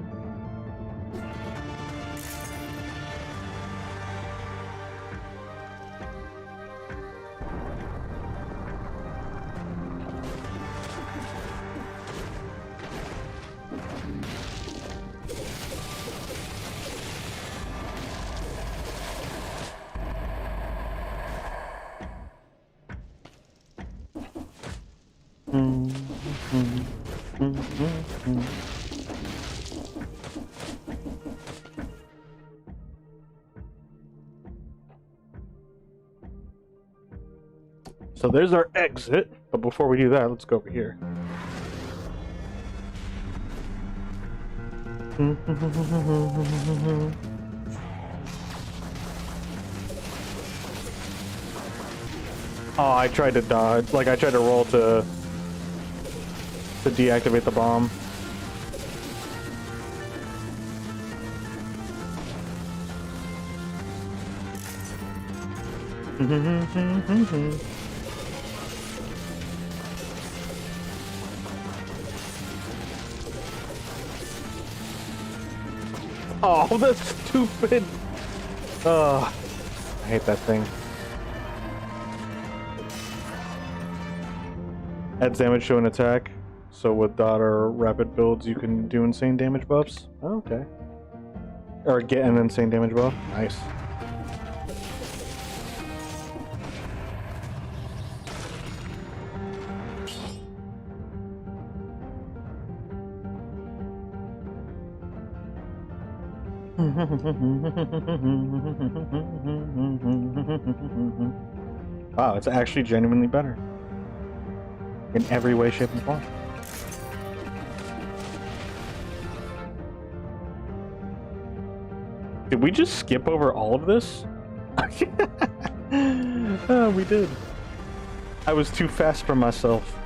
So there's our exit, but before we do that, let's go over here. Oh, I tried to dodge, like I tried to roll to deactivate the bomb. Oh, that's stupid. Oh, I hate that thing. Adds damage to an attack. So with dot or rapid builds, you can do insane damage buffs. Oh, okay. Or get an insane damage buff. Nice. Wow, it's actually genuinely better. In every way, shape, and form. Did we just skip over all of this? Oh, we did. I was too fast for myself.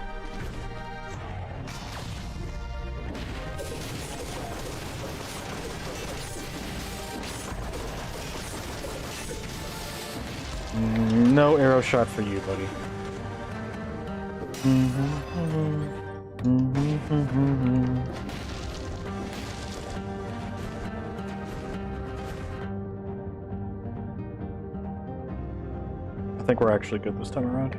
No arrow shot for you, buddy. I think we're actually good this time around.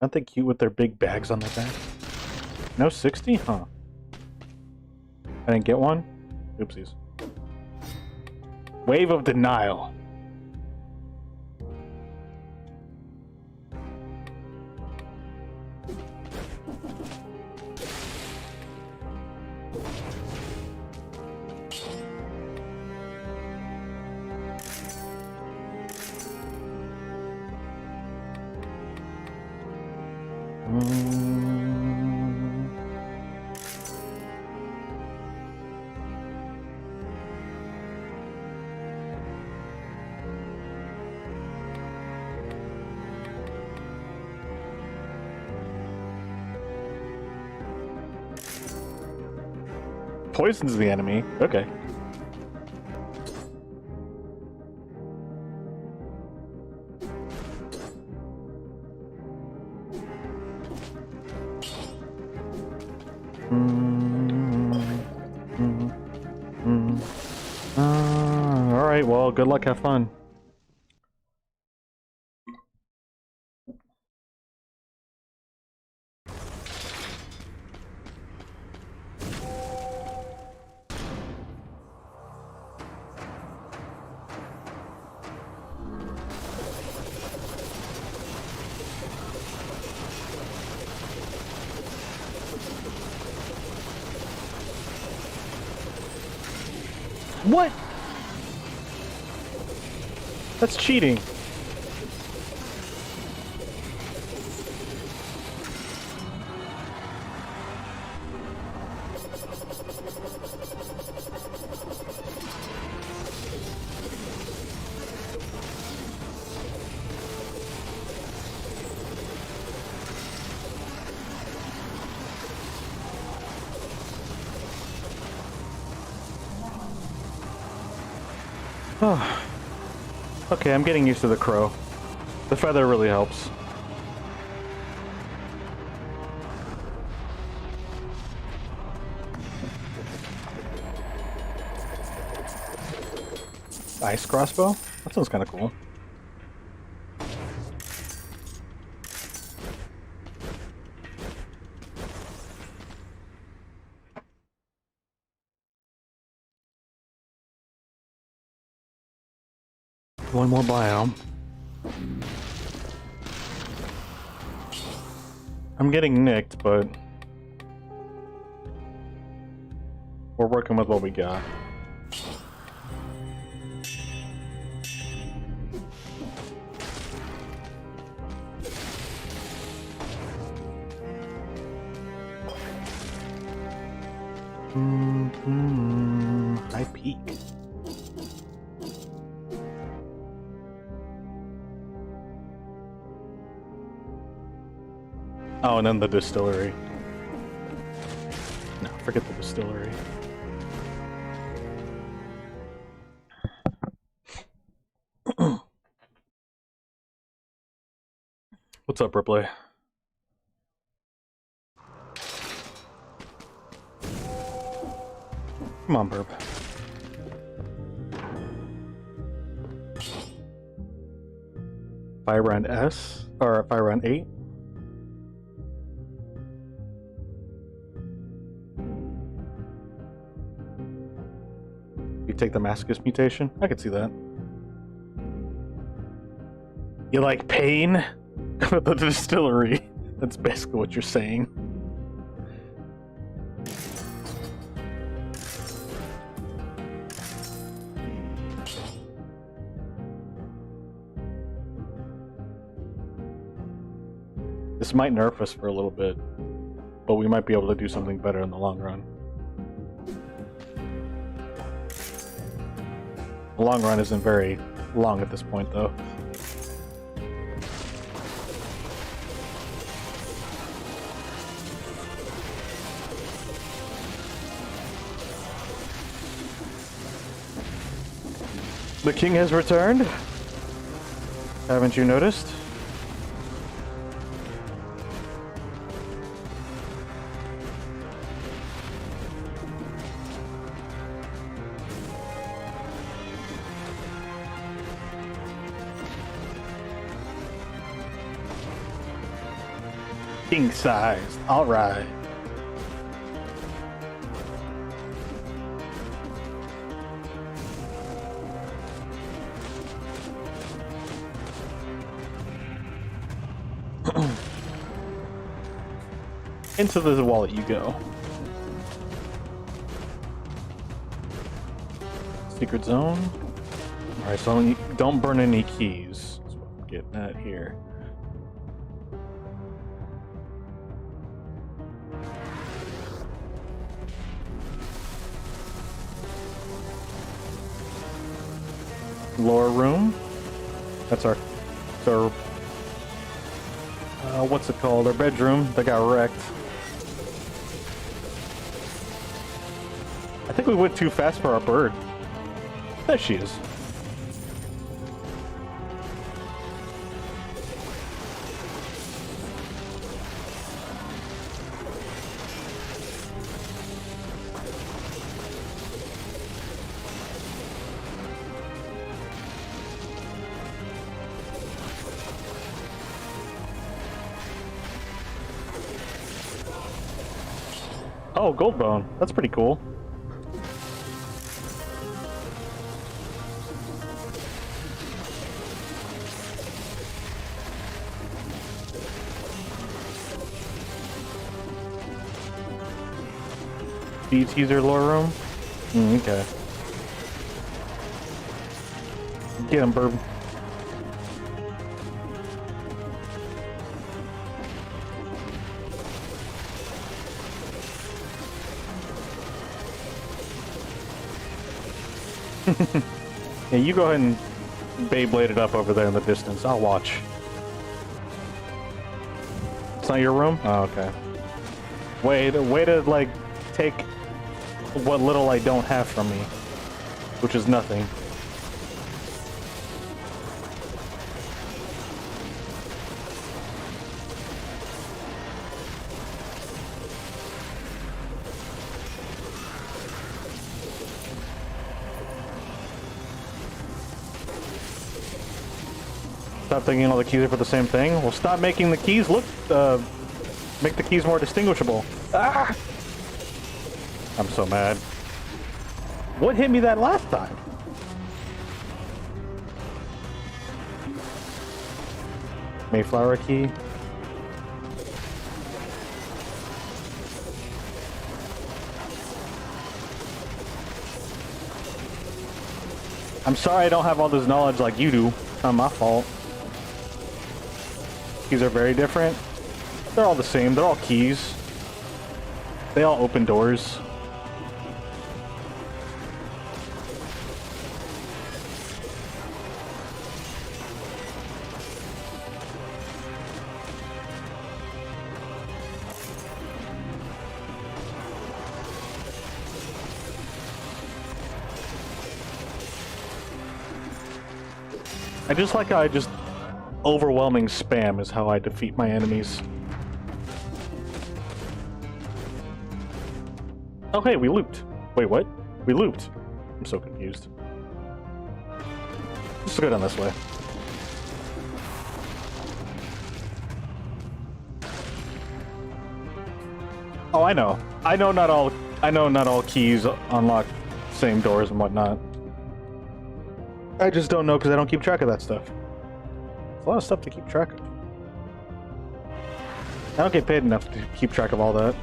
Aren't they cute with their big bags on their back? No 60? Huh. I didn't get one? Oopsies. Wave of Denial. Poison's the enemy. Okay. All right. Well, good luck. Have fun. What? That's cheating. Oh. Okay, I'm getting used to the crow. The feather really helps. Ice crossbow? That sounds kind of cool. One more biome. I'm getting nicked, but we're working with what we got. High peak. Oh, and then the distillery. No, forget the distillery. What's up, Ripley? Come on, Burp. Fire round S, or fire round 8. You take the Mascus mutation? I could see that. You like pain? Go to the distillery. That's basically what you're saying. This might nerf us for a little bit, but we might be able to do something better in the long run. The long run isn't very long at this point, though. The king has returned. Haven't you noticed? King sized. All right. Into the wallet you go. Secret zone. All right, so don't burn any keys. That's what I'm getting at here. Lower room. That's our what's it called? Our bedroom that got wrecked. I think we went too fast for our bird. There she is. Oh, gold bone. That's pretty cool. Teaser lore room? Okay. Get him, Burb. Yeah, you go ahead and Beyblade it up over there in the distance. I'll watch. It's not your room? Oh, okay. Way to like take what little I don't have from me, which is nothing. Stop thinking all the keys are for the same thing. Well, stop making the keys look, make the keys more distinguishable. Ah! I'm so mad. What hit me that last time? Mayflower key. I'm sorry I don't have all this knowledge like you do. It's not my fault. Keys are very different. They're all the same. They're all keys. They all open doors. I just like how I just overwhelming spam is how I defeat my enemies. Oh hey, we looped. Wait, what? We looped. I'm so confused. Let's go down this way. Oh, I know. I know not all keys unlock same doors and whatnot. I just don't know because I don't keep track of that stuff. It's a lot of stuff to keep track of. I don't get paid enough to keep track of all that.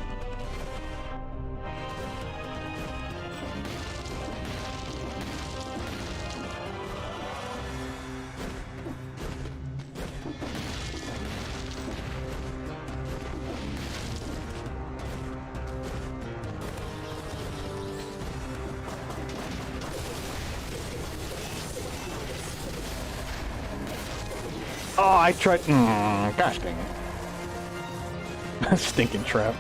Oh, I tried. Gosh dang it. Stinking trap.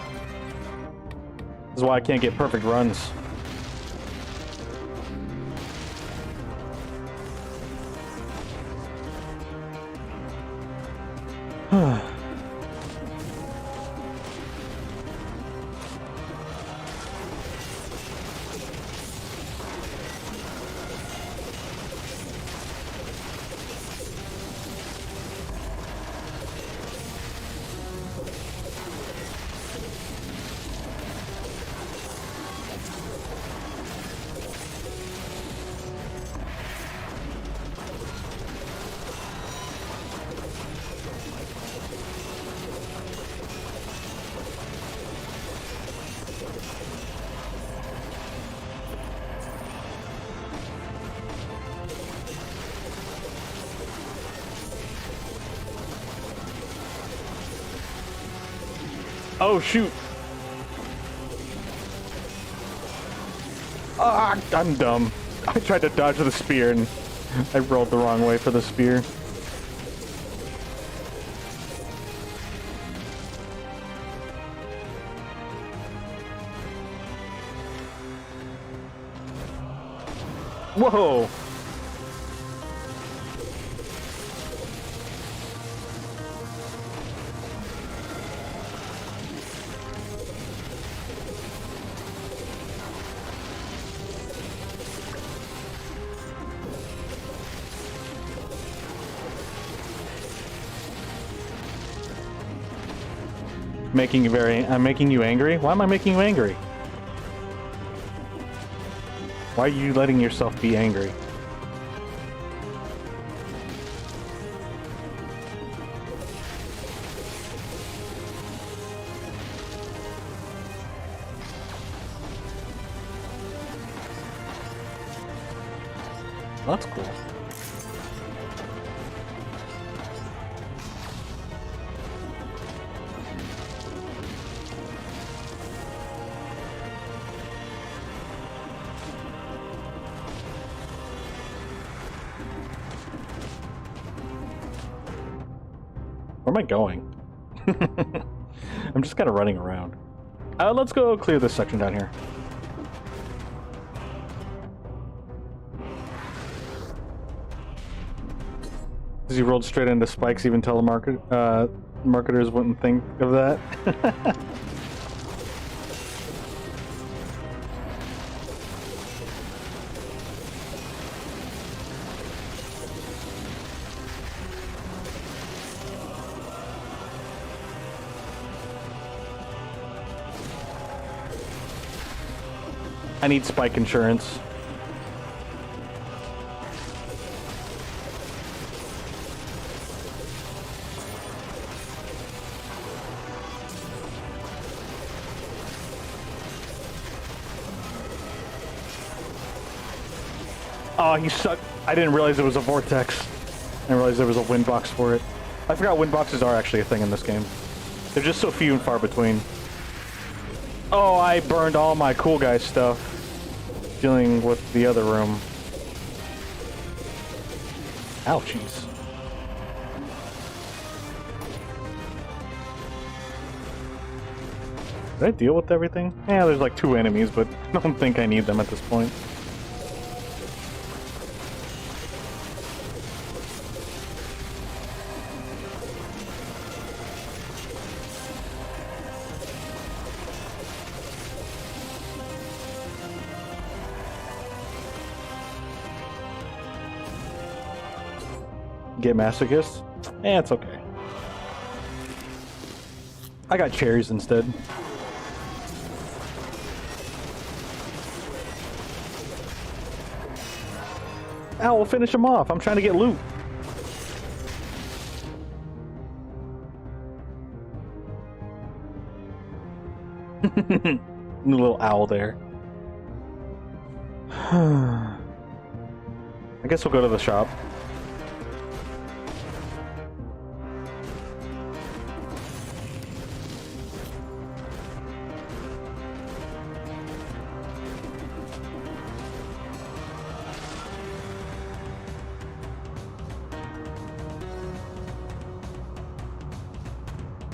This is why I can't get perfect runs. Oh shoot! Ah, I'm dumb. I tried to dodge the spear and I rolled the wrong way for the spear. Whoa! I'm making you angry? Why am I making you angry? Why are you letting yourself be angry? That's cool. Where am I going? I'm just kind of running around. Let's go clear this section down here. As you rolled straight into spikes, even marketers wouldn't think of that. I need spike insurance. Oh, you suck. I didn't realize it was a vortex. I didn't realize there was a wind box for it. I forgot wind boxes are actually a thing in this game. They're just so few and far between. Oh, I burned all my cool guy stuff dealing with the other room. Ouchies. Did I deal with everything? Yeah, there's like 2 enemies, but I don't think I need them at this point. Get masochist? Eh, it's okay. I got cherries instead. Ow, we'll finish him off. I'm trying to get loot. Little owl there. I guess we'll go to the shop.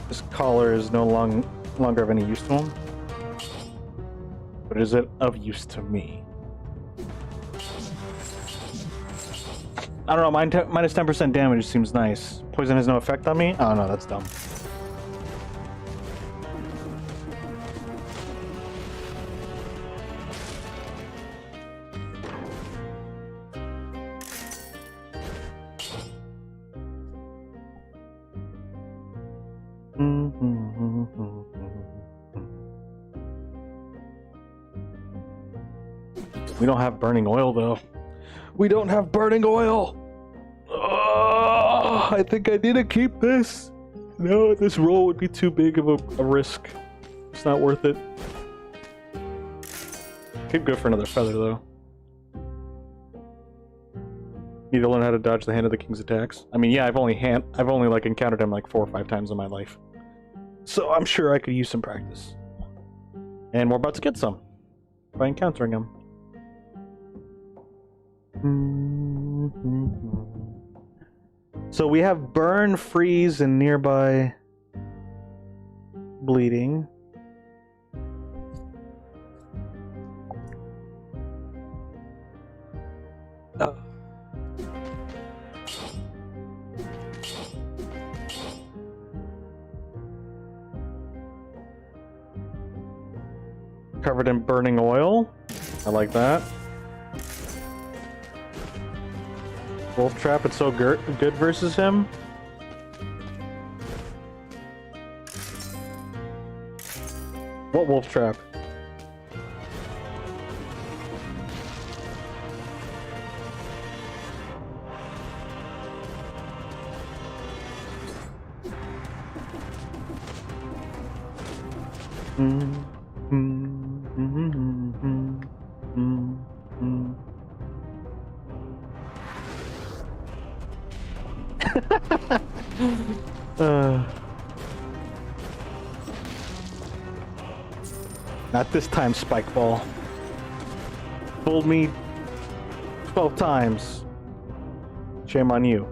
This collar is no longer of any use to him. But is it of use to me? I don't know, minus 10% damage seems nice. Poison has no effect on me? Oh no, that's dumb. We don't have burning oil, though. We don't have burning oil! Oh, I think I need to keep this. No, this roll would be too big of a risk. It's not worth it. Could go for another feather, though. Need to learn how to dodge the hand of the king's attacks. I mean, yeah, I've only like encountered him like 4 or 5 times in my life. So I'm sure I could use some practice. And we're about to get some by encountering him. So we have burn, freeze, and nearby bleeding. Oh. Covered in burning oil. I like that. Wolf Trap, it's so good versus him. What Wolf Trap? Not this time, Spike Ball. Fooled me 12 times. Shame on you.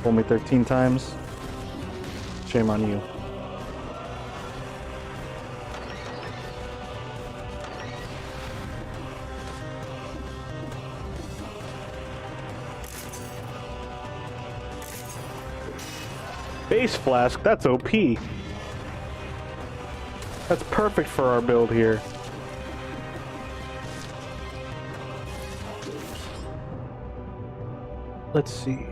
Fooled me 13 times. Shame on you. Base Flask, that's OP. That's perfect for our build here. Let's see.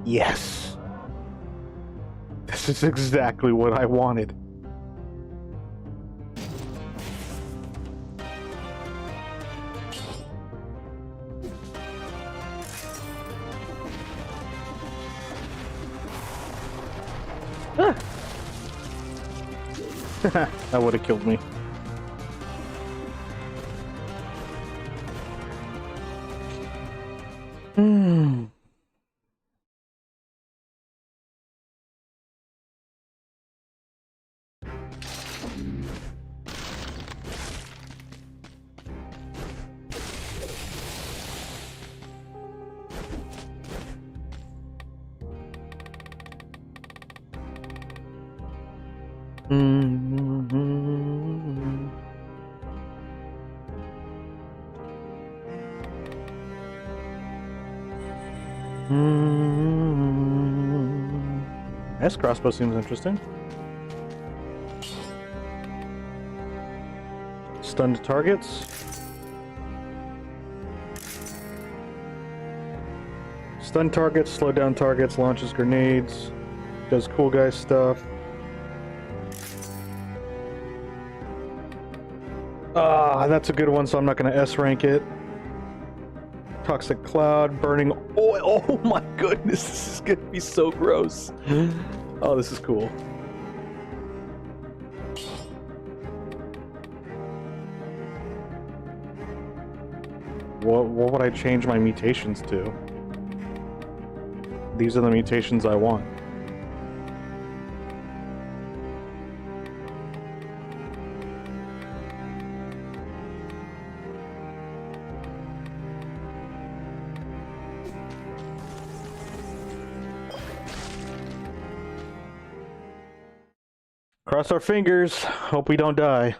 Yes. This is exactly what I wanted. That would have killed me. S crossbow seems interesting. Stunned targets. Stun targets, slow down targets, launches grenades, does cool guy stuff. That's a good one, so I'm not going to S rank it. Toxic Cloud, burning oil. Oh my goodness, this is going to be so gross. Oh, this is cool. What would I change my mutations to? These are the mutations I want. Cross our fingers. Hope we don't die.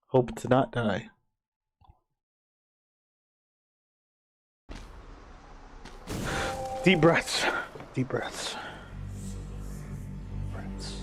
Hope to not die. Deep breaths. Deep breaths. Breaths.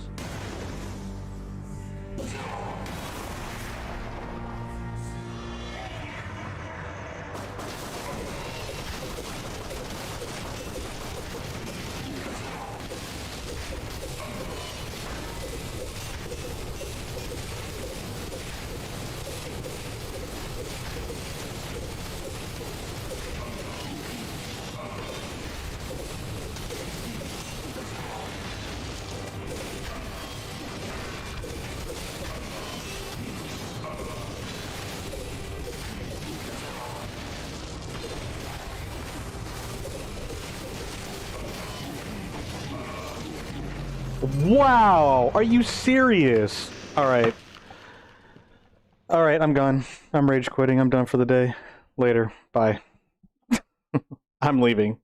Wow, are you serious? All right. Alright, I'm gone. I'm rage quitting. I'm done for the day. Later. Bye. I'm leaving.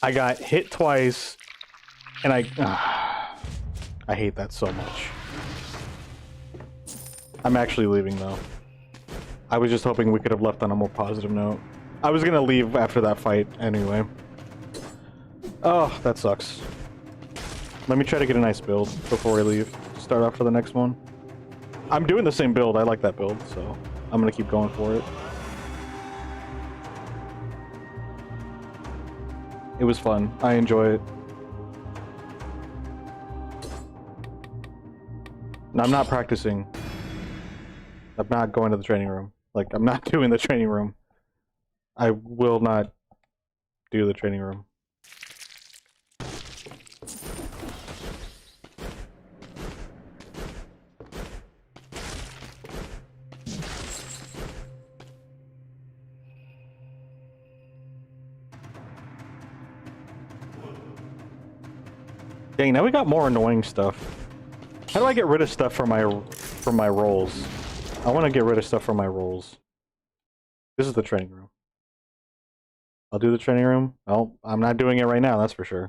I got hit twice, and I hate that so much. I'm actually leaving, though. I was just hoping we could have left on a more positive note. I was gonna leave after that fight anyway. Oh, that sucks. Let me try to get a nice build before we leave. Start off for the next one. I'm doing the same build. I like that build, so I'm gonna keep going for it. It was fun. I enjoy it. And I'm not practicing. I'm not going to the training room. Like, I'm not doing the training room. I will not do the training room. Dang, now we got more annoying stuff. How do I get rid of stuff from my rolls? I want to get rid of stuff from my rolls. This is the training room. I'll do the training room. Well, I'm not doing it right now, that's for sure.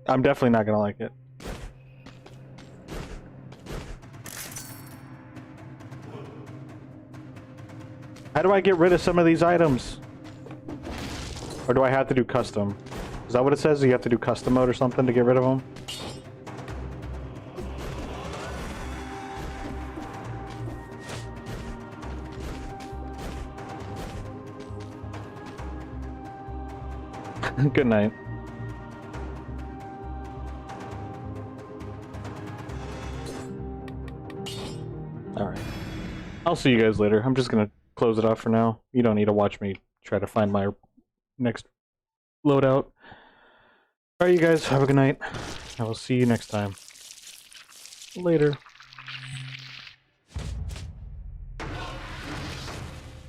I'm definitely not gonna like it. How do I get rid of some of these items? Or do I have to do custom? Is that what it says? You have to do custom mode or something to get rid of them? Good night. Alright. I'll see you guys later. I'm just gonna close it off for now. You don't need to watch me try to find my next loadout. Alright, you guys, have a good night. I will see you next time. Later.